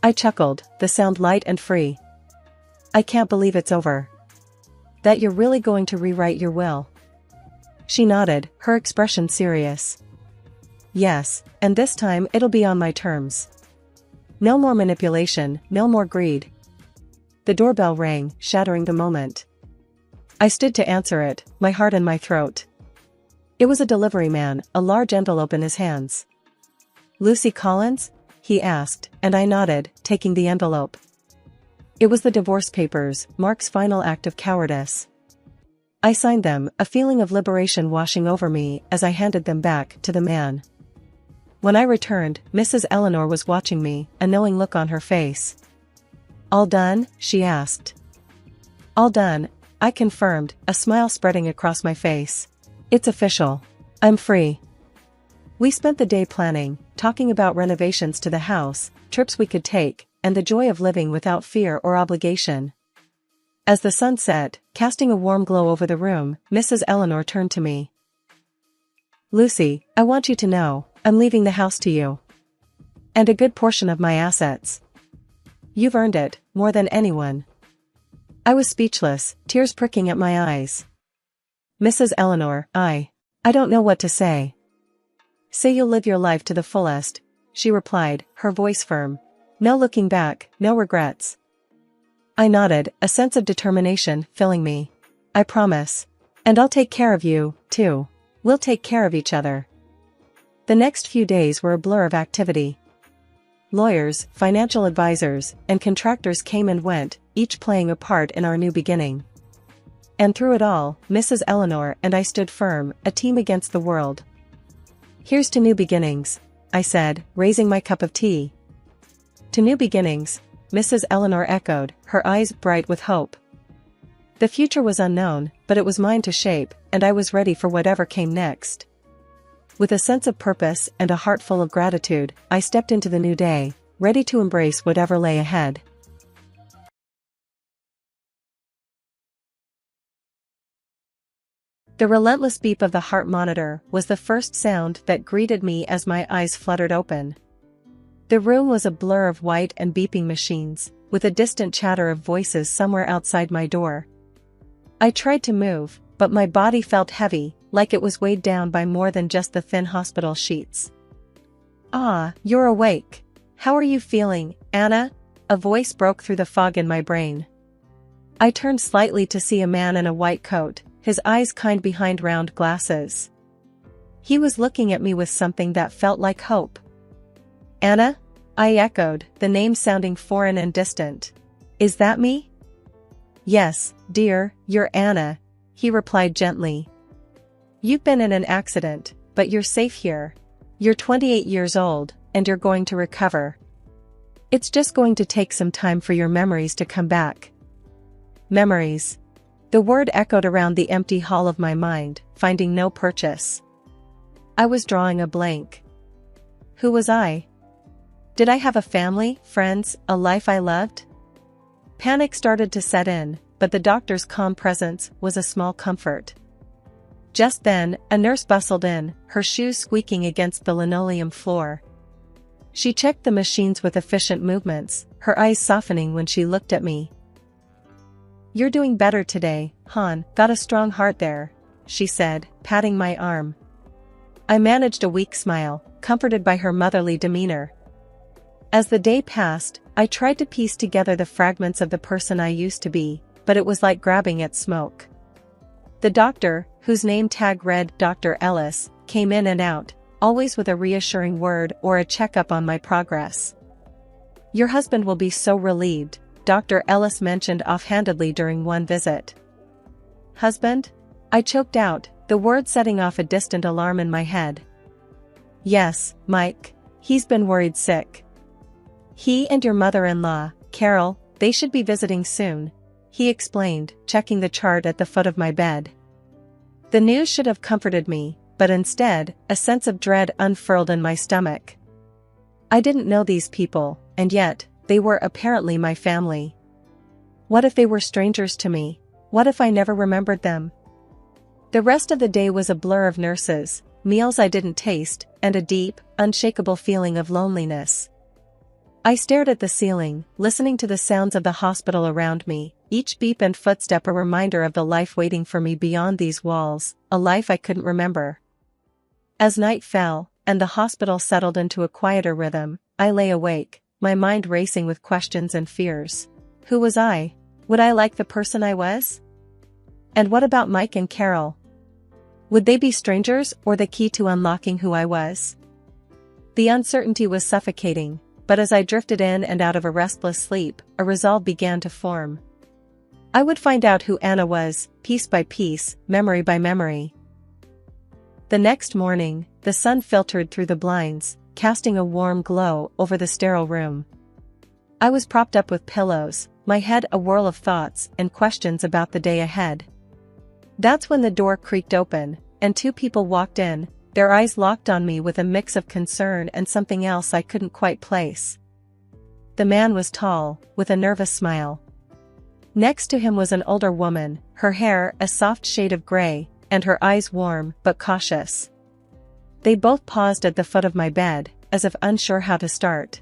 I chuckled, the sound light and free. I can't believe it's over. That you're really going to rewrite your will. She nodded, her expression serious. Yes, and this time it'll be on my terms. No more manipulation, no more greed. The doorbell rang, shattering the moment. I stood to answer it, my heart in my throat. It was a delivery man, a large envelope in his hands. Lucy Collins? He asked, and I nodded, taking the envelope. It was the divorce papers, Mark's final act of cowardice. I signed them, a feeling of liberation washing over me as I handed them back to the man. When I returned, Mrs. Eleanor was watching me, a knowing look on her face. All done? She asked. All done, I confirmed, a smile spreading across my face. It's official. I'm free. We spent the day planning, talking about renovations to the house, trips we could take, and the joy of living without fear or obligation. As the sun set, casting a warm glow over the room, Mrs. Eleanor turned to me. Lucy, I want you to know, I'm leaving the house to you. And a good portion of my assets. You've earned it, more than anyone. I was speechless, tears pricking at my eyes. Mrs. Eleanor, I don't know what to say. Say you'll live your life to the fullest, she replied, her voice firm. No looking back, no regrets. I nodded, a sense of determination filling me. I promise. And I'll take care of you, too. We'll take care of each other. The next few days were a blur of activity. Lawyers, financial advisors, and contractors came and went, each playing a part in our new beginning. And through it all, Mrs. Eleanor and I stood firm, a team against the world. Here's to new beginnings, I said, raising my cup of tea. To new beginnings, Mrs. Eleanor echoed, her eyes bright with hope. The future was unknown, but it was mine to shape, and I was ready for whatever came next. With a sense of purpose and a heart full of gratitude, I stepped into the new day, ready to embrace whatever lay ahead. The relentless beep of the heart monitor was the first sound that greeted me as my eyes fluttered open. The room was a blur of white and beeping machines, with a distant chatter of voices somewhere outside my door. I tried to move, but my body felt heavy, like it was weighed down by more than just the thin hospital sheets. Ah, you're awake. How are you feeling, Anna? a voice broke through the fog in my brain. I turned slightly to see a man in a white coat, his eyes kind behind round glasses. He was looking at me with something that felt like hope. Anna? I echoed, the name sounding foreign and distant. Is that me? Yes, dear, you're Anna, he replied gently. You've been in an accident, but you're safe here. You're 28 years old, and you're going to recover. It's just going to take some time for your memories to come back. Memories. The word echoed around the empty hall of my mind, finding no purchase. I was drawing a blank. Who was I? Did I have a family, friends, a life I loved? Panic started to set in, but the doctor's calm presence was a small comfort. Just then, a nurse bustled in, her shoes squeaking against the linoleum floor. She checked the machines with efficient movements, her eyes softening when she looked at me. You're doing better today, hon, got a strong heart there, she said, patting my arm. I managed a weak smile, comforted by her motherly demeanor. As the day passed, I tried to piece together the fragments of the person I used to be, but it was like grabbing at smoke. The doctor, whose name tag read Dr. Ellis, came in and out, always with a reassuring word or a checkup on my progress. Your husband will be so relieved, Dr. Ellis mentioned offhandedly during one visit. Husband? I choked out, the word setting off a distant alarm in my head. Yes, Mike. He's been worried sick. He and your mother-in-law, Carol, they should be visiting soon, he explained, checking the chart at the foot of my bed. The news should have comforted me, but instead, a sense of dread unfurled in my stomach. I didn't know these people, and yet, they were apparently my family. What if they were strangers to me? What if I never remembered them? The rest of the day was a blur of nurses, meals I didn't taste, and a deep, unshakable feeling of loneliness. I stared at the ceiling, listening to the sounds of the hospital around me, each beep and footstep a reminder of the life waiting for me beyond these walls, a life I couldn't remember. As night fell, and the hospital settled into a quieter rhythm, I lay awake, my mind racing with questions and fears. Who was I? Would I like the person I was? And what about Mike and Carol? Would they be strangers or the key to unlocking who I was? The uncertainty was suffocating, but as I drifted in and out of a restless sleep, a resolve began to form. I would find out who Anna was, piece by piece, memory by memory. The next morning, the sun filtered through the blinds, casting a warm glow over the sterile room. I was propped up with pillows, my head a whirl of thoughts and questions about the day ahead. That's when the door creaked open, and two people walked in, their eyes locked on me with a mix of concern and something else I couldn't quite place. The man was tall, with a nervous smile. Next to him was an older woman, her hair a soft shade of gray, and her eyes warm but cautious. They both paused at the foot of my bed, as if unsure how to start.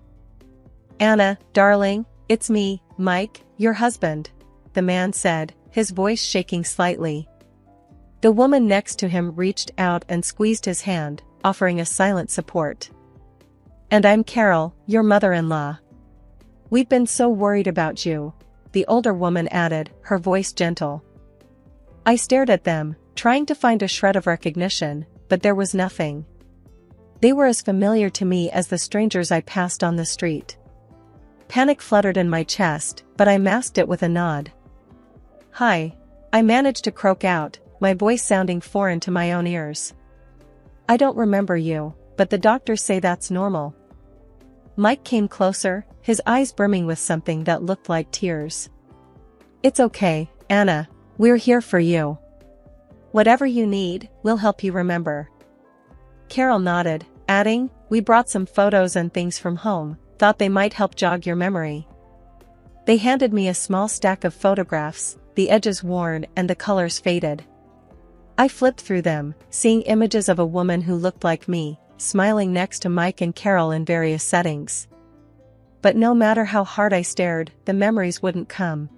Anna, darling, it's me, Mike, your husband, the man said, his voice shaking slightly. The woman next to him reached out and squeezed his hand, offering a silent support. And I'm Carol, your mother-in-law. We've been so worried about you, the older woman added, her voice gentle. I stared at them, trying to find a shred of recognition, but there was nothing. They were as familiar to me as the strangers I passed on the street. Panic fluttered in my chest, but I masked it with a nod. Hi. I managed to croak out, my voice sounding foreign to my own ears. I don't remember you, but the doctors say that's normal. Mike came closer, his eyes brimming with something that looked like tears. It's okay, Anna, we're here for you. Whatever you need, we'll help you remember. Carol nodded, adding, we brought some photos and things from home, thought they might help jog your memory. They handed me a small stack of photographs, the edges worn and the colors faded. I flipped through them, seeing images of a woman who looked like me, smiling next to Mike and Carol in various settings. But no matter how hard I stared, the memories wouldn't come.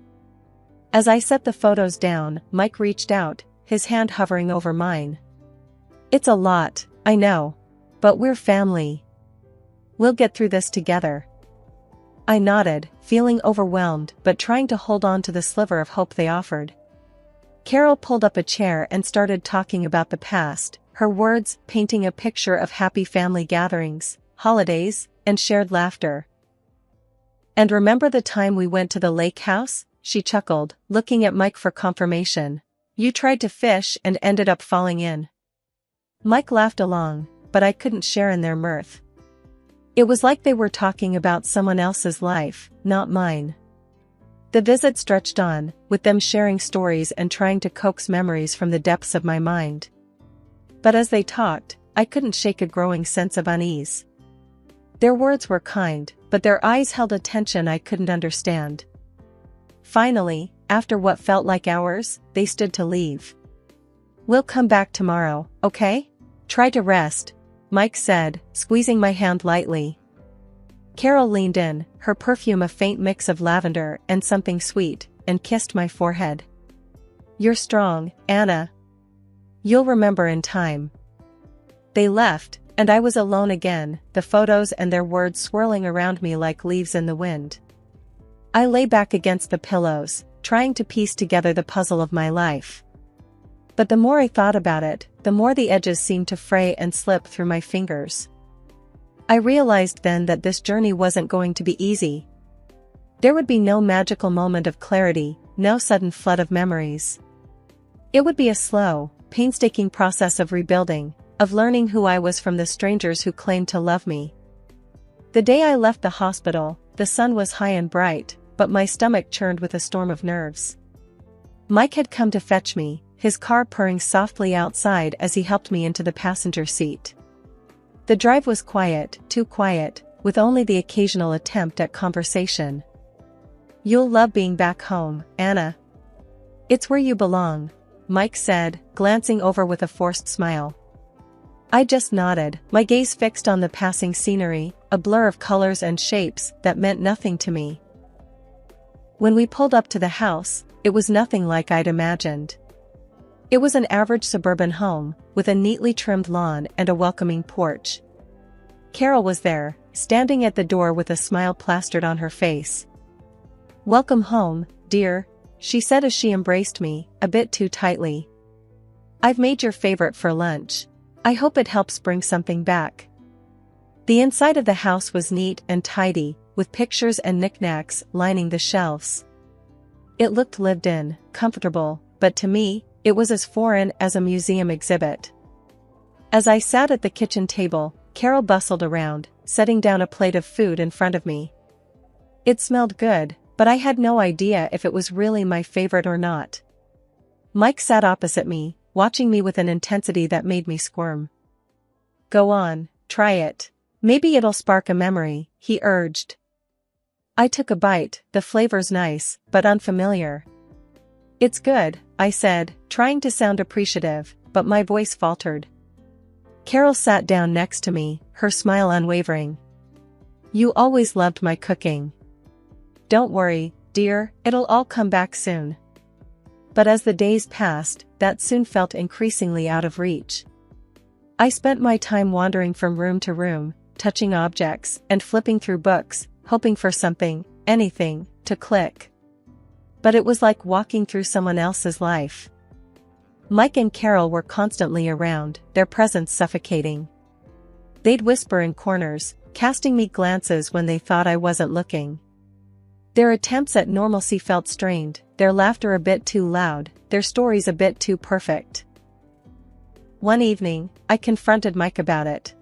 As I set the photos down, Mike reached out, his hand hovering over mine. It's a lot, I know. But we're family. We'll get through this together. I nodded, feeling overwhelmed but trying to hold on to the sliver of hope they offered. Carol pulled up a chair and started talking about the past, her words painting a picture of happy family gatherings, holidays, and shared laughter. "And remember the time we went to the lake house?" she chuckled, looking at Mike for confirmation. "You tried to fish and ended up falling in." Mike laughed along, but I couldn't share in their mirth. It was like they were talking about someone else's life, not mine. The visit stretched on, with them sharing stories and trying to coax memories from the depths of my mind. But as they talked, I couldn't shake a growing sense of unease. Their words were kind, but their eyes held a tension I couldn't understand. Finally, after what felt like hours, they stood to leave. "We'll come back tomorrow, okay? Try to rest," Mike said, squeezing my hand lightly. Carol leaned in, her perfume a faint mix of lavender and something sweet, and kissed my forehead. "You're strong, Anna. You'll remember in time." They left, and I was alone again, the photos and their words swirling around me like leaves in the wind. I lay back against the pillows, trying to piece together the puzzle of my life. But the more I thought about it, the more the edges seemed to fray and slip through my fingers. I realized then that this journey wasn't going to be easy. There would be no magical moment of clarity, no sudden flood of memories. It would be a slow, painstaking process of rebuilding, of learning who I was from the strangers who claimed to love me. The day I left the hospital, the sun was high and bright, but my stomach churned with a storm of nerves. Mike had come to fetch me, his car purring softly outside as he helped me into the passenger seat. The drive was quiet, too quiet, with only the occasional attempt at conversation. "You'll love being back home, Anna. It's where you belong," Mike said, glancing over with a forced smile. I just nodded, my gaze fixed on the passing scenery, a blur of colors and shapes that meant nothing to me. When we pulled up to the house, it was nothing like I'd imagined. It was an average suburban home, with a neatly trimmed lawn and a welcoming porch. Carol was there, standing at the door with a smile plastered on her face. "Welcome home, dear," she said as she embraced me, a bit too tightly. "I've made your favorite for lunch. I hope it helps bring something back." The inside of the house was neat and tidy, with pictures and knickknacks lining the shelves. It looked lived in, comfortable, but to me, it was as foreign as a museum exhibit. As I sat at the kitchen table, Carol bustled around, setting down a plate of food in front of me. It smelled good, but I had no idea if it was really my favorite or not. Mike sat opposite me, watching me with an intensity that made me squirm. "Go on, try it. Maybe it'll spark a memory," he urged. I took a bite, the flavor's nice, but unfamiliar. "It's good," I said, trying to sound appreciative, but my voice faltered. Carol sat down next to me, her smile unwavering. "You always loved my cooking. Don't worry, dear, it'll all come back soon." But as the days passed, that soon felt increasingly out of reach. I spent my time wandering from room to room, touching objects, and flipping through books, hoping for something, anything, to click. But it was like walking through someone else's life. Mike and Carol were constantly around, their presence suffocating. They'd whisper in corners, casting me glances when they thought I wasn't looking. Their attempts at normalcy felt strained, their laughter a bit too loud, their stories a bit too perfect. One evening, I confronted Mike about it.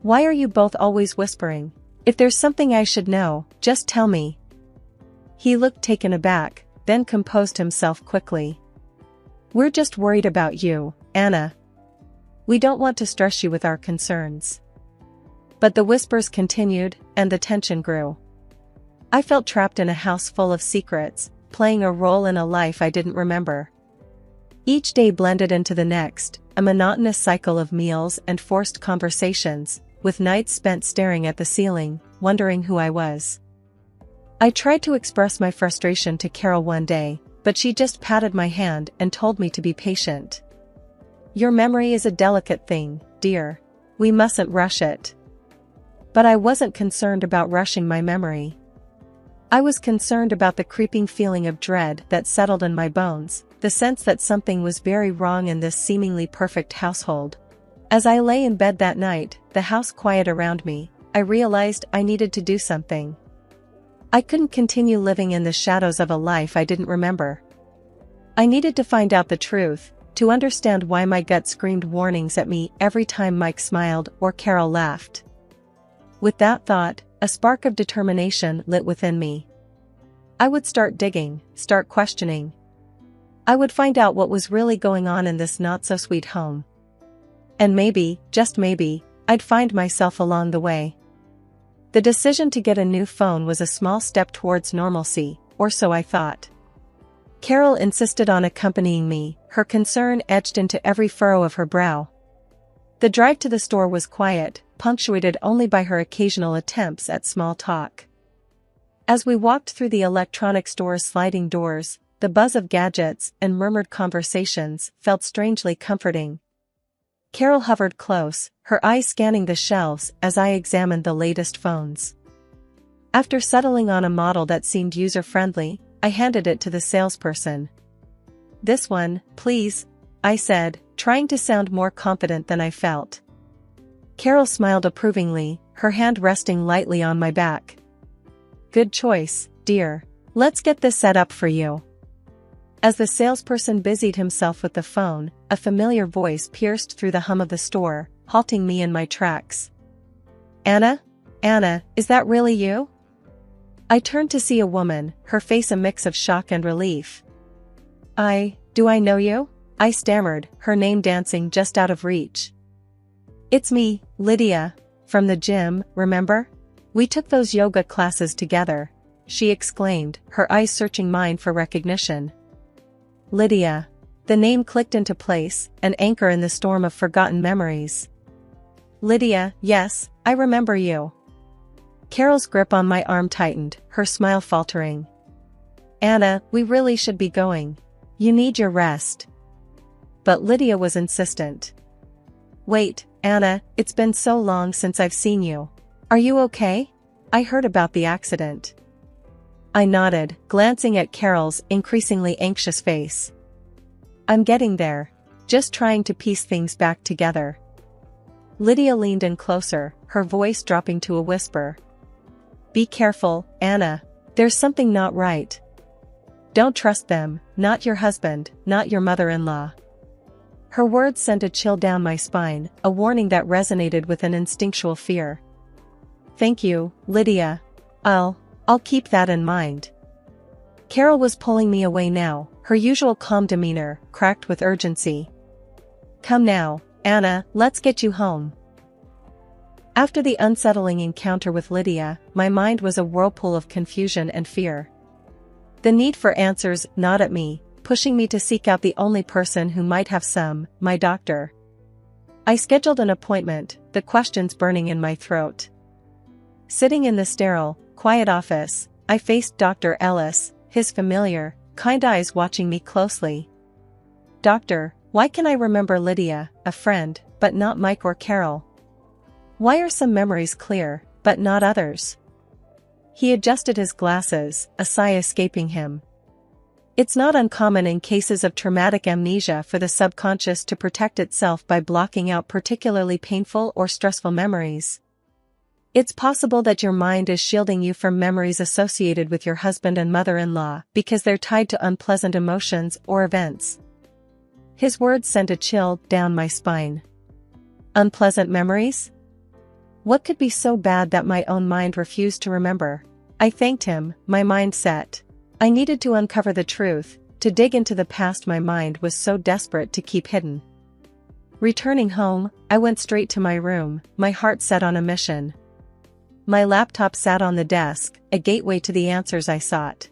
"Why are you both always whispering? If there's something I should know, just tell me." He looked taken aback, then composed himself quickly. "We're just worried about you, Anna. We don't want to stress you with our concerns." But the whispers continued, and the tension grew. I felt trapped in a house full of secrets, playing a role in a life I didn't remember. Each day blended into the next, a monotonous cycle of meals and forced conversations, with nights spent staring at the ceiling, wondering who I was. I tried to express my frustration to Carol one day, but she just patted my hand and told me to be patient. "Your memory is a delicate thing, dear. We mustn't rush it." But I wasn't concerned about rushing my memory. I was concerned about the creeping feeling of dread that settled in my bones, the sense that something was very wrong in this seemingly perfect household. As I lay in bed that night, the house quiet around me, I realized I needed to do something. I couldn't continue living in the shadows of a life I didn't remember. I needed to find out the truth, to understand why my gut screamed warnings at me every time Mike smiled or Carol laughed. With that thought, a spark of determination lit within me. I would start digging, start questioning. I would find out what was really going on in this not-so-sweet home. And maybe, just maybe, I'd find myself along the way. The decision to get a new phone was a small step towards normalcy, or so I thought. Carol insisted on accompanying me, her concern etched into every furrow of her brow. The drive to the store was quiet, punctuated only by her occasional attempts at small talk. As we walked through the electronic store's sliding doors, the buzz of gadgets and murmured conversations felt strangely comforting. Carol hovered close, her eyes scanning the shelves as I examined the latest phones. After settling on a model that seemed user-friendly, I handed it to the salesperson. "This one, please," I said, trying to sound more confident than I felt. Carol smiled approvingly, her hand resting lightly on my back. "Good choice, dear. Let's get this set up for you." As the salesperson busied himself with the phone, a familiar voice pierced through the hum of the store, halting me in my tracks. "Anna? Anna, is that really you?" I turned to see a woman, her face a mix of shock and relief. Do I know you?" I stammered, her name dancing just out of reach. "It's me, Lydia. From the gym, remember? We took those yoga classes together," she exclaimed, her eyes searching mine for recognition. Lydia. The name clicked into place, an anchor in the storm of forgotten memories. "Lydia, yes, I remember you." Carol's grip on my arm tightened, her smile faltering. "Anna, we really should be going. You need your rest." But Lydia was insistent. "Wait, Anna, it's been so long since I've seen you. Are you okay? I heard about the accident." I nodded, glancing at Carol's increasingly anxious face. "I'm getting there. Just trying to piece things back together." Lydia leaned in closer, her voice dropping to a whisper. "Be careful, Anna. There's something not right. Don't trust them, not your husband, not your mother-in-law." Her words sent a chill down my spine, a warning that resonated with an instinctual fear. "Thank you, Lydia. I'll keep that in mind." Carol was pulling me away now, her usual calm demeanor cracked with urgency. "Come now, Anna, let's get you home." After the unsettling encounter with Lydia, my mind was a whirlpool of confusion and fear. The need for answers gnawed at me, pushing me to seek out the only person who might have some, my doctor. I scheduled an appointment, the questions burning in my throat. Sitting in the sterile, quiet office, I faced Dr. Ellis, his familiar, kind eyes watching me closely. "Doctor, why can I remember Lydia, a friend, but not Mike or Carol? Why are some memories clear, but not others?" He adjusted his glasses, a sigh escaping him. It's not uncommon in cases of traumatic amnesia for the subconscious to protect itself by blocking out particularly painful or stressful memories. It's possible that your mind is shielding you from memories associated with your husband and mother-in-law because they're tied to unpleasant emotions or events. His words sent a chill down my spine. Unpleasant memories? What could be so bad that my own mind refused to remember? I thanked him, my mind set. I needed to uncover the truth, to dig into the past my mind was so desperate to keep hidden. Returning home, I went straight to my room, my heart set on a mission. My laptop sat on the desk, a gateway to the answers I sought.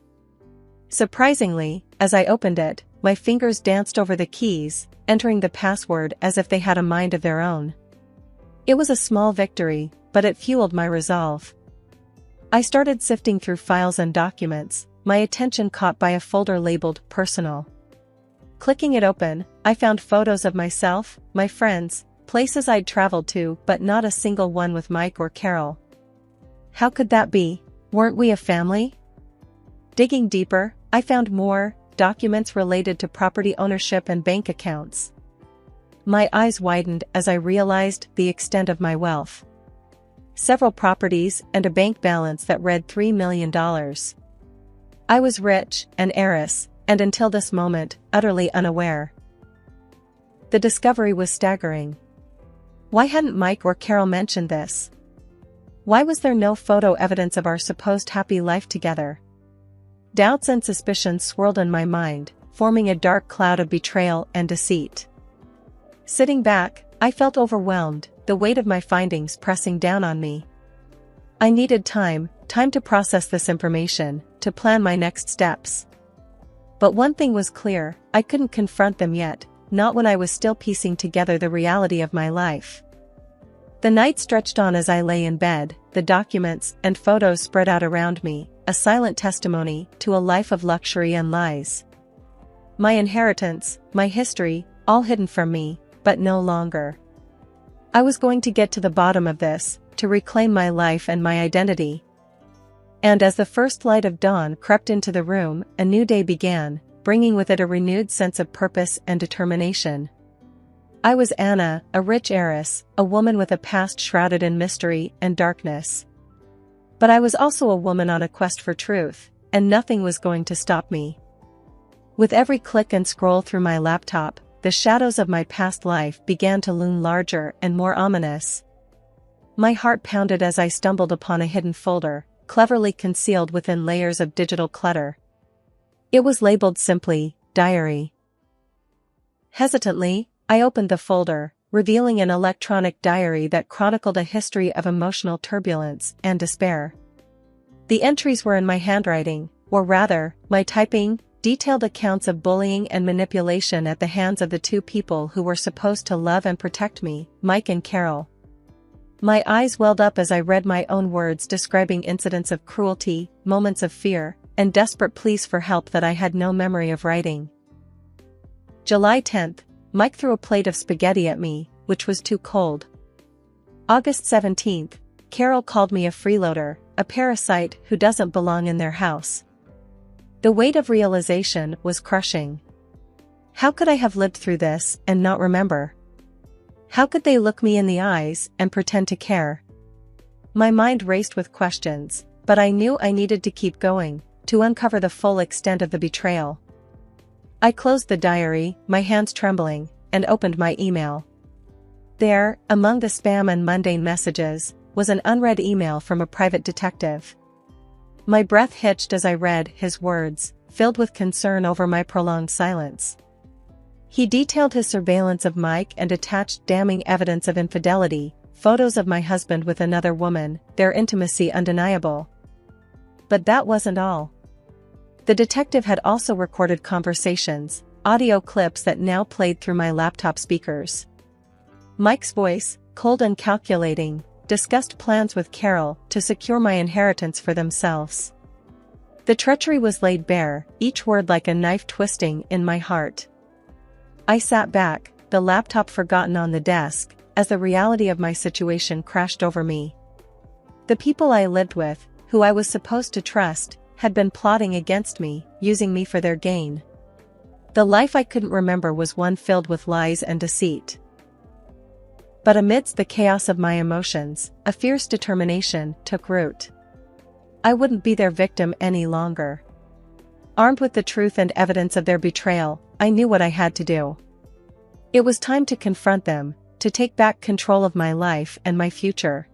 Surprisingly, as I opened it, my fingers danced over the keys, entering the password as if they had a mind of their own. It was a small victory, but it fueled my resolve. I started sifting through files and documents, my attention caught by a folder labeled Personal. Clicking it open, I found photos of myself, my friends, places I'd traveled to, but not a single one with Mike or Carol. How could that be? Weren't we a family? Digging deeper, I found more documents related to property ownership and bank accounts. My eyes widened as I realized the extent of my wealth. Several properties and a bank balance that read $3 million. I was rich, an heiress, and until this moment, utterly unaware. The discovery was staggering. Why hadn't Mike or Carol mentioned this? Why was there no photo evidence of our supposed happy life together? Doubts and suspicions swirled in my mind, forming a dark cloud of betrayal and deceit. Sitting back, I felt overwhelmed, the weight of my findings pressing down on me. I needed time to process this information, to plan my next steps. But one thing was clear, I couldn't confront them yet, not when I was still piecing together the reality of my life. The night stretched on as I lay in bed, the documents and photos spread out around me, a silent testimony to a life of luxury and lies. My inheritance, my history, all hidden from me, but no longer. I was going to get to the bottom of this, to reclaim my life and my identity. And as the first light of dawn crept into the room, a new day began, bringing with it a renewed sense of purpose and determination. I was Anna, a rich heiress, a woman with a past shrouded in mystery and darkness. But I was also a woman on a quest for truth, and nothing was going to stop me. With every click and scroll through my laptop, the shadows of my past life began to loom larger and more ominous. My heart pounded as I stumbled upon a hidden folder, cleverly concealed within layers of digital clutter. It was labeled simply, Diary. Hesitantly, I opened the folder, revealing an electronic diary that chronicled a history of emotional turbulence and despair. The entries were in my handwriting, or rather, my typing, detailed accounts of bullying and manipulation at the hands of the two people who were supposed to love and protect me, Mike and Carol. My eyes welled up as I read my own words describing incidents of cruelty, moments of fear, and desperate pleas for help that I had no memory of writing. July 10th, Mike threw a plate of spaghetti at me, which was too cold. August 17th, Carol called me a freeloader, a parasite who doesn't belong in their house. The weight of realization was crushing. How could I have lived through this and not remember? How could they look me in the eyes and pretend to care? My mind raced with questions, but I knew I needed to keep going, to uncover the full extent of the betrayal. I closed the diary, my hands trembling, and opened my email. There, among the spam and mundane messages, was an unread email from a private detective. My breath hitched as I read his words, filled with concern over my prolonged silence. He detailed his surveillance of Mike and attached damning evidence of infidelity, photos of my husband with another woman, their intimacy undeniable. But that wasn't all. The detective had also recorded conversations, audio clips that now played through my laptop speakers. Mike's voice, cold and calculating, discussed plans with Carol to secure my inheritance for themselves. The treachery was laid bare, each word like a knife twisting in my heart. I sat back, the laptop forgotten on the desk, as the reality of my situation crashed over me. The people I lived with, who I was supposed to trust, had been plotting against me, using me for their gain. The life I couldn't remember was one filled with lies and deceit. But amidst the chaos of my emotions, a fierce determination took root. I wouldn't be their victim any longer. Armed with the truth and evidence of their betrayal, I knew what I had to do. It was time to confront them, to take back control of my life and my future.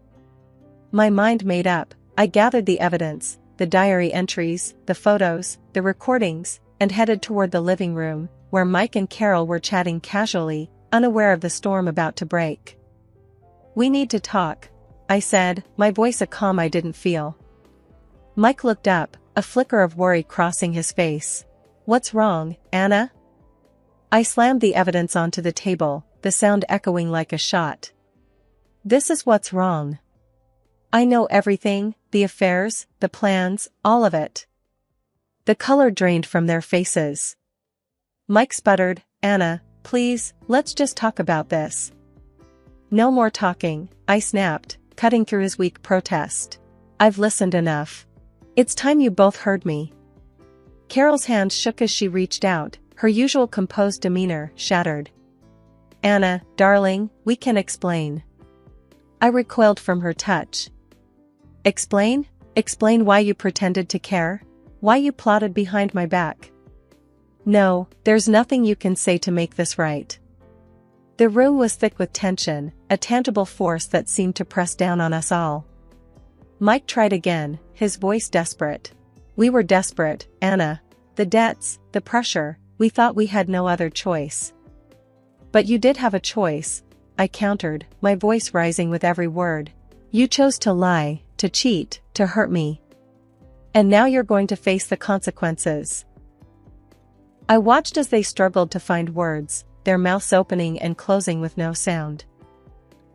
My mind made up, I gathered the evidence, the diary entries, the photos, the recordings, and headed toward the living room, where Mike and Carol were chatting casually, unaware of the storm about to break. "We need to talk," I said, my voice a calm I didn't feel. Mike looked up, a flicker of worry crossing his face. "What's wrong, Anna?" I slammed the evidence onto the table, the sound echoing like a shot. "This is what's wrong. I know everything, the affairs, the plans, all of it." The color drained from their faces. Mike sputtered, "Anna, please, let's just talk about this." "No more talking," I snapped, cutting through his weak protest. "I've listened enough. It's time you both heard me. Carol's hand shook as she reached out, her usual composed demeanor shattered. "Anna, darling, we can explain." I recoiled from her touch. "Explain? Explain why you pretended to care? Why you plotted behind my back?" "No, there's nothing you can say to make this right." The room was thick with tension, a tangible force that seemed to press down on us all. Mike tried again, his voice desperate. "We were desperate, Anna. The debts, the pressure, we thought we had no other choice." "But you did have a choice," I countered, my voice rising with every word. "You chose to lie, to cheat, to hurt me. And now you're going to face the consequences." I watched as they struggled to find words, their mouths opening and closing with no sound.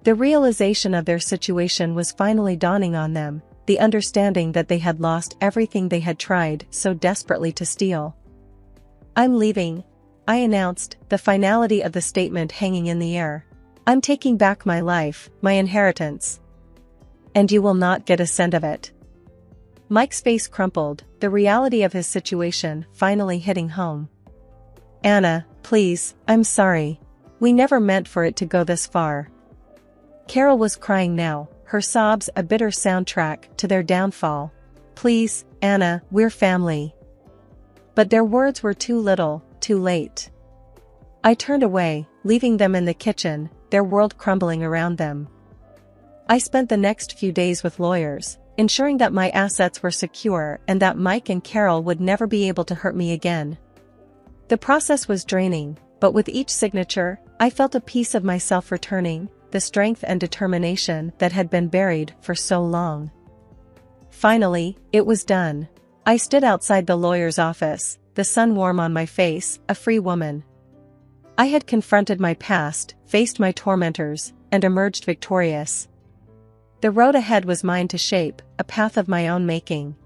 The realization of their situation was finally dawning on them, the understanding that they had lost everything they had tried so desperately to steal. "I'm leaving," I announced, the finality of the statement hanging in the air. "I'm taking back my life, my inheritance. And you will not get a cent of it." Mike's face crumpled, the reality of his situation finally hitting home. "Anna, please, I'm sorry. We never meant for it to go this far." Carol was crying now, her sobs a bitter soundtrack to their downfall. "Please, Anna, we're family." But their words were too little, too late. I turned away, leaving them in the kitchen, their world crumbling around them. I spent the next few days with lawyers, ensuring that my assets were secure and that Mike and Carol would never be able to hurt me again. The process was draining, but with each signature, I felt a piece of myself returning, the strength and determination that had been buried for so long. Finally, it was done. I stood outside the lawyer's office, the sun warm on my face, a free woman. I had confronted my past, faced my tormentors, and emerged victorious. The road ahead was mine to shape, a path of my own making.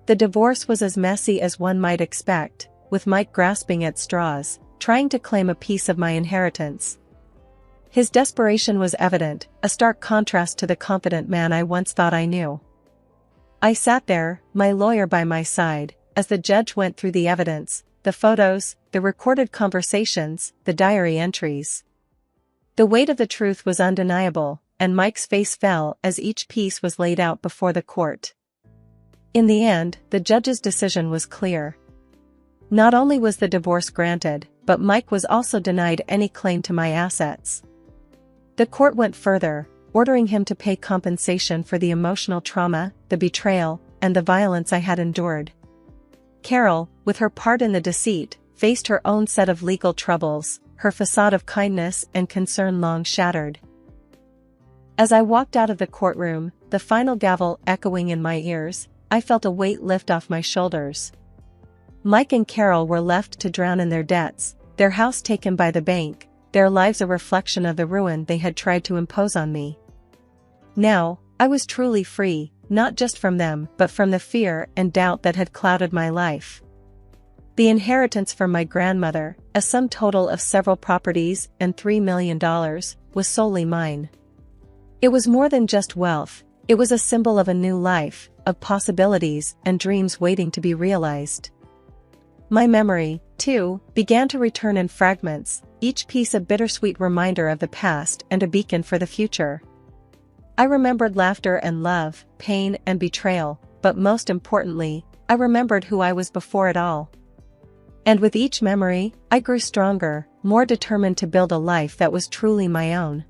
The divorce was as messy as one might expect, with Mike grasping at straws, trying to claim a piece of my inheritance. His desperation was evident, a stark contrast to the confident man I once thought I knew. I sat there, my lawyer by my side, as the judge went through the evidence, the photos, the recorded conversations, the diary entries. The weight of the truth was undeniable, and Mike's face fell as each piece was laid out before the court. In the end, the judge's decision was clear. Not only was the divorce granted, but Mike was also denied any claim to my assets. The court went further, ordering him to pay compensation for the emotional trauma, the betrayal, and the violence I had endured. Carol, with her part in the deceit, faced her own set of legal troubles, her facade of kindness and concern long shattered. As I walked out of the courtroom, the final gavel echoing in my ears, I felt a weight lift off my shoulders. Mike and Carol were left to drown in their debts, their house taken by the bank, their lives a reflection of the ruin they had tried to impose on me. Now, I was truly free, not just from them but from the fear and doubt that had clouded my life. The inheritance from my grandmother, a sum total of several properties and $3 million, was solely mine. It was more than just wealth, it was a symbol of a new life, of possibilities and dreams waiting to be realized. My memory, too, began to return in fragments, each piece a bittersweet reminder of the past and a beacon for the future. I remembered laughter and love, pain and betrayal, but most importantly, I remembered who I was before it all. And with each memory, I grew stronger, more determined to build a life that was truly my own.